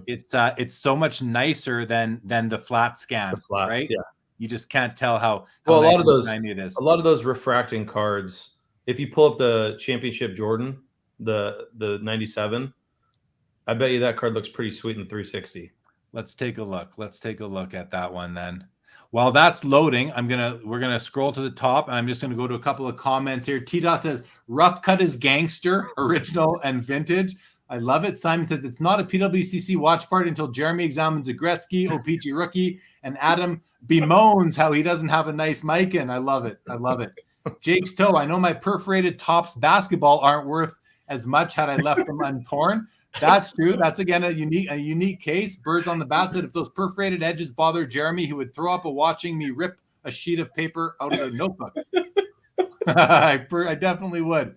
it's so much nicer than the flat scan, right? Yeah. You just can't tell how well, nice a lot of shiny it is. A lot of those refracting cards, if you pull up the championship Jordan, the 97, I bet you that card looks pretty sweet in the 360. Let's take a look. Let's take a look at that one then. While that's loading, we're gonna scroll to the top, and I'm just gonna go to a couple of comments here. T-Dot says, "Rough cut is gangster, original and vintage." I love it. Simon says, "It's not a PWCC watch party until Jeremy examines a Gretzky, OPG rookie, and Adam bemoans how he doesn't have a nice mic in." I love it. I love it. Jake's Toe, "I know my perforated tops basketball aren't worth as much had I left them untorn." That's true. That's again a unique case. Birds on the Bat said, "If those perforated edges bother Jeremy, he would throw up a watching me rip a sheet of paper out of a notebook." I definitely would.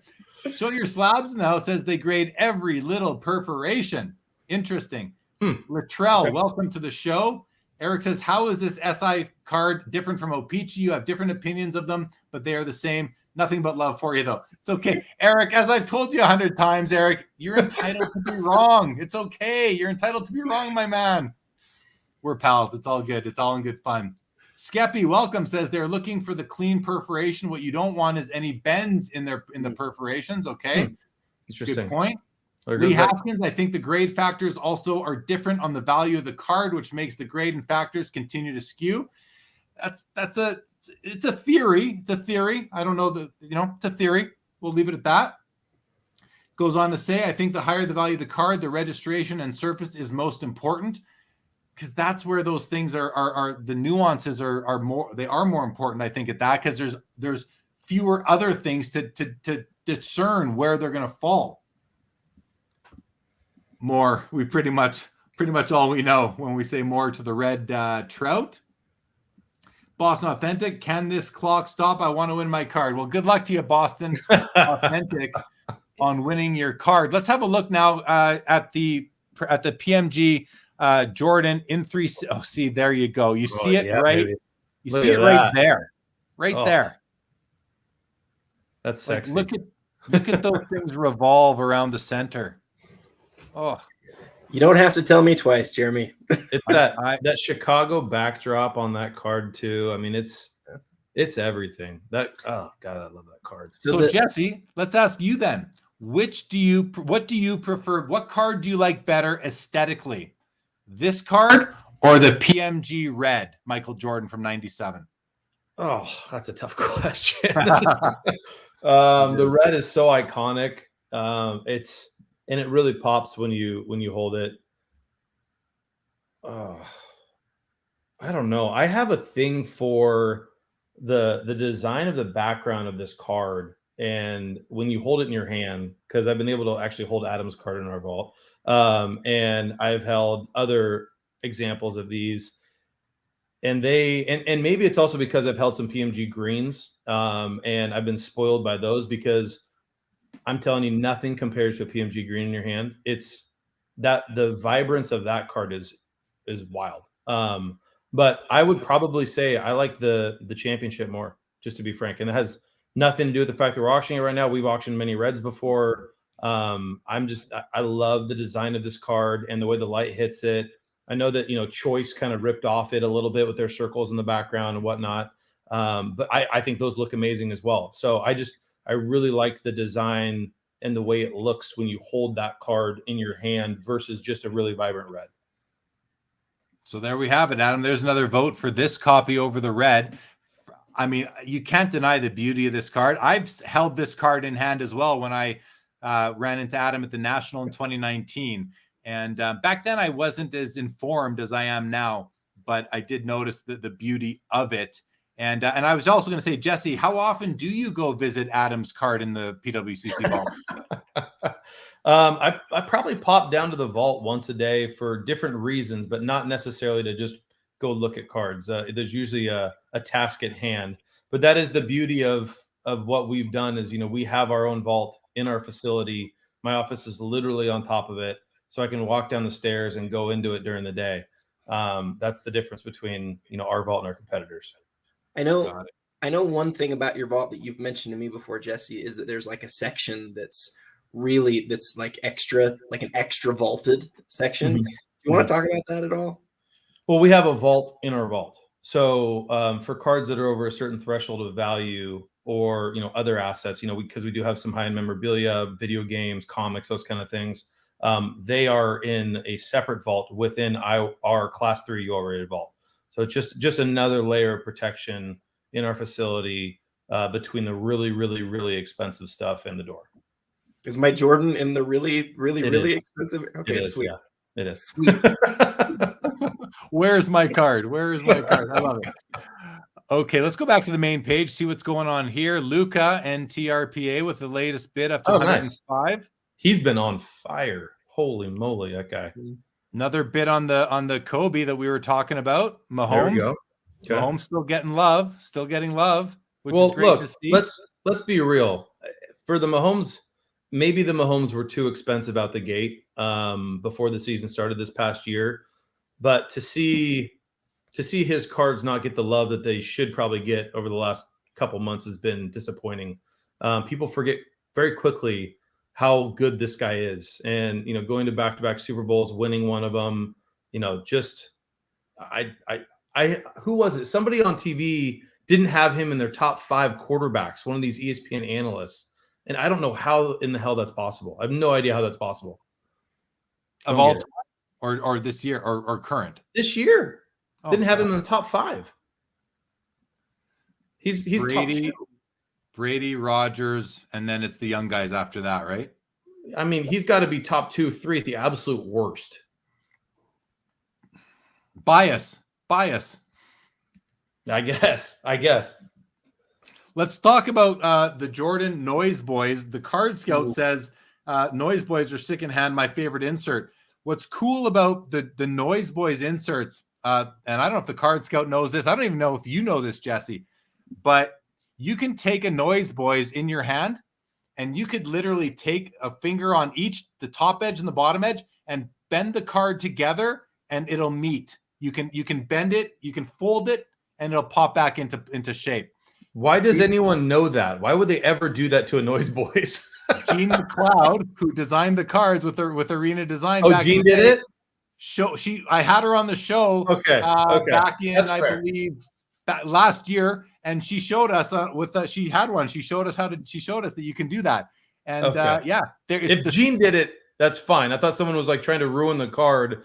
Show Your Slabs Now says they grade every little perforation. Interesting. Latrell, welcome to the show. Eric says, "How is this SI card different from O-Pee-Chee? You have different opinions of them, but they are the same. Nothing but love for you, though." It's okay. Eric, as I've told you 100 times, Eric, you're entitled to be wrong. It's okay. You're entitled to be wrong, my man. We're pals. It's all good. It's all in good fun. Skeppy, welcome, says they're looking for the clean perforation. What you don't want is any bends in the perforations. Okay. Interesting. Good point. Lee Haskins, "I think the grade factors also are different on the value of the card, which makes the grade and factors continue to skew." It's a theory. It's a theory. I don't know it's a theory. We'll leave it at that. Goes on to say, "I think the higher the value of the card, the registration and surface is most important." Because that's where those things are the nuances are more important, I think, at that, because there's fewer other things to discern where they're going to fall. More, we pretty much all we know when we say more to the red trout. Boston Authentic, "Can this clock stop? I want to win my card." Well, good luck to you, Boston Authentic, on winning your card. Let's have a look now at the PMG Jordan in 3. Oh, see, there you go. You see it right. Baby. You see it right there, there. That's sexy. Look at those things revolve around the center. Oh, you don't have to tell me twice, Jeremy. It's that Chicago backdrop on that card too. I mean, it's everything. Oh God, I love that card. So Jesse, let's ask you then. What do you prefer? What card do you like better aesthetically? This card or the PMG red Michael Jordan from 97? Oh, that's a tough question. The red is so iconic. And it really pops when you hold it. Oh, I don't know. I have a thing for the design of the background of this card, and when you hold it in your hand, because I've been able to actually hold Adam's card in our vault, and I've held other examples of these, and maybe it's also because I've held some PMG greens, and I've been spoiled by those, because I'm telling you, nothing compares to a PMG green in your hand. It's that the vibrance of that card is wild. But I would probably say I like the championship more, just to be frank. And it has nothing to do with the fact that we're auctioning it right now. We've auctioned many reds before. I love the design of this card and the way the light hits it. I know that, Choice kind of ripped off it a little bit with their circles in the background and whatnot. But I think those look amazing as well. So I really like the design and the way it looks when you hold that card in your hand versus just a really vibrant red. So there we have it, Adam. There's another vote for this copy over the red. I mean, you can't deny the beauty of this card. I've held this card in hand as well when I ran into Adam at the National in 2019. And back then I wasn't as informed as I am now. but I did notice the beauty of it. And I was also going to say, Jesse, how often do you go visit Adam's card in the PWCC vault? I probably pop down to the vault once a day for different reasons, but not necessarily to just go look at cards. There's usually a task at hand, but that is the beauty of what we've done is, we have our own vault in our facility. My office is literally on top of it, so I can walk down the stairs and go into it during the day. That's the difference between, our vault and our competitors. I know one thing about your vault that you've mentioned to me before, Jesse, is that there's like a section that's like extra, like an extra vaulted section. Mm-hmm. Do you want to talk about that at all? Well, we have a vault in our vault. So for cards that are over a certain threshold of value or, other assets, because we do have some high-end memorabilia, video games, comics, those kind of things, they are in a separate vault within our Class 3 UL-rated vault. So it's just another layer of protection in our facility between the really, really, really expensive stuff and the door. Is my Jordan in the really, really, really expensive? Okay, it is, sweet. Yeah, it is. Sweet. Where's my card? Where's my card? I love it. Okay, let's go back to the main page, see what's going on here. Luca and TRPA with the latest bid up to 105. Nice. He's been on fire. Holy moly, that guy. Another bid on the Kobe that we were talking about. Mahomes. There we go. Okay. Mahomes still getting love, which is great to see. Let's be real. For the Mahomes, maybe the Mahomes were too expensive out the gate before the season started this past year. But to see his cards not get the love that they should probably get over the last couple months has been disappointing. People forget very quickly how good this guy is, and going to back-to-back Super Bowls, winning one of them. Who was it? Somebody on TV didn't have him in their top 5 quarterbacks. One of these ESPN analysts, and I don't know how in the hell that's possible. I have no idea how that's possible. Of all time, or this year, or current? This year. Didn't have him in the top 5. He's Brady, top 2. Brady, Rodgers, and then it's the young guys after that, right? I mean, he's got to be top 2, 3 at the absolute worst. Bias. I guess. Let's talk about the Jordan Noise Boys. The Card Scout says Noise Boys are sick in hand, my favorite insert. What's cool about the Noise Boys inserts, and I don't know if the Card Scout knows this. I don't even know if you know this, Jesse, but you can take a Noise Boys in your hand, and you could literally take a finger on the top edge and the bottom edge, and bend the card together, and it'll meet. You can bend it, you can fold it, and it'll pop back into shape. Why does anyone know that? Why would they ever do that to a Noise Boys? Gene McLeod, who designed the cars with Arena Design. Oh, Gene did it? I had her on the show. Okay. Back in, I believe, last year, and she showed us she had one. She showed us that you can do that. And if Gene did it, that's fine. I thought someone was like trying to ruin the card,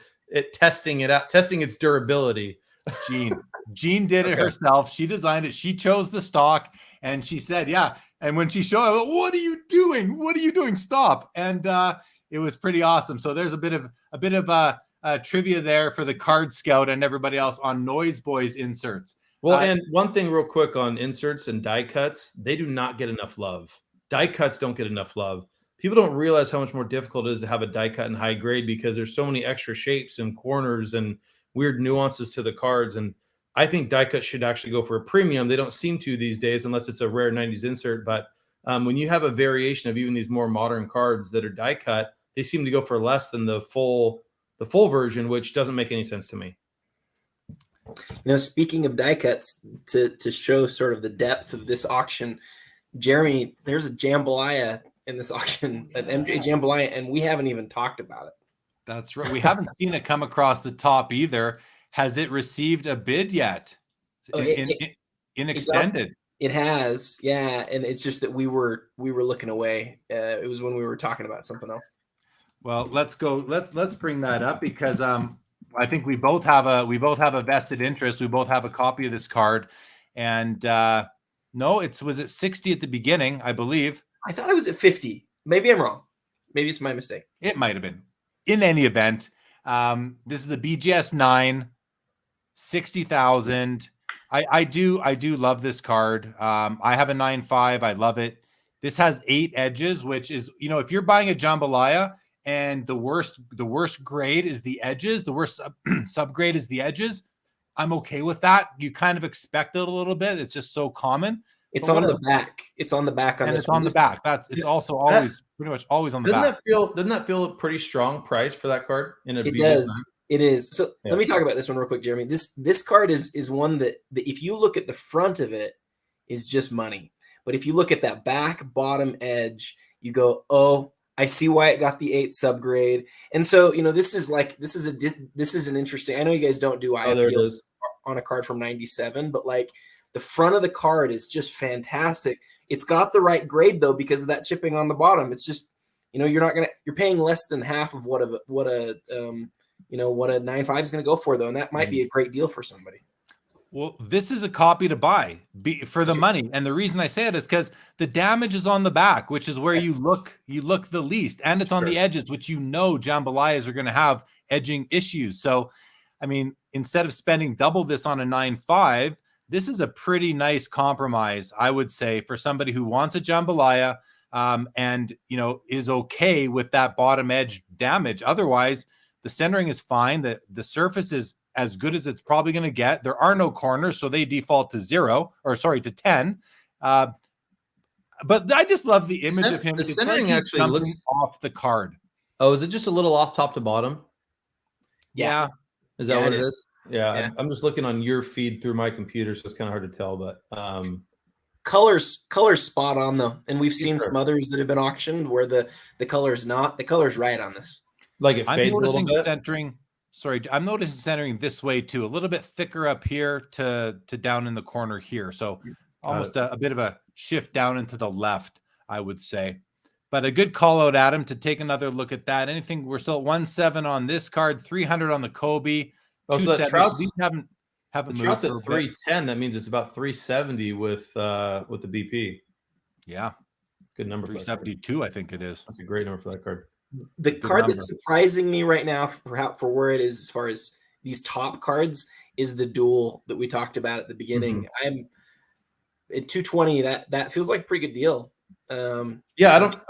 testing its durability. Gene did it herself. She designed it. She chose the stock, and she said, yeah. And when she showed, I was like, what are you doing? What are you doing? Stop. And it was pretty awesome. So there's a bit of trivia there for the Card Scout and everybody else on Noise Boys inserts. Well, and one thing real quick on inserts and die cuts, they do not get enough love. Die cuts don't get enough love. People don't realize how much more difficult it is to have a die cut in high grade because there's so many extra shapes and corners and weird nuances to the cards. And I think die cut should actually go for a premium. They don't seem to these days unless it's a rare 90s insert. But when you have a variation of even these more modern cards that are die cut, they seem to go for less than the full version, which doesn't make any sense to me. Speaking of die cuts, to show sort of the depth of this auction, Jeremy, there's a jambalaya in this auction, an MJ jambalaya, and we haven't even talked about it. That's right. We haven't seen it come across the top either. Has it received a bid yet? In extended? It has, yeah. And it's just that we were looking away. It was when we were talking about something else. Well, let's go. Let's bring that up because I think we both have a vested interest. We both have a copy of this card, and was it 60 at the beginning? I believe. I thought it was at 50. Maybe I'm wrong. Maybe it's my mistake. It might have been. In any event, this is a BGS 9 60,000. I do love this card. I have a 9.5. I love it. This has 8 edges, which is, if you're buying a jambalaya and the worst grade is the edges, the worst subgrade is the edges, I'm okay with that. You kind of expect it a little bit. It's just so common. It's on the back. It's on the back on and this it's on the back. It's also always pretty much always on the back. Doesn't that feel a pretty strong price for that card in a It BB9? does. It is. So let me talk about this one real quick, Jeremy. This card is one that if you look at the front of it, is just money. But if you look at that back bottom edge, you go, oh, I see why it got the 8 subgrade. And so, this is an interesting. I know you guys don't do eye appeal on a card from 97, but like the front of the card is just fantastic. It's got the right grade though because of that chipping on the bottom. It's just, you're paying less than half of what a 9.5 is going to go for though, and that might be a great deal for somebody. Well, this is a copy to buy for the money. And the reason I say it is because the damage is on the back, which is where you look the least. And it's on the edges, which jambalayas are going to have edging issues. So, I mean, instead of spending double this on a 9.5, this is a pretty nice compromise, I would say, for somebody who wants a jambalaya and, is okay with that bottom edge damage. Otherwise, the centering is fine. The surface is as good as it's probably going to get. There are no corners, so they default to 10. But I just love the image of him. The centering actually looks off the card. Oh, is it just a little off top to bottom? Yeah. Is that what it is? Yeah. I'm just looking on your feed through my computer, so it's kind of hard to tell. But colors spot on though, and we've seen some others that have been auctioned where the color's not. The color's right on this. Like it fades a little bit. I'm noticing centering this way too, a little bit thicker up here to down in the corner here. So almost a bit of a shift down into the left, I would say. But a good call out, Adam, to take another look at that. We're still at 1.7 on this card, 300 on the Kobe. Oh, so that Trout's haven't moved. Trout's at 310. That means it's about 370 with the BP. Yeah, good number. 372, I think it is. That's a great number for that card. The card that's surprising me right now for where it is as far as these top cards is the duel that we talked about at the beginning. Mm-hmm. I'm at 220. That feels like a pretty good deal. I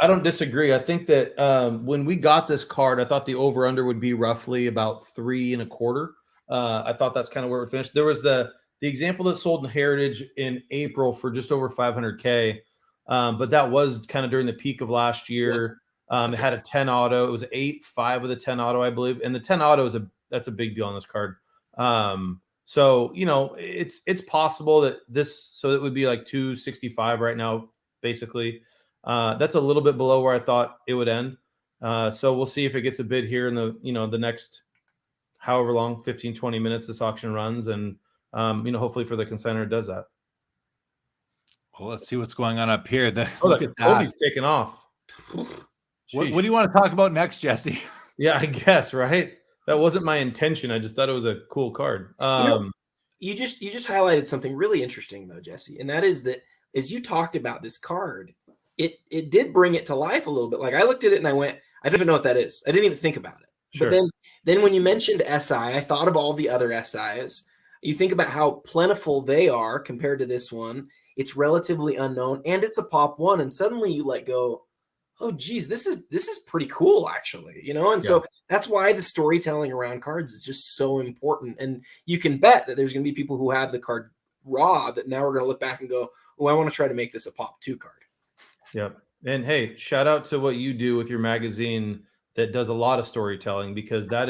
don't disagree. I think that when we got this card, I thought the over under would be roughly about 3.25. I thought that's kind of where it would finish. There was the example that sold in Heritage in April for just over 500K, but that was kind of during the peak of last year. Yes. It had a 10 auto. It was 8.5 with a 10 auto, I believe. And the 10 auto that's a big deal on this card. So, it's possible that it would be like 265 right now, basically. That's a little bit below where I thought it would end. So we'll see if it gets a bid here in the next however long, 15, 20 minutes this auction runs. And, hopefully for the consignor it does that. Well, let's see what's going on up here. Look at that. Kobe's taking off. What do you want to talk about next, Jesse? Yeah, I guess, right? That wasn't my intention. I just thought it was a cool card. You just highlighted something really interesting though, Jesse, and that is that as you talked about this card, it did bring it to life a little bit. Like I looked at it and I went, I don't even know what that is. I didn't even think about it. Sure. But then when you mentioned SI, I thought of all the other SIs. You think about how plentiful they are compared to this one. It's relatively unknown and it's a pop one, and suddenly you go, oh geez, this is pretty cool actually, and so that's why the storytelling around cards is just so important. And you can bet that there's going to be people who have the card raw that now we're going to look back and go, oh, I want to try to make this a pop 2 card. Yep. And hey, shout out to what you do with your magazine that does a lot of storytelling, because it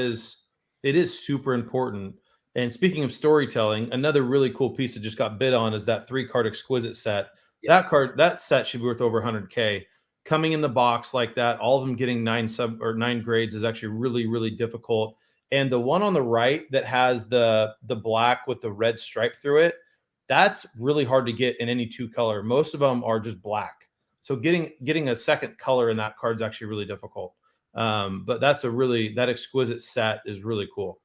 is super important. And speaking of storytelling, another really cool piece that just got bid on is that 3-card exquisite set. Yes. That set should be worth over 100K. Coming in the box like that, all of them getting 9 grades is actually really, really difficult. And the one on the right that has the black with the red stripe through it, that's really hard to get in any 2 color. Most of them are just black. So getting a second color in that card is actually really difficult. But that exquisite set is really cool.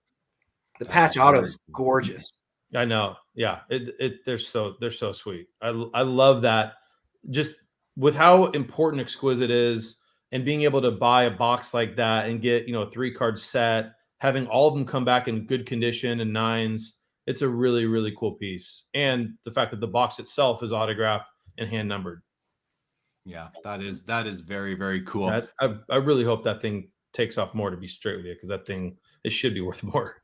The patch auto is gorgeous. I know. Yeah. They're so sweet. I love that. Just with how important exquisite is, and being able to buy a box like that and get, a 3-card set, having all of them come back in good condition and 9s, it's a really, really cool piece. And the fact that the box itself is autographed and hand numbered. Yeah, that is very, very cool. I really hope that thing takes off more, to be straight with you, because that thing, it should be worth more.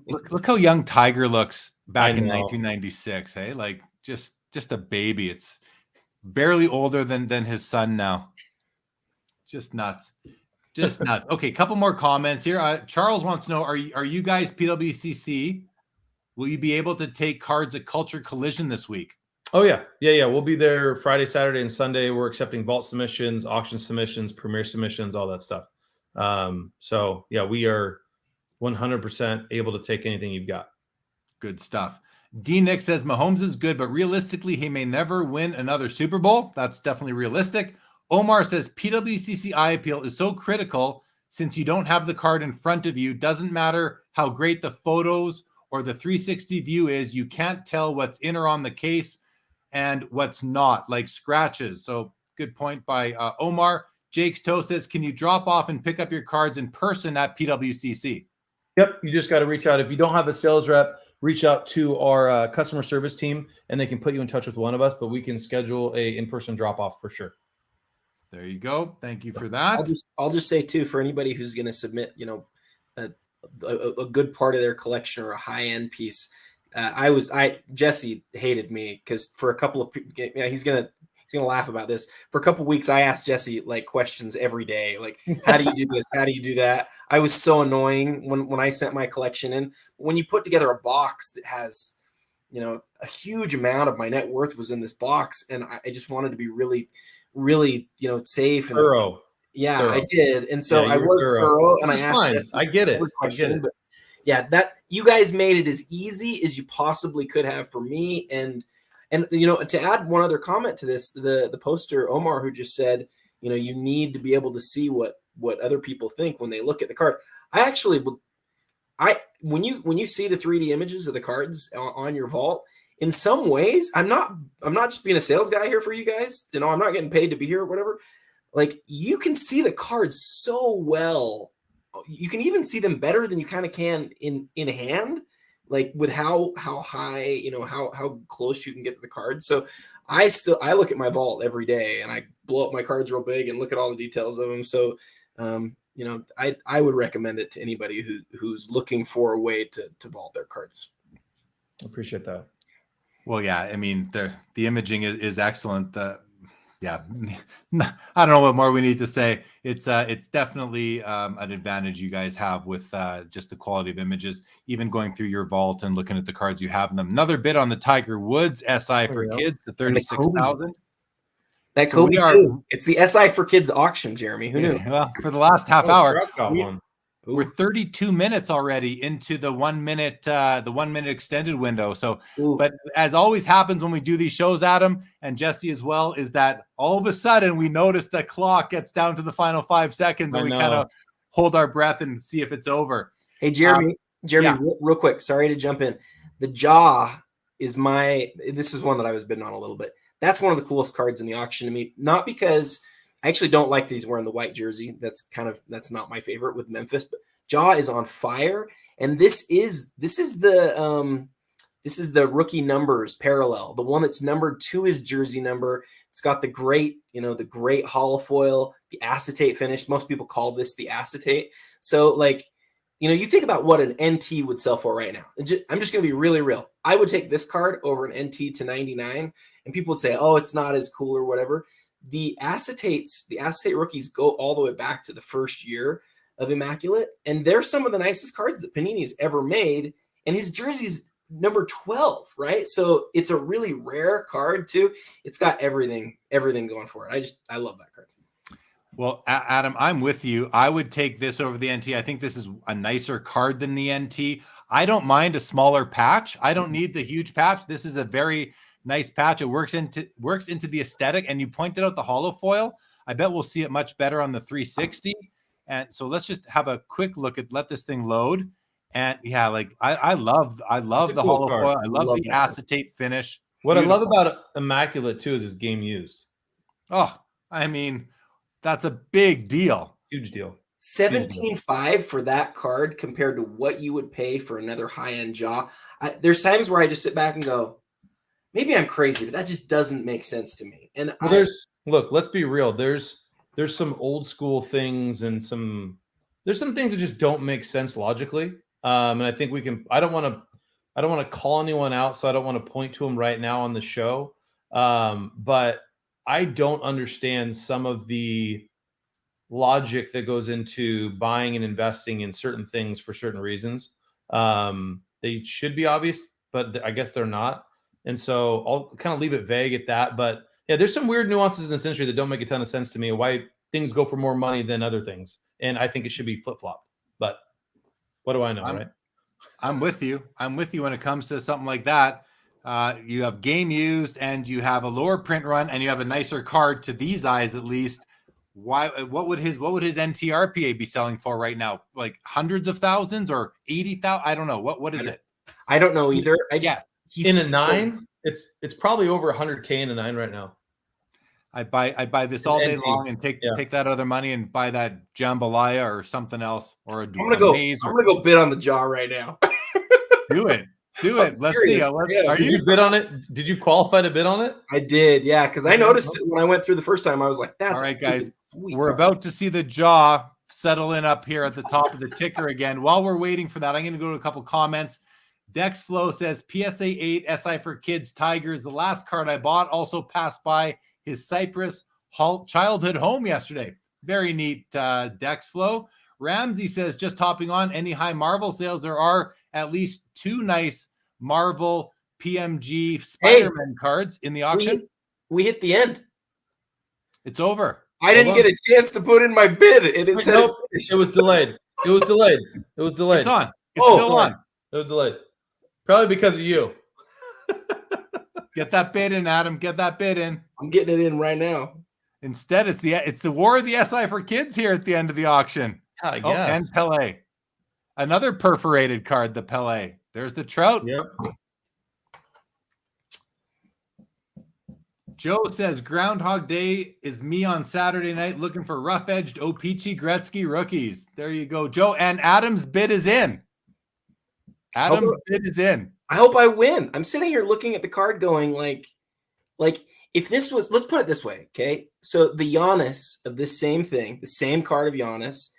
Look how young Tiger looks back in know. 1996. Hey, like just a baby. It's barely older than his son now. Just nuts. Just nuts. Okay, couple more comments here. Charles wants to know: Are you guys PWCC? Will you be able to take cards at Culture Collision this week? Oh yeah. We'll be there Friday, Saturday, and Sunday. We're accepting vault submissions, auction submissions, premier submissions, all that stuff. So yeah, we are 100% able to take anything you've got. Good stuff. D Nick says Mahomes is good, but realistically, he may never win another Super Bowl. That's definitely realistic. Omar says PWCC eye appeal is so critical since you don't have the card in front of you. Doesn't matter how great the photos or the 360 view is, you can't tell what's in or on the case and what's not, like scratches. So good point by Omar. Jake's Toe says, can you drop off and pick up your cards in person at PWCC? Yep. You just got to reach out. If you don't have a sales rep, reach out to our customer service team and they can put you in touch with one of us, but we can schedule a in-person drop off for sure. There you go. Thank you for that. I'll just say too, for anybody who's going to submit, a good part of their collection or a high end piece. Jesse hated me because for a couple of, he's gonna laugh about this. For a couple of weeks, I asked Jesse like questions every day, like how do you do this? How do you do that? I was so annoying when I sent my collection in. When you put together a box that has, a huge amount of my net worth was in this box, and I just wanted to be really, really, safe and thorough. Yeah, thorough. I did, and so I was thorough, and I asked Jesse, I get it. But yeah, that you guys made it as easy as you possibly could have for me. And to add one other comment to this, the poster Omar, who just said, you need to be able to see what other people think when they look at the card. When you see the 3D images of the cards on your vault, in some ways, I'm not just being a sales guy here for you guys. I'm not getting paid to be here or whatever. Like, you can see the cards so well. You can even see them better than you kind of can in hand, like with how high, how close you can get to the cards. So I look at my vault every day and I blow up my cards real big and look at all the details of them. So, I would recommend it to anybody who's looking for a way to vault their cards. I appreciate that. Well, yeah, I mean, the imaging is excellent. Yeah, I don't know what more we need to say. It's definitely an advantage you guys have with just the quality of images, even going through your vault and looking at the cards you have in them. Another bid on the Tiger Woods SI for kids, the 36,000. That Kobe too. It's the SI for kids auction, Jeremy. Who knew? Well, for the last half hour, We're 32 minutes already into the 1 minute extended window. So, but as always happens when we do these shows, Adam and Jesse as well, is that all of a sudden we notice the clock gets down to the final 5 seconds and we kind of hold our breath and see if it's over. Hey, Jeremy, real quick. Sorry to jump in. The Jaw is this is one that I was bidding on a little bit. That's one of the coolest cards in the auction to me. Not because I actually don't like that he's wearing the white jersey. That's not my favorite with Memphis, but Jaw is on fire. And this is the rookie numbers parallel, the one that's numbered to his jersey number. It's got the great holofoil, the acetate finish. Most people call this the acetate. So you think about what an NT would sell for right now. I'm just going to be really real. I would take this card over an NT to 99, and people would say, oh, it's not as cool or whatever. The acetate rookies go all the way back to the first year of Immaculate, and they're some of the nicest cards that Panini's ever made. And his jersey's number 12, right? So it's a really rare card too. It's got everything going for it. I love that card. Well, Adam, I'm with you. I would take this over the NT. I think this is a nicer card than the NT. I don't mind a smaller patch. I don't need the huge patch. This is a very nice patch. It works into the aesthetic. And you pointed out the holofoil. I bet we'll see it much better on the 360. And so let's just have a quick look let this thing load. And yeah, I love the holofoil. Card. I love the acetate finish. What Beautiful. I love about Immaculate too is it's game used. Oh, I mean, that's a big deal. Huge deal. 17.5 for that card compared to what you would pay for another high-end Jaw. there's times where I just sit back and go, maybe I'm crazy, but that just doesn't make sense to me. And look, let's be real. There's some old school things and there's some things that just don't make sense logically. And I think I don't want to call anyone out, so I don't want to point to them right now on the show. But I don't understand some of the logic that goes into buying and investing in certain things for certain reasons. They should be obvious, but I guess they're not. And so I'll kind of leave it vague at that. But yeah, there's some weird nuances in this industry that don't make a ton of sense to me. Why things go for more money than other things. And I think it should be flip-flopped. But what do I know, right? I'm with you. I'm with you when it comes to something like that. You have game used and you have a lower print run and you have a nicer card to these eyes, at least. What would his NTRPA be selling for right now? Like hundreds of thousands or 80,000? I don't know. What is it? I don't know either. In a 9, it's probably over 100K in a 9 right now. I buy this all day long and take that other money and buy that jambalaya or something else or a I'm gonna go bid on the jaw right now. Do it. Let's see. Did you bid on it? Did you qualify to bid on it? I did, yeah, because I noticed it when I went through the first time. I was like, "That's all right, guys. We're about to see the jaw settle in up here at the top of the ticker again. While we're waiting for that, I'm going to go to a couple comments. Dex Flow says PSA 8 SI for Kids Tigers. The last card I bought also passed by his Cypress childhood home yesterday. Very neat, Dex Flow. Ramsey says, just hopping on, any high Marvel sales? There are at least 2 nice Marvel PMG Spider-Man cards in the auction. We hit the end. It's over. I didn't get a chance to put in my bid. It was delayed. It was delayed. It's on. It's still on. It was delayed. Probably because of you. Get that bid in, Adam. Get that bid in. I'm getting it in right now. Instead, it's the war of the SI for kids here at the end of the auction. I guess. And Pele. Another perforated card, the Pele. There's the Trout. Yep. Joe says Groundhog Day is me on Saturday night looking for rough-edged O-Pee-Chee Gretzky rookies. There you go, Joe. And Adam's bid is in. Bid is in. I hope I win. I'm sitting here looking at the card going like if this was, let's put it this way, okay? So the Giannis of this same thing, the same card of Giannis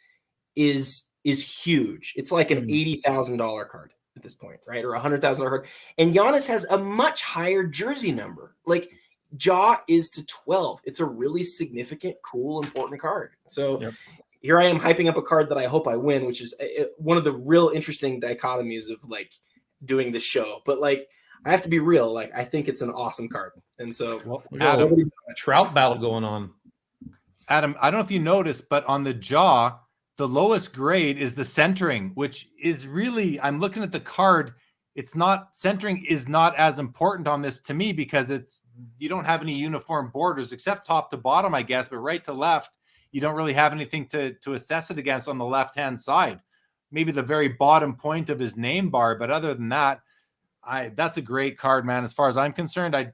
is huge. It's like an $80,000 card at this point, right? Or $100,000 card. And Giannis has a much higher jersey number. Like Jaw is to 12. It's a really significant, cool, important card. So here I am hyping up a card that I hope I win, which is one of the real interesting dichotomies of like doing the show. But like, I have to be real. Like, I think it's an awesome card. And so Adam, a Trout battle going on. Adam, I don't know if you noticed, but on the Jaw, the lowest grade is the centering, which is really, I'm looking at the card. Centering is not as important on this to me because you don't have any uniform borders except top to bottom, I guess, but right to left, you don't really have anything to assess it against on the left-hand side. Maybe the very bottom point of his name bar, but other than that, that's a great card, man. As far as I'm concerned, I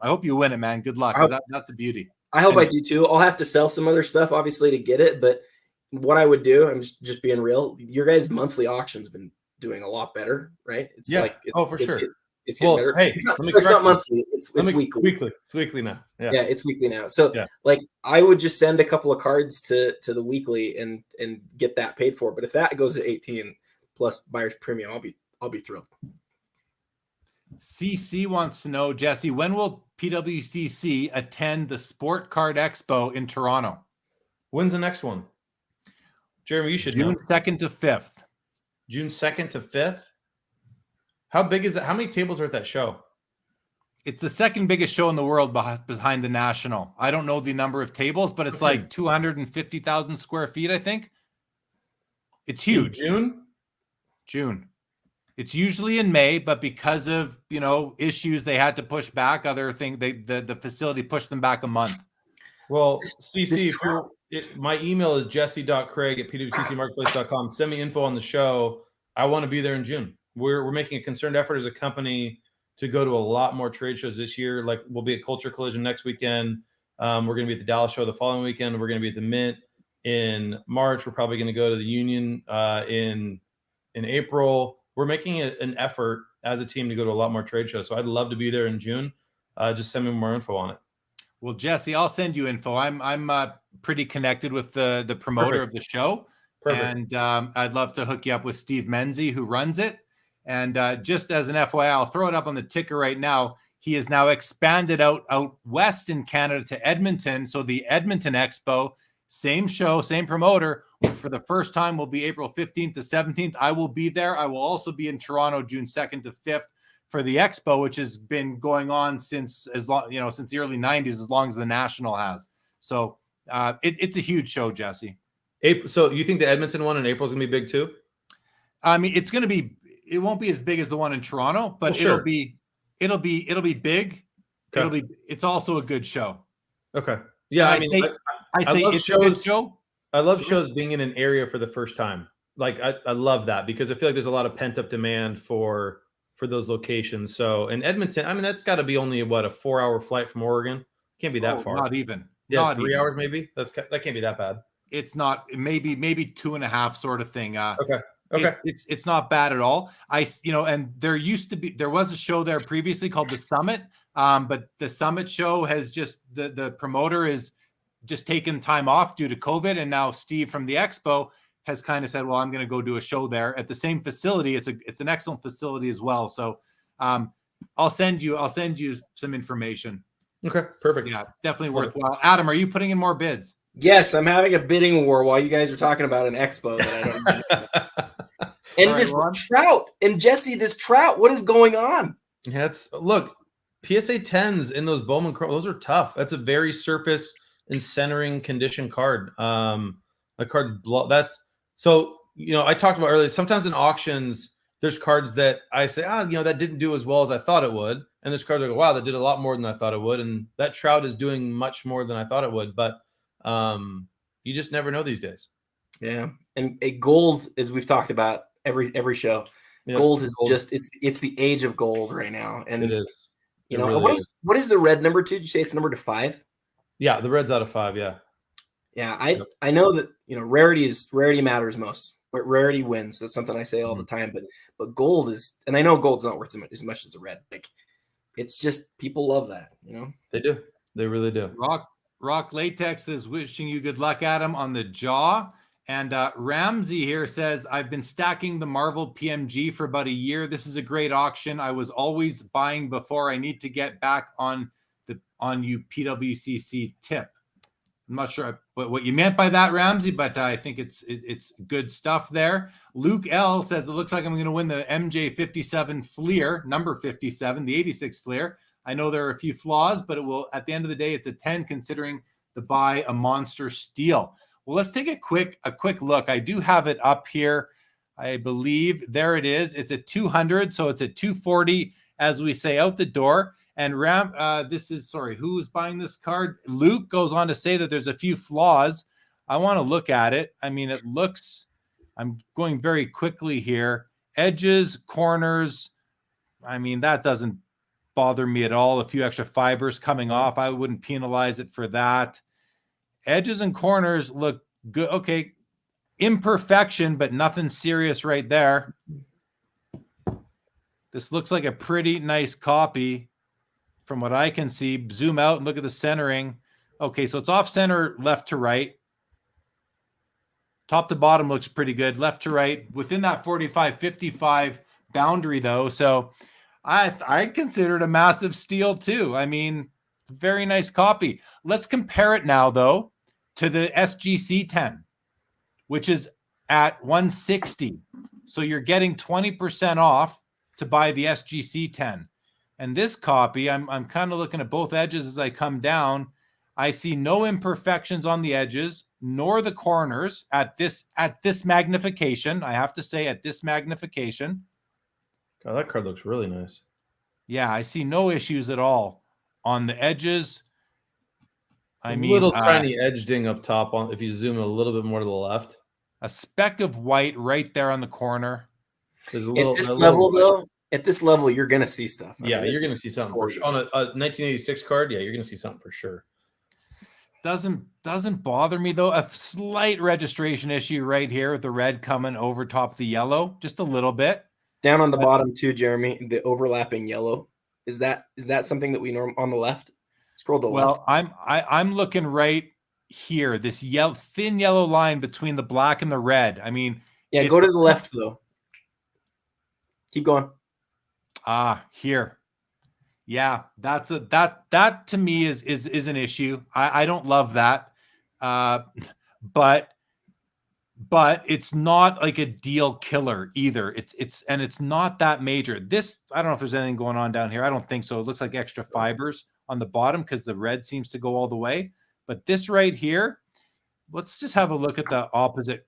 hope you win it, man. Good luck. That's a beauty. I hope I do too. I'll have to sell some other stuff, obviously, to get it. But what I would do, I'm just being real. Your guys' monthly auction's been doing a lot better, right? It's for sure. It's getting better. Hey, it's not monthly. It's weekly. It's weekly now. Yeah, it's weekly now. So like I would just send a couple of cards to the weekly and get that paid for. But if that goes to 18 plus buyer's premium, I'll be thrilled. CC wants to know, Jesse, when will PWCC attend the Sport Card Expo in Toronto? When's the next one? Jeremy, you should know. June 2nd to 5th. June 2nd to 5th? How big is it? How many tables are at that show? It's the second biggest show in the world behind the National. I don't know the number of tables, but it's like 250,000 square feet, I think. It's huge. June. It's usually in May, but because of, issues, they had to push back other things. The facility pushed them back a month. Well, CC, my email is jesse.craig@pwccmarketplace.com. Send me info on the show. I want to be there in June. We're making a concerted effort as a company to go to a lot more trade shows this year. Like we'll be at Culture Collision next weekend. We're going to be at the Dallas show the following weekend. We're going to be at the Mint in March. We're probably going to go to the Union in April. We're making an effort as a team to go to a lot more trade shows. So I'd love to be there in June. Just send me more info on it. Well, Jesse, I'll send you info. I'm pretty connected with the promoter Perfect. of the show. Perfect. And I'd love to hook you up with Steve Menzie, who runs it. And just as an FYI, I'll throw it up on the ticker right now. He has now expanded out west in Canada to Edmonton. So the Edmonton Expo, same show, same promoter, for the first time will be April 15th to 17th. I will be there. I will also be in Toronto June 2nd to 5th for the Expo, which has been going on since since the early 90s, as long as the National has. So it's a huge show, Jesse. April, so you think the Edmonton one in April is going to be big too? I mean, it won't be as big as the one in Toronto, but Well, sure. it'll be big. Okay. It's also a good show. Okay. Yeah. And I say love it's a good show. I love shows being in an area for the first time. Like I love that because I feel like there's a lot of pent up demand for those locations. So in Edmonton, I mean, that's got to be only a 4-hour flight from Oregon. Can't be that far. Not even. Yeah, not 3 even. hours maybe. That can't be that bad. It's not. Maybe 2.5 sort of thing. Okay. It's not bad at all. And there was a show there previously called the Summit. But the Summit show has just the promoter is just taken time off due to COVID, and now Steve from the Expo has kind of said, well, I'm going to go do a show there at the same facility. It's an excellent facility as well. So I'll send you some information. Okay, perfect. Yeah, definitely worthwhile. Adam, are you putting in more bids? Yes, I'm having a bidding war while you guys are talking about an expo that I don't. And All this right, trout, and Jesse, this trout, what is going on? Yeah, look, PSA 10s in those Bowman, those are tough. That's a very surface and centering condition card. A card that's so, I talked about earlier, sometimes in auctions, there's cards that I say, that didn't do as well as I thought it would. And there's cards that go, wow, that did a lot more than I thought it would. And that trout is doing much more than I thought it would. But you just never know these days. Yeah. And a gold, as we've talked about every show, Yep. gold is just, it's the age of gold right now. And it is. What is the red number to? Did you say it's number to 5? Yeah, the red's out of 5. Yeah. Yeah. I know that, rarity matters most, but rarity wins. That's something I say all the time, but gold is, and I know gold's not worth as much as the red. Like, it's just, people love that, They do. They really do. Rock Latex is wishing you good luck, Adam, on the jaw. And Ramsey here says, I've been stacking the Marvel PMG for about a year. This is a great auction. I was always buying before. I need to get back on you PWCC tip. I'm not sure what you meant by that, Ramsey, but I think it's good stuff there. Luke L says, it looks like I'm going to win the MJ 57 Fleer, number 57, the 86 Fleer. I know there are a few flaws, but it will, at the end of the day, it's a 10 considering the buy a monster steal. Well, let's take a quick look. I do have it up here. I believe there it is. It's at 200, so it's at 240 as we say out the door. And who is buying this card? Luke goes on to say that there's a few flaws. I want to look at it. I mean, I'm going very quickly here. Edges, corners. I mean, that doesn't bother me at all. A few extra fibers coming off. I wouldn't penalize it for that. Edges and corners look good. Okay. Imperfection, but nothing serious right there. This looks like a pretty nice copy from what I can see. Zoom out and look at the centering. Okay, so it's off center, left to right. Top to bottom looks pretty good. Left to right within that 45-55 boundary though. So I consider it a massive steal too. I mean, it's a very nice copy. Let's compare it now though to the SGC 10, which is at 160. So you're getting 20% off to buy the SGC 10. And this copy, I'm kind of looking at both edges as I come down. I see no imperfections on the edges, nor the corners at this magnification. I have to say, at this magnification. God, that card looks really nice. Yeah, I see no issues at all on the edges. I mean, little tiny edge ding up top on if you zoom a little bit more to the left. A speck of white right there on the corner. At this level, you're gonna see stuff. You're gonna see something for sure. On a 1986 card. Yeah, you're gonna see something for sure. Doesn't bother me though. A slight registration issue right here with the red coming over top the yellow, just a little bit. Down on the bottom too, Jeremy, the overlapping yellow. Is that something that we norm on the left? Scroll to the left. Well, I'm looking right here. This thin yellow line between the black and the red. I mean, Yeah, go to the left though. Keep going. Here. Yeah, that to me is an issue. I don't love that. But it's not like a deal killer either. It's not that major. This, I don't know if there's anything going on down here. I don't think so. It looks like extra fibers on the bottom because the red seems to go all the way. But this right here, let's just have a look at the opposite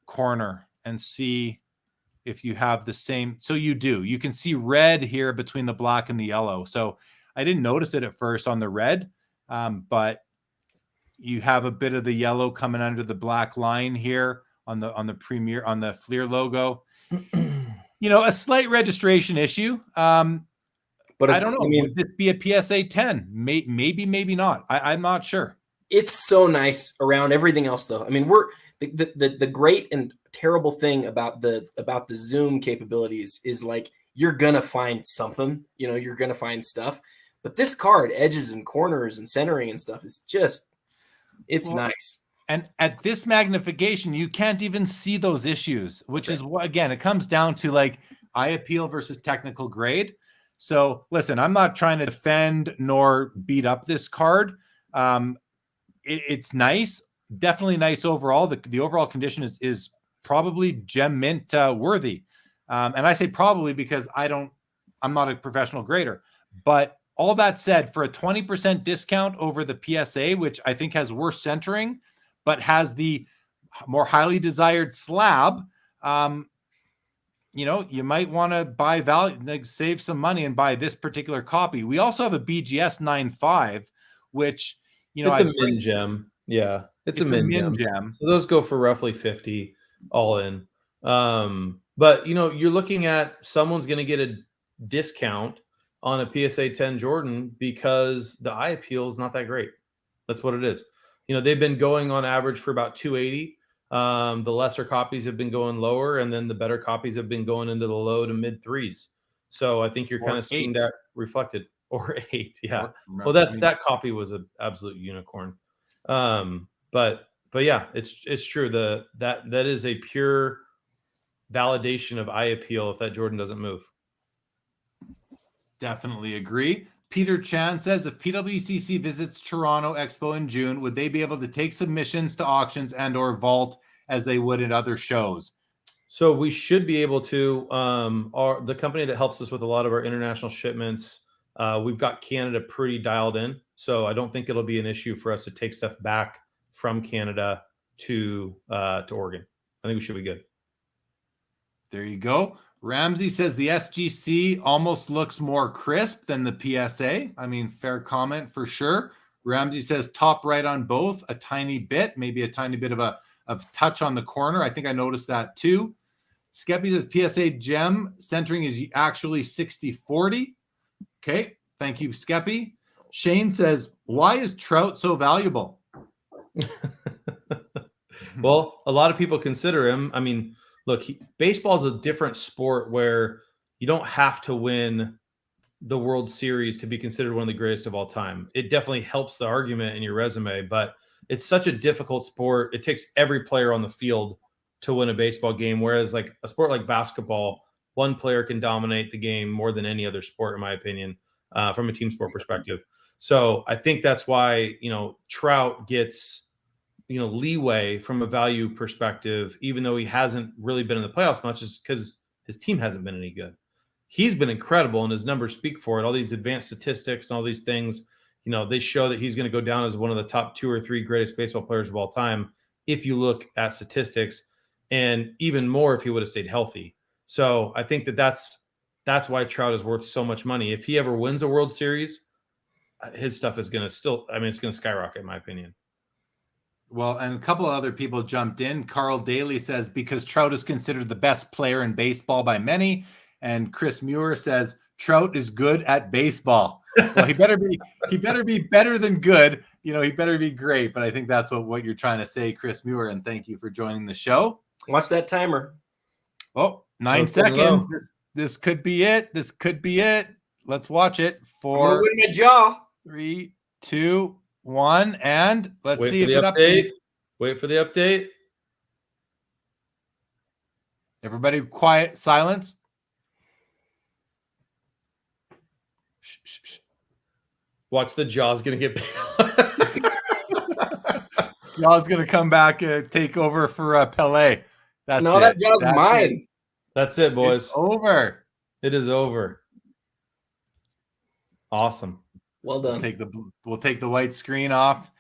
corner and see if you have the same. So you do. You can see red here between the black and the yellow. So I didn't notice it at first on the red, but you have a bit of the yellow coming under the black line here on the Premier, on the Fleer logo. A slight registration issue. But I don't know. I mean, would this be a PSA 10? Maybe not. I'm not sure. It's so nice around everything else, though. I mean, we're the great and terrible thing about the zoom capabilities is like you're gonna find something. You're gonna find stuff. But this card, edges and corners and centering and stuff, is just nice. And at this magnification, you can't even see those issues, which is what, again, it comes down to like eye appeal versus technical grade. So listen, I'm not trying to defend nor beat up this card. It's nice, definitely nice overall. The overall condition is probably gem mint worthy. And I say probably because I'm not a professional grader. But all that said, for a 20% discount over the PSA, which I think has worse centering, but has the more highly desired slab, you might want to buy value, like save some money and buy this particular copy. We also have a BGS 9.5, which, it's a min gem. Yeah, it's a min gem. So those go for roughly 50 all in. But you're looking at someone's going to get a discount on a PSA 10 Jordan because the eye appeal is not that great. That's what it is. They've been going on average for about 280. The lesser copies have been going lower, and then the better copies have been going into the low to mid threes. So I think you're kind of seeing that reflected. Or 8, yeah. Well, that copy was an absolute unicorn. But yeah, it's true. That is a pure validation of eye appeal if that Jordan doesn't move. Definitely agree. Peter Chan says, if PWCC visits Toronto Expo in June, would they be able to take submissions to auctions and or vault as they would in other shows? So we should be able to. The company that helps us with a lot of our international shipments, we've got Canada pretty dialed in. So I don't think it'll be an issue for us to take stuff back from Canada to Oregon. I think we should be good. There you go. Ramsey says the SGC almost looks more crisp than the PSA. I mean, fair comment for sure. Ramsey says top right on both, a tiny bit, maybe a tiny bit of touch on the corner. I think I noticed that too. Skeppy says PSA gem centering is actually 60-40. Okay, thank you, Skeppy. Shane says, why is Trout so valuable? Well, a lot of people consider him. I mean, look, baseball is a different sport where you don't have to win the World Series to be considered one of the greatest of all time. It definitely helps the argument in your resume, but it's such a difficult sport. It takes every player on the field to win a baseball game, whereas like a sport like basketball, one player can dominate the game more than any other sport, in my opinion, from a team sport perspective. So I think that's why, Trout gets leeway from a value perspective, even though he hasn't really been in the playoffs much, is because his team hasn't been any good. He's been incredible, and his numbers speak for it. All these advanced statistics and all these things, they show that he's going to go down as one of the top 2 or 3 greatest baseball players of all time if you look at statistics, and even more if he would have stayed healthy. So I think that's why Trout is worth so much money. If he ever wins a World Series, his stuff is going to it's going to skyrocket, in my opinion. Well, and a couple of other people jumped in. Carl Daly says, because Trout is considered the best player in baseball by many. And Chris Muir says, Trout is good at baseball. Well, he better be better than good. He better be great. But I think that's what you're trying to say, Chris Muir. And thank you for joining the show. Watch that timer. Oh, 9 seconds. This could be it. This could be it. Let's watch it. I'm gonna 4, win my jaw. 3, 2, 1, and let's Wait see for if the it update. updates. Wait for the update. Everybody quiet, silence. Shh, shh, shh. Watch the jaw's gonna get Y'all's gonna come back, take over for Pele. That's No, it. that jaw's That's mine. it. That's it, boys. It's over. It is over. Awesome. Well done. We'll take the white screen off.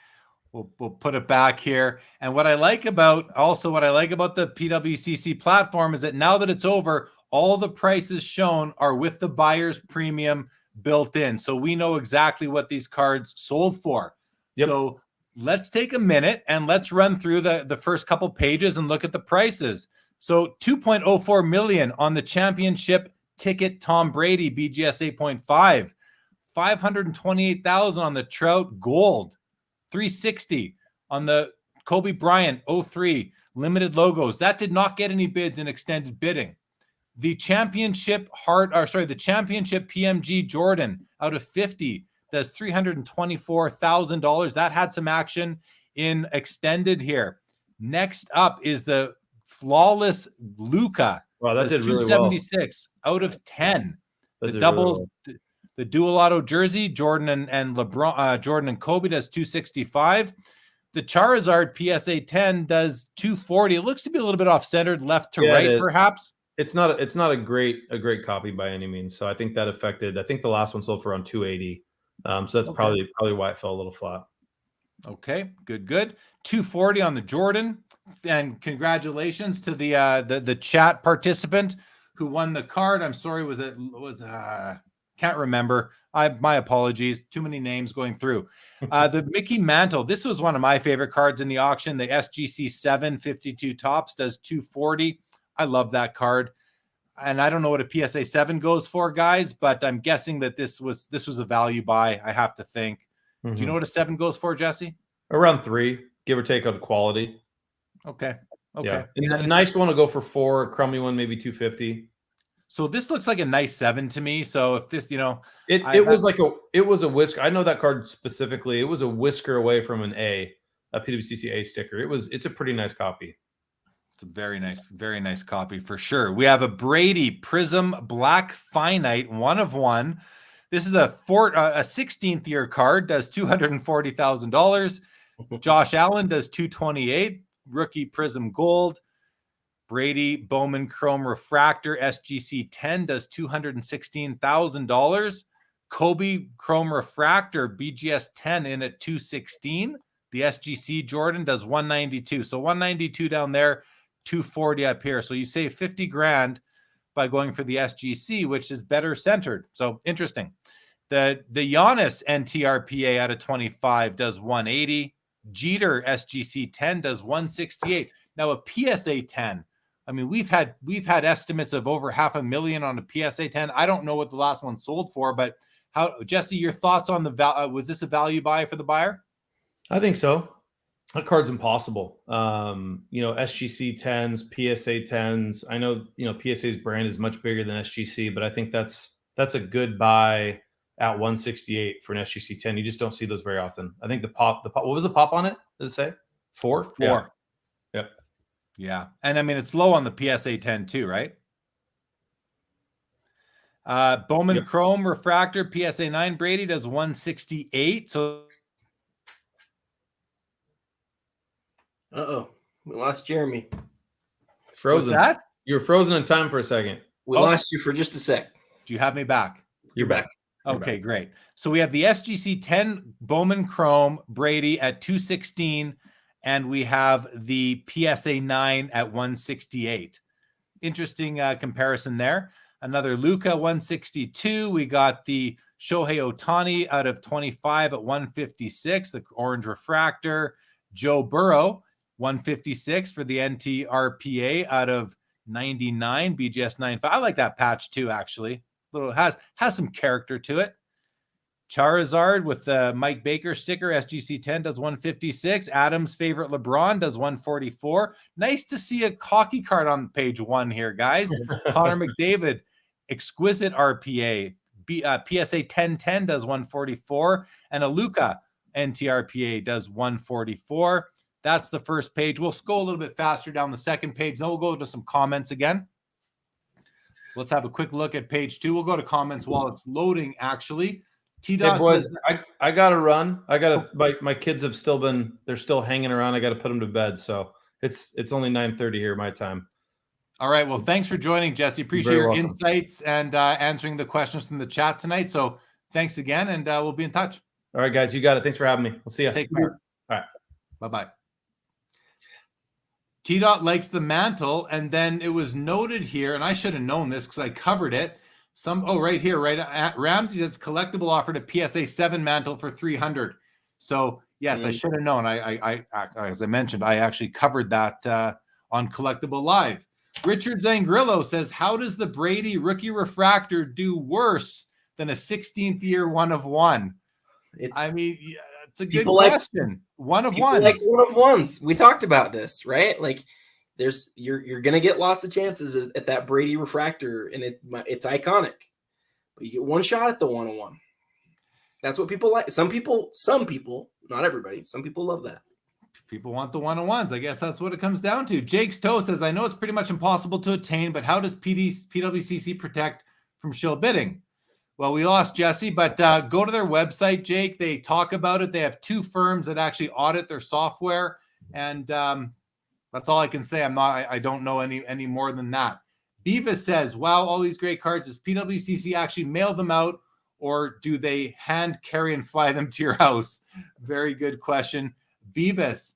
We'll put it back here. And what I like about the PWCC platform is that now that it's over, all the prices shown are with the buyer's premium built in. So we know exactly what these cards sold for. Yep. So let's take a minute and let's run through the first couple pages and look at the prices. So 2.04 million on the championship ticket Tom Brady BGS 8.5, 528,000 on the Trout Gold, 360 on the Kobe Bryant 03 limited logos. That did not get any bids in extended bidding. The championship the championship PMG Jordan out of 50 does $324,000. That had some action in extended here. Next up is the flawless Luka. Wow, that did really well. 276 out of 10. That The did double, really well. the dual auto jersey, Jordan and LeBron, Jordan and Kobe does 265. The Charizard PSA 10 does 240. It looks to be a little bit off-centered, left to right, perhaps. It's not a great copy by any means. So I think that affected. I think the last one sold for around 280. So that's probably why it fell a little flat. Okay, good. 240 on the Jordan, and congratulations to the chat participant who won the card. I'm sorry, can't remember. My apologies. Too many names going through. The Mickey Mantle. This was one of my favorite cards in the auction. The SGC 752 tops does 240. I love that card. And I don't know what a PSA 7 goes for, guys, but I'm guessing that this was a value buy, I have to think. Do you know what a 7 goes for, Jesse? Around 3, give or take on quality. Okay. Yeah. And a nice one will go for 4, a crummy one maybe 250. So this looks like a nice 7 to me. So if this, it was a whisker. I know that card specifically. It was a whisker away from a PWCC A sticker. It's a pretty nice copy. It's a very nice copy for sure. We have a Brady Prism Black Finite 1 of 1. This is a 16th year card, does $240,000. Josh Allen does 228. Rookie Prism Gold. Brady Bowman Chrome Refractor SGC 10 does $216,000. Kobe Chrome Refractor BGS 10 in at 216. The SGC Jordan does 192. So 192 down there, 240 up here. So you save 50 grand by going for the SGC, which is better centered. So interesting. The Giannis NTRPA out of 25 does 180. Jeter SGC 10 does 168. Now a PSA 10. I mean, we've had estimates of over $500,000 on a PSA 10. I don't know what the last one sold for, but Jesse, your thoughts on was this a value buy for the buyer? I think so. That card's impossible. SGC 10s, PSA 10s. I know, PSA's brand is much bigger than SGC, but I think that's a good buy at 168 for an SGC 10. You just don't see those very often. I think the pop, what was the pop on it? Did it say 4? 4. Yeah. Yep. Yeah. And I mean, it's low on the PSA 10 too, right? Bowman Chrome Refractor PSA 9 Brady does 168. So we lost Jeremy. Frozen. What's that? You were frozen in time for a second. We lost you for just a sec. Do you have me back? You're back. Okay, great. So we have the SGC 10 Bowman Chrome Brady at 216, and we have the PSA 9 at 168. Interesting comparison there. Another Luka 162. We got the Shohei Ohtani out of 25 at 156, the orange refractor. Joe Burrow 156 for the NTRPA out of 99, BGS 95. I like that patch too, actually. Little has some character to it. Charizard with the Mike Baker sticker, SGC 10 does 156. Adam's favorite LeBron does 144. Nice to see a hockey card on page 1 here, guys. Connor McDavid exquisite RPA. PSA 1010 does 144, and a Luca NTRPA does 144. That's the first page. We'll go a little bit faster down the second page. Then we'll go to some comments again. Let's have a quick look at page 2. We'll go to comments while it's loading, actually. Hey boys, I gotta run. My kids have they're still hanging around. I gotta put them to bed. So it's only 9:30 here, my time. All right. Well, thanks for joining, Jesse. Appreciate your insights and answering the questions from the chat tonight. So thanks again, and we'll be in touch. All right, guys, you got it. Thanks for having me. We'll see you. Take care. All right. Bye-bye. T-Dot likes the Mantle, and then it was noted here, and I should have known this because I covered it. Right here, right at Ramsey says collectible offered a PSA 7 Mantle for $300. So yes, I should have known. I as I mentioned, I actually covered that on Collectible Live. Richard Zangrillo says, how does the Brady rookie refractor do worse than a 16th year 1 of 1? I mean, yeah, it's a good question. One of ones. Like one of ones. We talked about this, right? Like you're gonna get lots of chances at that Brady refractor, and it's iconic. But you get one shot at the 1-on-1. That's what people like. Some people, not everybody. Some people love that. People want the 1-on-1s. I guess that's what it comes down to. Jake's Toe says, I know it's pretty much impossible to attain, but how does PWCC protect from shill bidding? Well, we lost Jesse, but go to their website, Jake. They talk about it. They have 2 firms that actually audit their software, and that's all I can say. I don't know any more than that. Beavis says, wow, all these great cards. Does PWCC actually mail them out, or do they hand carry and fly them to your house? Very good question. Beavis.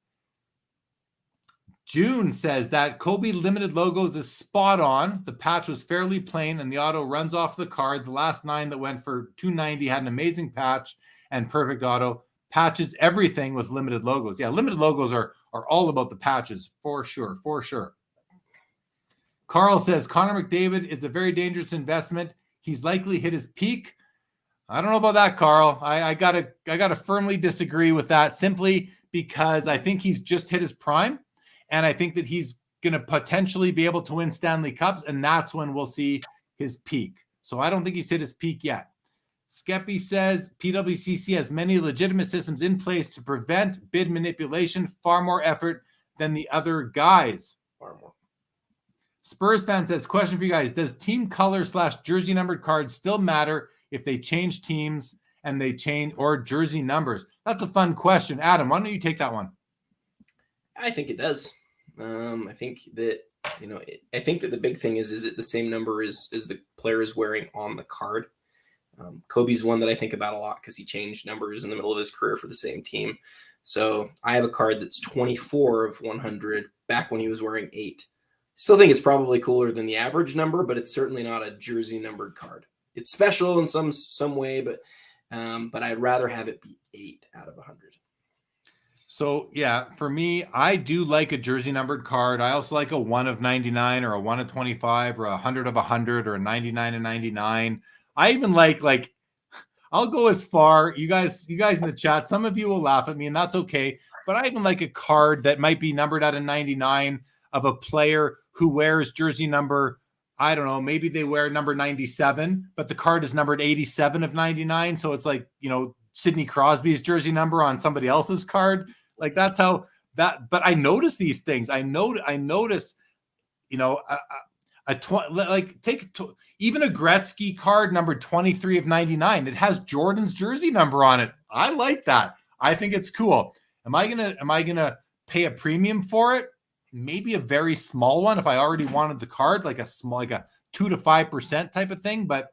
June says that Kobe limited logos is spot on. The patch was fairly plain and the auto runs off the card. The last 9 that went for $290 had an amazing patch and perfect auto. Patches everything with limited logos. Yeah, limited logos are all about the patches for sure. Carl says Connor McDavid is a very dangerous investment. He's likely hit his peak. I don't know about that, Carl. I gotta firmly disagree with that, simply because I think he's just hit his prime. And I think that he's going to potentially be able to win Stanley Cups, and that's when we'll see his peak. So I don't think he's hit his peak yet. Skeppy says PWCC has many legitimate systems in place to prevent bid manipulation, far more effort than the other guys. Far more. Spurs fan says, question for you guys. Does team color / jersey numbered cards still matter if they change teams and they change or jersey numbers? That's a fun question. Adam, why don't you take that one? I think it does. I think that, I think that the big thing is it the same number as the player is wearing on the card? Kobe's one that I think about a lot because he changed numbers in the middle of his career for the same team. So I have a card that's 24 of 100 back when he was wearing 8. Still think it's probably cooler than the average number, but it's certainly not a jersey numbered card. It's special in some way, but I'd rather have it be 8 out of 100. So, yeah, for me, I do like a jersey numbered card. I also like a 1 of 99 or a 1 of 25 or a 100 of 100 or a 99 of 99. I even like I'll go as far. You guys in the chat, some of you will laugh at me, and that's okay. But I even like a card that might be numbered out of 99 of a player who wears jersey number, I don't know, maybe they wear number 97, but the card is numbered 87 of 99. So it's like, Sidney Crosby's jersey number on somebody else's card. Like that's how that, but I notice these things. I notice, even a Gretzky card numbered 23 of 99. It has Jordan's jersey number on it. I like that. I think it's cool. Am I gonna pay a premium for it? Maybe a very small one if I already wanted the card, like a 2 to 5% type of thing. But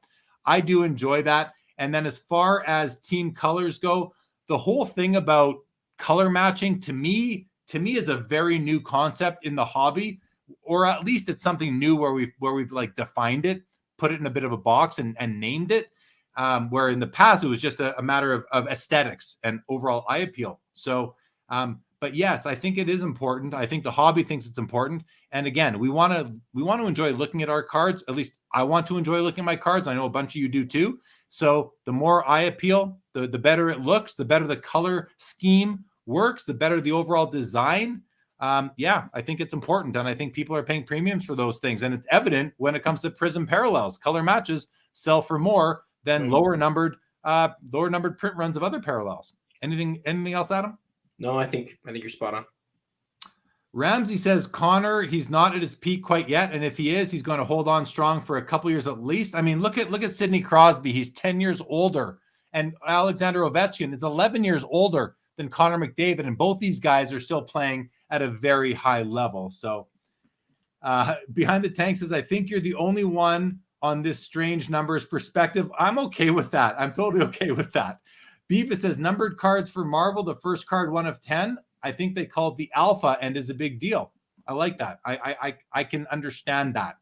I do enjoy that. And then as far as team colors go, the whole thing about color matching to me is a very new concept in the hobby, or at least it's something new where we've like defined it, put it in a bit of a box and named it. Where in the past it was just a matter of aesthetics and overall eye appeal. So, but yes, I think it is important. I think the hobby thinks it's important. And again, we want to enjoy looking at our cards. At least I want to enjoy looking at my cards. I know a bunch of you do too. So the more eye appeal, the better it looks, the better the color scheme works, the better the overall design. yeah, I think it's important. And I think people are paying premiums for those things. And it's evident when it comes to Prism parallels. Color matches sell for more than lower numbered print runs of other parallels. Anything else, Adam? No, I think you're spot on. Ramsey says Connor, he's not at his peak quite yet, and if he is, he's going to hold on strong for a couple years at least. I mean, look at Sidney Crosby. He's 10 years older, and Alexander Ovechkin is 11 years older than Connor McDavid, and both these guys are still playing at a very high level. So Behind the Tank says, I think you're the only one on this strange numbers perspective. I'm okay with that. I'm totally okay with that. Beavis says, numbered cards for Marvel, the first card 1 of 10. I think they call it the alpha and is a big deal. I like that. I can understand that.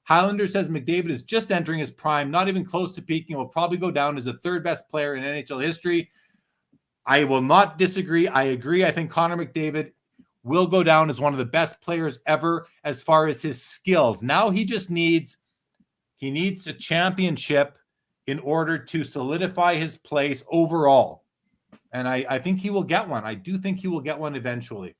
Highlander says McDavid is just entering his prime, not even close to peaking, will probably go down as the third best player in NHL history. I will not disagree. I agree. I think Connor McDavid will go down as one of the best players ever as far as his skills. Now he needs a championship in order to solidify his place overall. And I think he will get one. I do think he will get one eventually.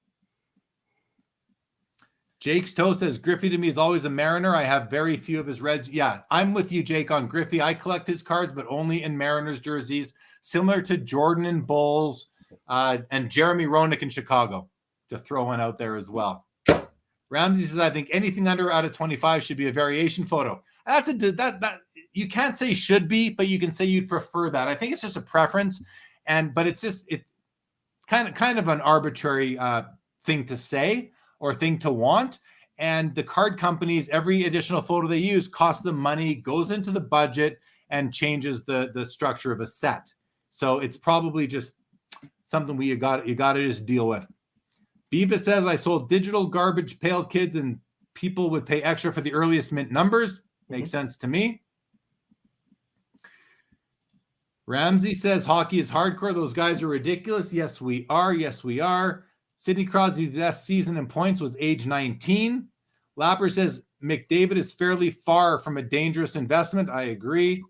Jake's Toe says, Griffey to me is always a Mariner. I have very few of his Reds. Yeah, I'm with you, Jake, on Griffey. I collect his cards, but only in Mariners jerseys, similar to Jordan and Bulls and Jeremy Roenick in Chicago, to throw one out there as well. Ramsey says, I think anything out of 25 should be a variation photo. That you can't say should be, but you can say you'd prefer that. I think it's just a preference. But it's kind of an arbitrary thing to say or thing to want. And the card companies, every additional photo they use costs them money, goes into the budget, and changes the structure of a set. So it's probably just something you got to just deal with. Beavis says, I sold digital garbage pail kids and people would pay extra for the earliest mint numbers. Makes sense to me. Ramsey says, hockey is hardcore. Those guys are ridiculous. Yes, we are. Yes, we are. Sidney Crosby's best season in points was age 19. Lapper says, McDavid is fairly far from a dangerous investment. I agree.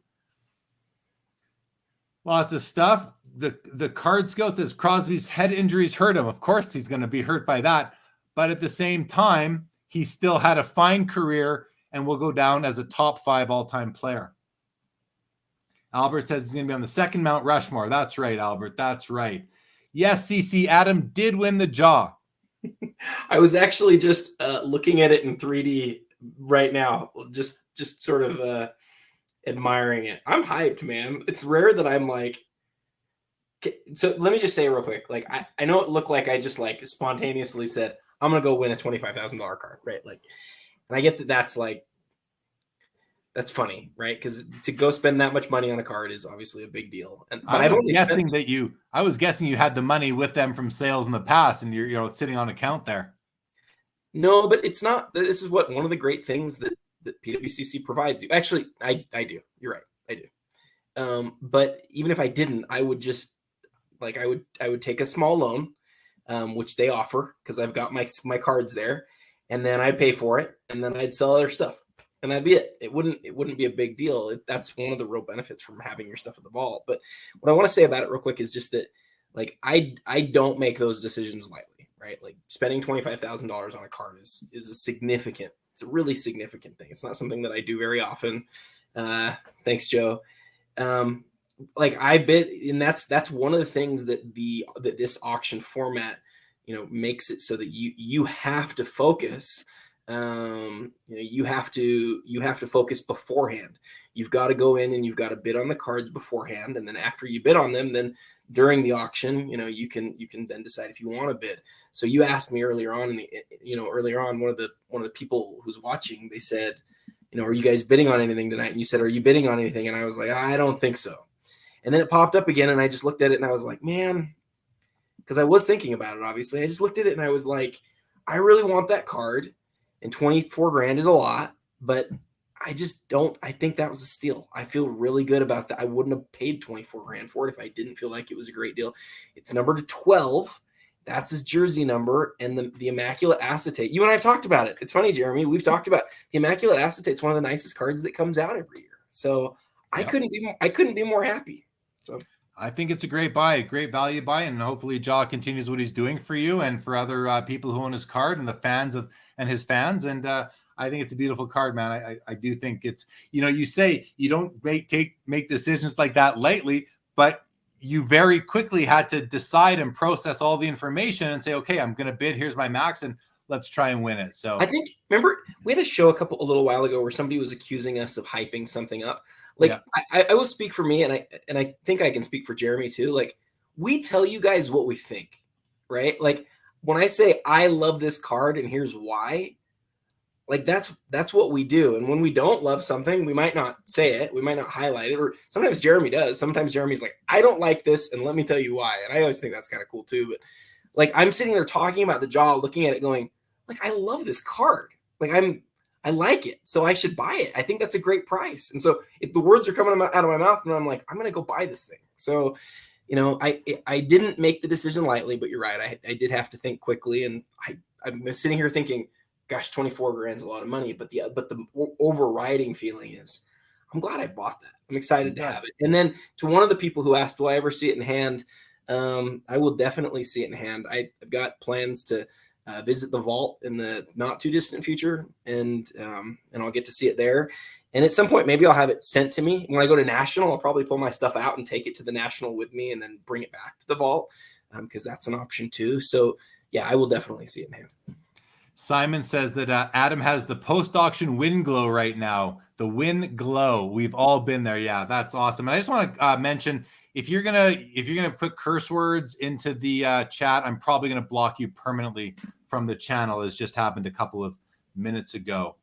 Lots of stuff. The card scout says Crosby's head injuries hurt him. Of course, he's going to be hurt by that. But at the same time, he still had a fine career and will go down as a top 5 all-time player. Albert says he's going to be on the second Mount Rushmore. That's right, Albert. That's right. Yes, CC, Adam did win the jaw. I was actually just looking at it in 3D right now, just sort of admiring it. I'm hyped, man. It's rare that I'm like, so let me just say real quick. Like, I know it looked like I just like spontaneously said, I'm going to go win a $25,000 card, right? Like, and I get that that's funny, right? Because to go spend that much money on a card is obviously a big deal. And I was guessing you had the money with them from sales in the past, and you're sitting on account there. No, but it's not. This is one of the great things that PWCC provides you. Actually, I do. You're right, I do. But even if I didn't, I would just I would take a small loan, which they offer because I've got my cards there, and then I'd pay for it, and then I'd sell other stuff. And that'd be it. It wouldn't be a big deal. That's one of the real benefits from having your stuff at the vault. But what I want to say about it real quick is just that, like, I don't make those decisions lightly, right? Like, spending $25,000 on a card is it's a really significant thing. It's not something that I do very often. Thanks, Joe. Like, I bid, and that's one of the things that this auction format, makes it so that you have to focus. You have to focus beforehand. You've got to go in and you've got to bid on the cards beforehand, and then after you bid on them, then during the auction, you can then decide if you want to bid. So you asked me earlier on, one of the people who's watching, they said, are you guys bidding on anything tonight? And you said, are you bidding on anything? And I was like, I don't think so. And then it popped up again, and I just looked at it and I was like, man, because I was thinking about it. Obviously, I just looked at it and I was like, I really want that card. And $24,000 is a lot, but I think that was a steal. I feel really good about that. I wouldn't have paid $24,000 for it if I didn't feel like it was a great deal. It's numbered to 12. That's his jersey number. And the Immaculate Acetate. You and I have talked about it. It's funny, Jeremy. We've talked about the Immaculate Acetate. It's one of the nicest cards that comes out every year. So I couldn't be more happy. So I think it's a great buy, a great value buy, and hopefully Jaw continues what he's doing for you and for other people who own his card and the fans and his fans. And I think it's a beautiful card, man. I do think it's, you say you don't make decisions like that lightly, but you very quickly had to decide and process all the information and say, okay, I'm going to bid. Here's my max, and let's try and win it. So I think, remember, we had a show a little while ago where somebody was accusing us of hyping something up. Like, yeah. I will speak for me, and I think I can speak for Jeremy too. Like, we tell you guys what we think, right? Like, when I say I love this card and here's why, like that's what we do. And when we don't love something, we might not say it, we might not highlight it, or sometimes Jeremy does. Sometimes Jeremy's like, I don't like this, and let me tell you why. And I always think that's kind of cool too. But like, I'm sitting there talking about the Jaw, looking at it, going, like, I love this card. Like, I like it, so I should buy it. I think that's a great price. And so if the words are coming out of my mouth, and I'm like, I'm going to go buy this thing. So, I didn't make the decision lightly, but you're right. I did have to think quickly. And I'm sitting here thinking, gosh, 24 grand is a lot of money. But the overriding feeling is, I'm glad I bought that. I'm excited to have it. And then to one of the people who asked, will I ever see it in hand? I will definitely see it in hand. I've got plans to visit the vault in the not too distant future, and I'll get to see it there. And at some point, maybe I'll have it sent to me. When I go to National, I'll probably pull my stuff out and take it to the National with me and then bring it back to the vault, because that's an option too. So yeah, I will definitely see it in hand. Simon says that Adam has the post-auction wind glow right now. The wind glow. We've all been there. Yeah, that's awesome. And I just want to mention, if you're gonna put curse words into the chat, I'm probably gonna block you permanently from the channel. As just happened a couple of minutes ago.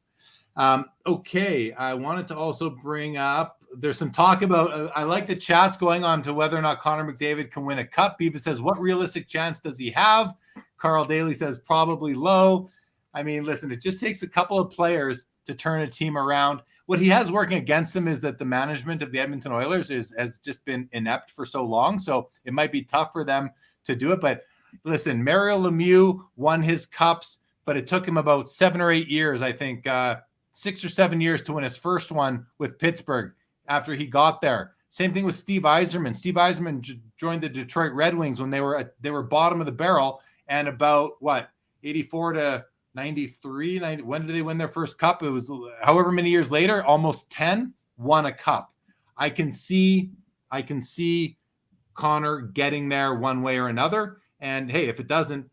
Okay, I wanted to also bring up, there's some talk about, I like the chats going on to whether or not Connor McDavid can win a cup. Beavis says, what realistic chance does he have? Carl Daly says, probably low. I mean, listen, it just takes a couple of players to turn a team around. What he has working against him is that the management of the Edmonton Oilers has just been inept for so long. So it might be tough for them to do it. But listen, Mario Lemieux won his cups, but it took him about 7 or 8 years, I think, 6 or 7 years to win his first one with Pittsburgh after he got there. Same thing with Steve Yzerman. Steve Yzerman joined the Detroit Red Wings when they were bottom of the barrel, and about 84 to 93. When did they win their first cup? It was however many years later, almost 10, won a cup. I can see Connor getting there one way or another. And hey, if it doesn't,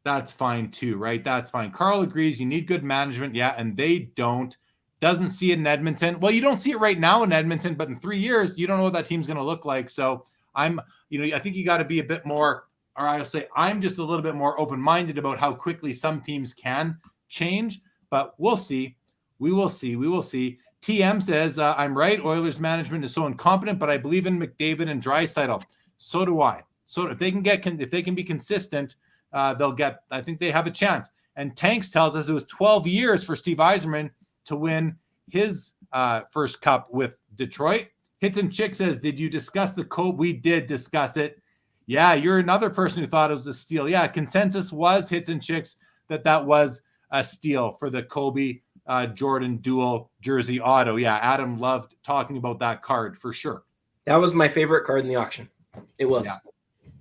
that's fine too, right? That's fine. Carl agrees. You need good management. Yeah. And they don't. Doesn't see it in Edmonton. Well, you don't see it right now in Edmonton, but in 3 years, you don't know what that team's going to look like. So I think you got to be a bit more, or I'll say I'm just a little bit more open-minded about how quickly some teams can change, but we'll see. We will see. TM says, I'm right. Oilers management is so incompetent, but I believe in McDavid and Draisaitl. So do I. So if they can be consistent, I think they have a chance. And Tanks tells us it was 12 years for Steve Yzerman to win his first cup with Detroit. Hits and Chick says, did you discuss the Kobe? We did discuss it. Yeah, you're another person who thought it was a steal. Yeah, consensus was, Hits and Chicks, that was a steal for the Kobe Jordan dual jersey auto. Yeah, Adam loved talking about that card for sure. That was my favorite card in the auction. It was.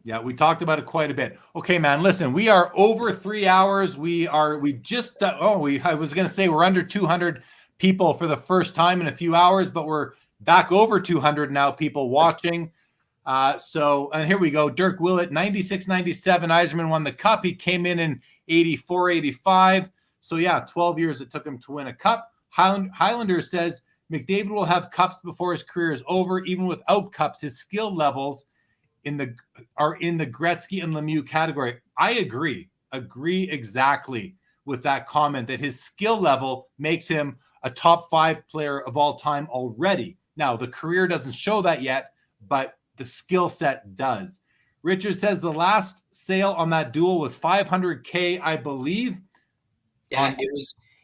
Yeah, we talked about it quite a bit. Okay, man, listen, we are over 3 hours. I was going to say we're under 200 people for the first time in a few hours, but we're back over 200 now people watching. And here we go. Dirk Willett, 96-97. Yzerman won the cup. He came in 84-85. So yeah, 12 years it took him to win a cup. Highlander says McDavid will have cups before his career is over. Even without cups, his skill levels are in the Gretzky and Lemieux category. I agree exactly with that comment, that his skill level makes him a top 5 player of all time already. Now, the career doesn't show that yet, but the skill set does. Richard says the last sale on that duel was $500K, I believe. Yeah,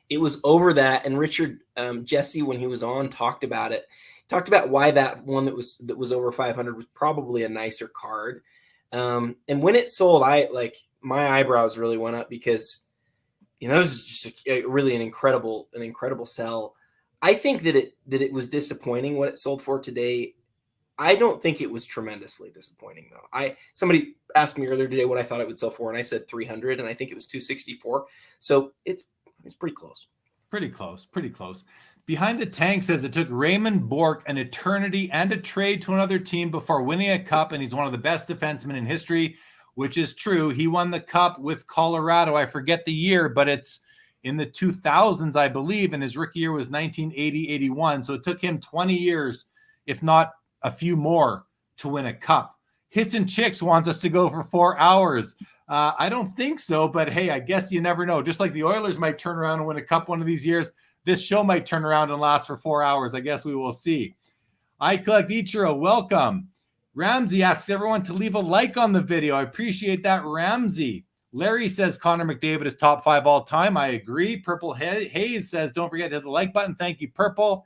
it was over that. And Richard, Jesse, when he was on, talked about it. Talked about why that one that was over 500 was probably a nicer card. And when it sold, my eyebrows really went up, because it was just really an incredible sell. I think that it was disappointing what it sold for today. I don't think it was tremendously disappointing though. Somebody asked me earlier today what I thought it would sell for, and I said 300, and I think it was 264. So it's pretty close. Pretty close. Behind the Tank says it took Raymond Bourque an eternity and a trade to another team before winning a cup, and he's one of the best defensemen in history, which is true. He won the cup with Colorado. I forget the year, but it's in the 2000s, I believe, and his rookie year was 1980-81. So it took him 20 years, if not a few more, to win a cup. Hits and Chicks wants us to go for 4 hours. I don't think so, but hey, I guess you never know. Just like the Oilers might turn around and win a cup one of these years, this show might turn around and last for 4 hours. I guess we will see. I Collect Ichiro, welcome. Ramsey asks everyone to leave a like on the video. I appreciate that, Ramsey. Larry says Connor McDavid is top 5 all time. I agree. Purple Hayes says, don't forget to hit the like button. Thank you, Purple.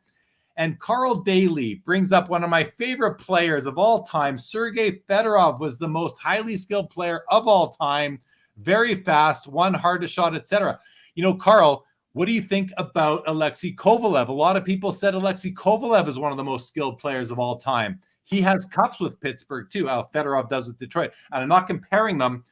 And Carl Daly brings up one of my favorite players of all time. Sergei Fedorov was the most highly skilled player of all time. Very fast, one hard to shot, etc. You know, Carl, what do you think about Alexei Kovalev? A lot of people said Alexei Kovalev is one of the most skilled players of all time. He has cups with Pittsburgh too, how Fedorov does with Detroit. And I'm not comparing them.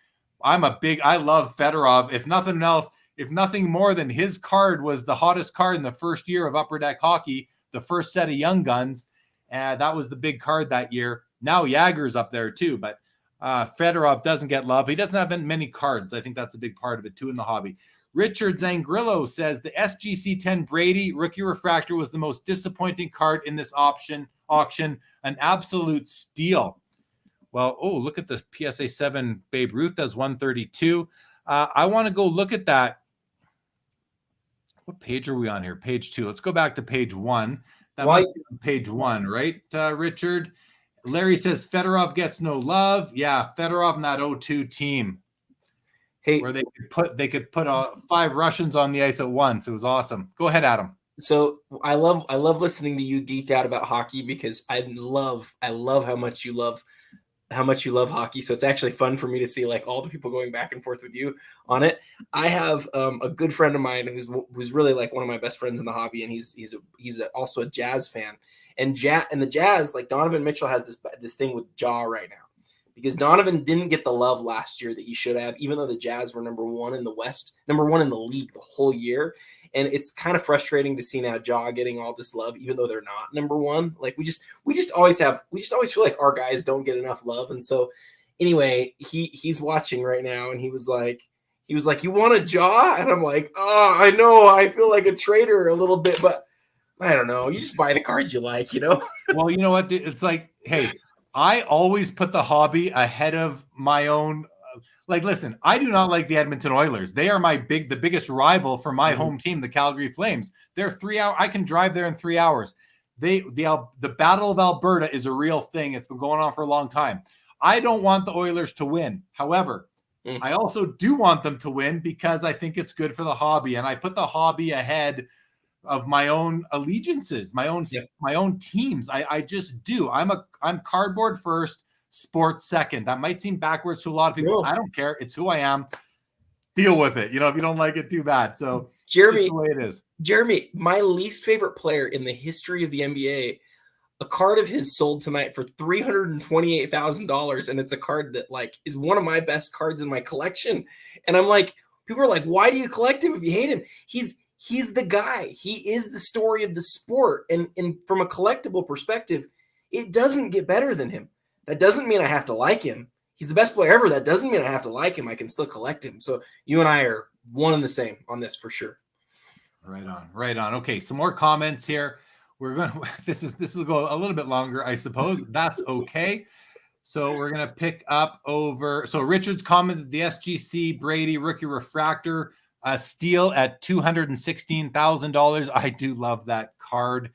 I love Fedorov. If nothing else, if nothing more than his card was the hottest card in the first year of Upper Deck Hockey, the first set of Young Guns. That was the big card that year. Now Jagger's up there too, but Fedorov doesn't get love. He doesn't have many cards. I think that's a big part of it too in the hobby. Richard Zangrillo says the SGC 10 Brady Rookie Refractor was the most disappointing card in this auction. An absolute steal. Well, look at the PSA 7 Babe Ruth does 132. I want to go look at that. What page are we on here? Page 2. Let's go back to page 1. That must be on page 1, right, Richard? Larry says Fedorov gets no love. Yeah, Fedorov and that 0-2 team. Hey, where they could put 5 Russians on the ice at once. It was awesome. Go ahead, Adam. So I love listening to you geek out about hockey because I love how much you love hockey. So it's actually fun for me to see like all the people going back and forth with you on it. I have a good friend of mine who's really like one of my best friends in the hobby, and he's also a Jazz fan. And the Jazz, like Donovan Mitchell has this thing with Jaw right now, because Donovan didn't get the love last year that he should have, even though the Jazz were number 1 in the West, number 1 in the league the whole year. And it's kind of frustrating to see now Jaw getting all this love, even though they're not number 1. Like we just always feel like our guys don't get enough love. And so anyway, he's watching right now, and he was like, you want a Jaw? And I'm like, oh, I know, I feel like a traitor a little bit, but I don't know. You just buy the cards you like, you know? Well, you know what? It's like, hey, I always put the hobby ahead of my own. Like, listen, I do not like the Edmonton Oilers. They are the biggest rival for my home team, the Calgary Flames. They're 3 hours. I can drive there in 3 hours. The Battle of Alberta is a real thing. It's been going on for a long time. I don't want the Oilers to win. However, I also do want them to win because I think it's good for the hobby, and I put the hobby ahead of my own allegiances, my own teams. I just do. I'm cardboard first, sports second. That might seem backwards to a lot of people. No. I don't care. It's who I am. Deal with it. You know, if you don't like it, too bad. So Jeremy, it's just the way it is. Jeremy, my least favorite player in the history of the NBA, a card of his sold tonight for $328,000, and it's a card that like is one of my best cards in my collection. And I'm like, people are like, why do you collect him if you hate him? He's the guy. He is the story of the sport. And from a collectible perspective, it doesn't get better than him. That doesn't mean I have to like him. He's the best player ever. That doesn't mean I have to like him. I can still collect him. So you and I are one and the same on this for sure. Right on. Okay, some more comments here. We're going to, this will go a little bit longer, I suppose. That's okay. So we're going to pick up over. So Richard's commented the SGC Brady Rookie Refractor steal at $216,000. I do love that card.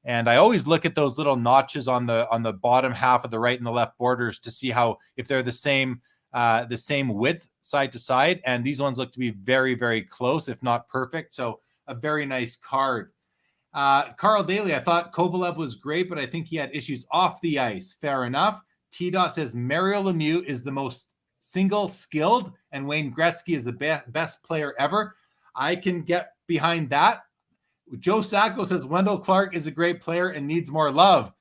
And I always look at those little notches on the bottom half of the right and the left borders to see if they're the same width side to side. And these ones look to be very, very close, if not perfect. So a very nice card. Carl Daly, I thought Kovalev was great, but I think he had issues off the ice. Fair enough. T-Dot says Mario Lemieux is the most single skilled and Wayne Gretzky is the best player ever. I can get behind that. Joe Sacco says Wendell Clark is a great player and needs more love.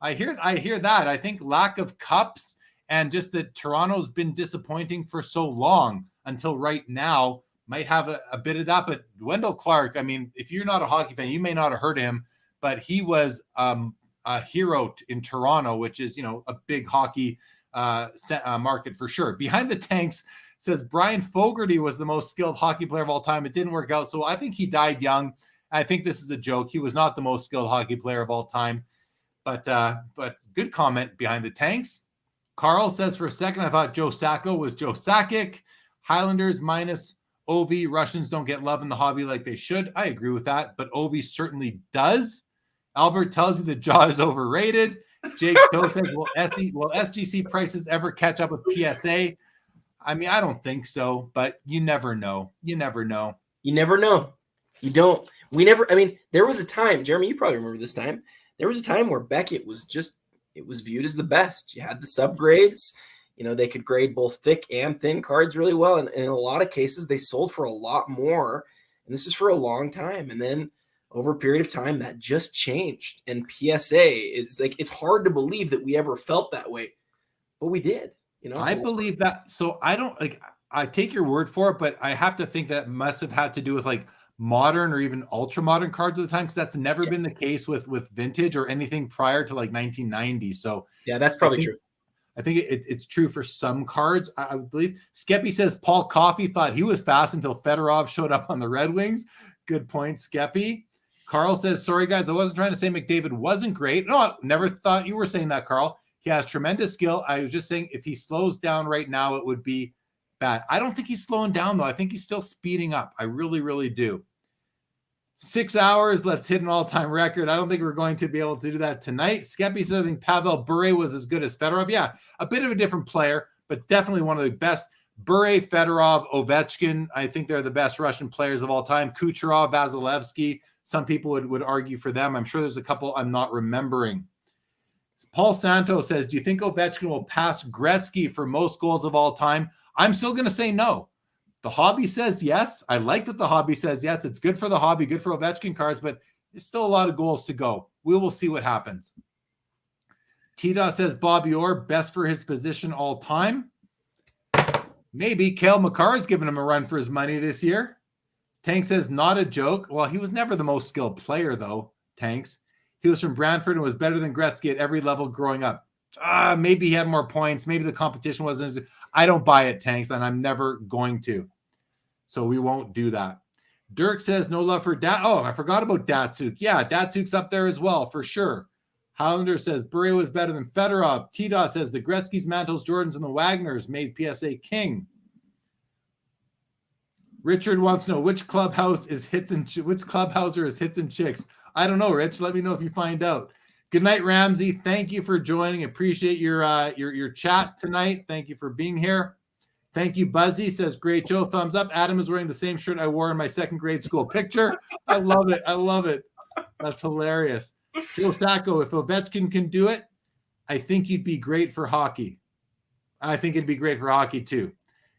I hear that. I think lack of cups and just that Toronto's been disappointing for so long until right now might have a bit of that. But Wendell Clark, I mean, if you're not a hockey fan, you may not have heard of him, but he was a hero in Toronto, which is, a big hockey market for sure. Behind the Tanks says Brian Fogarty was the most skilled hockey player of all time. It didn't work out. So I think he died young. I think this is a joke. He was not the most skilled hockey player of all time. But good comment behind the Tanks. Carl says, for a second, I thought Joe Sacco was Joe Sakic. Highlanders minus Ovi. Russians don't get love in the hobby like they should. I agree with that, but Ovi certainly does. Albert tells you the jaw is overrated. Jake Stowe says, will SGC prices ever catch up with PSA? I mean, I don't think so, but you never know. You never know. You never know. You don't. There was a time, Jeremy, you probably remember this time. There was a time where Beckett was it was viewed as the best. You had the subgrades. They could grade both thick and thin cards really well. And in a lot of cases, they sold for a lot more. And this is for a long time. And then over a period of time, that just changed. And PSA is it's hard to believe that we ever felt that way. But we did. I believe that. So I take your word for it, but I have to think that must have had to do with modern or even ultra modern cards at the time, because that's never been the case with vintage or anything prior to 1990. So yeah, that's probably true. I think it's true for some cards, I would believe. Skeppy says Paul Coffey thought he was fast until Fedorov showed up on the Red Wings. Good point, Skeppy. Carl says, sorry guys, I wasn't trying to say McDavid wasn't great. No, I never thought you were saying that, Carl. He has tremendous skill. I was just saying if he slows down right now, it would be bad. I don't think he's slowing down, though. I think he's still speeding up. I really, really do. 6 hours. Let's hit an all-time record. I don't think we're going to be able to do that tonight. Skeppy says, I think Pavel Bure was as good as Fedorov. Yeah, a bit of a different player, but definitely one of the best. Bure, Fedorov, Ovechkin, I think they're the best Russian players of all time. Kucherov, Vasilevsky, some people would argue for them. I'm sure there's a couple I'm not remembering. Paul Santos says, do you think Ovechkin will pass Gretzky for most goals of all time? I'm still going to say no. The hobby says yes. I like that the hobby says yes. It's good for the hobby, good for Ovechkin cards, but there's still a lot of goals to go. We will see what happens. T-Dot says Bobby Orr, best for his position all time. Maybe. Cale Makar's giving him a run for his money this year. Tank says, not a joke. Well, he was never the most skilled player, though, Tanks. He was from Brantford and was better than Gretzky at every level growing up. Maybe he had more points. Maybe the competition wasn't as... I don't buy it, Tanks, and I'm never going to. So we won't do that. Dirk says, no love for Dat. Oh, I forgot about Datsuk. Yeah, Datsuk's up there as well, for sure. Highlander says, Bure was better than Fedorov. T-Dot says, the Gretzky's, Mantles, Jordans, and the Wagners made PSA king. Richard wants to know which clubhouse is hits and which clubhouser is hits and chicks. I don't know, Rich. Let me know if you find out. Good night, Ramsey. Thank you for joining. Appreciate your chat tonight. Thank you for being here. Thank you, Buzzy. Says, great show. Thumbs up. Adam is wearing the same shirt I wore in my second grade school picture. I love it. I love it. That's hilarious. Joe Sacco, if Ovechkin can do it, I think he'd be great for hockey. I think it'd be great for hockey, too.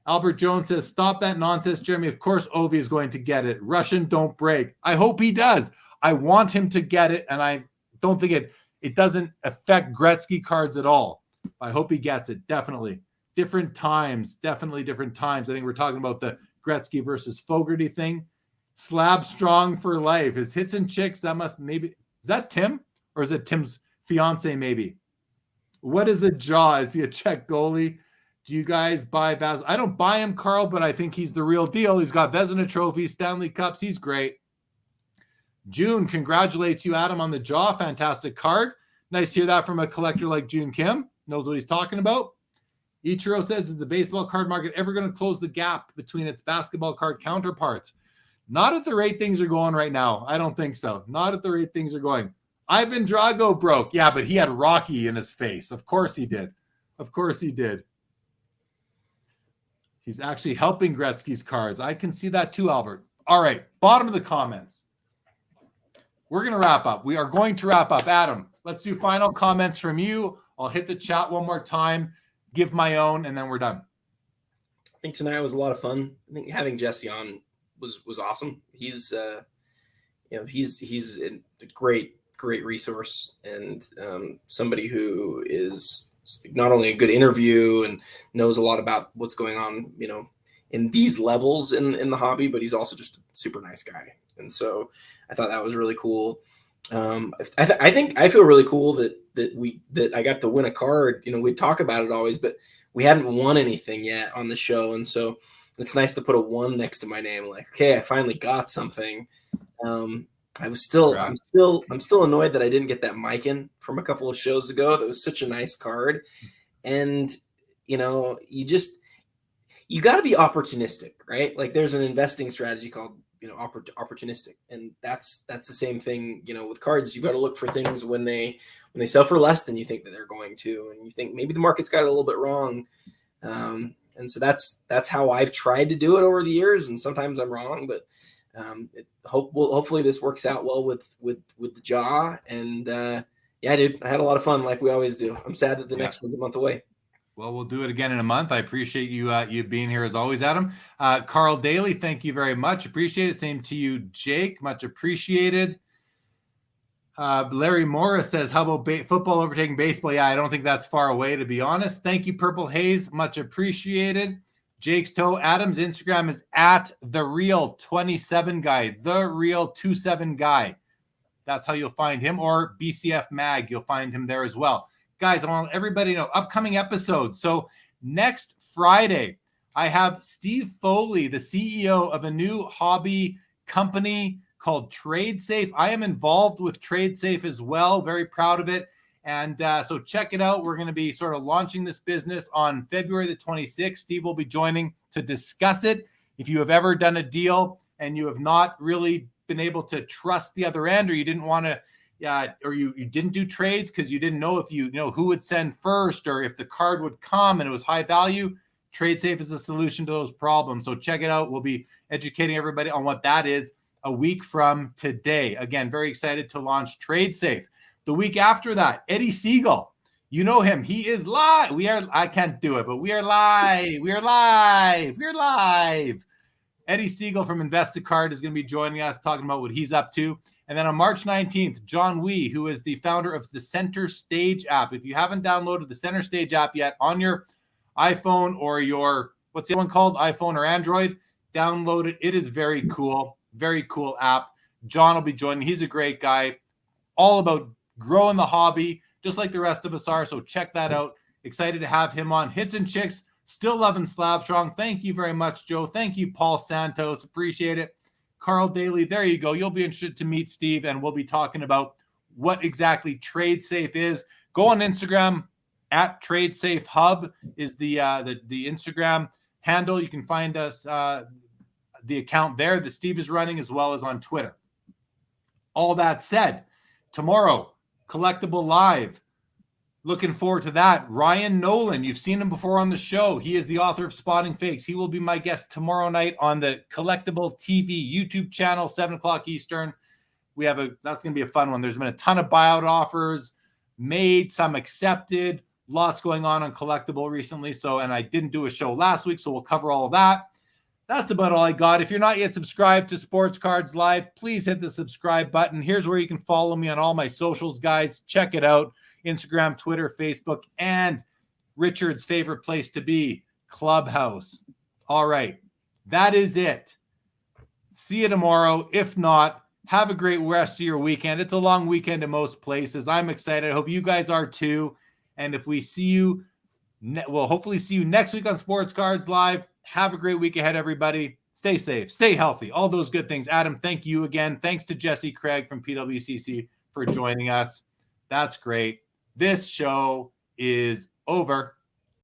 Albert Jones says, stop that nonsense, Jeremy. Of course, Ovi is going to get it. Russian don't break. I hope he does. I want him to get it, and I don't think it doesn't affect Gretzky cards at all. I hope he gets it, definitely. Different times, definitely different times. I think we're talking about the Gretzky versus Fogarty thing. Slab strong for life. His hits and chicks, that must maybe... Is that Tim? Or is it Tim's fiance, maybe? What is a jaw? Is he a Czech goalie? Do you guys buy Vaz? I don't buy him, Carl, but I think he's the real deal. He's got Vezina trophies, Stanley Cups. He's great. June congratulates you, Adam, on the jaw. Fantastic card. Nice to hear that from a collector like June Kim. Knows what he's talking about. Ichiro says, is the baseball card market ever going to close the gap between its basketball card counterparts? Not at the rate things are going right now. I don't think so. Not at the rate things are going. Ivan Drago broke. Yeah, but he had Rocky in his face. Of course he did. Of course he did. He's actually helping Gretzky's cards. I can see that too, Albert. All right, bottom of the comments. We're going to wrap up. We are going to wrap up. Adam, let's do final comments from you. I'll hit the chat one more time, give my own, and then we're done. I think tonight was a lot of fun. I think having Jesse on was awesome. He's he's a great great resource and somebody who is not only a good interview and knows a lot about what's going on, in these levels in the hobby, but he's also just a super nice guy. And so I thought that was really cool. I think I feel really cool that I got to win a card. We talk about it always, but we hadn't won anything yet on the show. And so it's nice to put a 1 next to my name. Like, okay, I finally got something. I'm still annoyed that I didn't get that mic in from a couple of shows ago. That was such a nice card. And, you got to be opportunistic, right? Like there's an investing strategy called, opportunistic. And that's the same thing, with cards. You got to look for things when they sell for less than you think that they're going to, and you think maybe the market's got it a little bit wrong. And so that's how I've tried to do it over the years. And sometimes I'm wrong, but hopefully this works out well with the jaw. And yeah, dude, I had a lot of fun like we always do. I'm sad that the next one's a month away. Well, we'll do it again in a month. I appreciate you being here as always, Adam. Carl Daly, thank you very much. Appreciate it. Same to you, Jake. Much appreciated. Larry Morris says, how about football overtaking baseball? Yeah, I don't think that's far away, to be honest. Thank you, Purple Haze. Much appreciated. Jake's Toe. Adam's Instagram is at @TheReal27Guy. TheReal27Guy. That's how you'll find him. Or BCF Mag. You'll find him there as well. Guys, I want everybody to know upcoming episodes. So next Friday, I have Steve Foley, the CEO of a new hobby company called TradeSafe. I am involved with TradeSafe as well. Very proud of it. And so check it out. We're going to be sort of launching this business on February the 26th. Steve will be joining to discuss it. If you have ever done a deal and you have not really been able to trust the other end, or you didn't want to, or you didn't do trades because you didn't know if who would send first, or if the card would come and it was high value, TradeSafe is a solution to those problems. So check it out. We'll be educating everybody on what that is a week from today. Again, very excited to launch TradeSafe. The week after that, Eddie Siegel. You know him. He is live. I can't do it, but we are live. We are live. Eddie Siegel from Investicard is going to be joining us, talking about what he's up to. And then on March 19th, John Wee, who is the founder of the Center Stage app. If you haven't downloaded the Center Stage app yet on your iPhone or your, what's the other one called? iPhone or Android, download it. It is very cool app. John will be joining. He's a great guy, all about growing the hobby, just like the rest of us are. So check that out. Excited to have him on. Hits and Chicks, still loving Slab Strong. Thank you very much, Joe. Thank you, Paul Santos. Appreciate it. Carl Daly, there you go. You'll be interested to meet Steve, and we'll be talking about what exactly TradeSafe is. Go on Instagram, at TradeSafe Hub is the Instagram handle. You can find us, the account there that Steve is running, as well as on Twitter. All that said, tomorrow, Collectible Live. Looking forward to that. Ryan Nolan, you've seen him before on the show. He is the author of Spotting Fakes. He will be my guest tomorrow night on the Collectible TV YouTube channel, 7 o'clock Eastern. That's going to be a fun one. There's been a ton of buyout offers made, some accepted, lots going on Collectible recently. And I didn't do a show last week, so we'll cover all of that. That's about all I got. If you're not yet subscribed to Sports Cards Live, please hit the subscribe button. Here's where you can follow me on all my socials, guys. Check it out. Instagram, Twitter, Facebook, and Richard's favorite place to be, Clubhouse. All right. That is it. See you tomorrow. If not, have a great rest of your weekend. It's a long weekend in most places. I'm excited. I hope you guys are too. And if we see you, we'll hopefully see you next week on Sports Cards Live. Have a great week ahead, everybody. Stay safe, stay healthy, all those good things. Adam, thank you again. Thanks to Jesse Craig from PWCC for joining us. That's great. This show is over.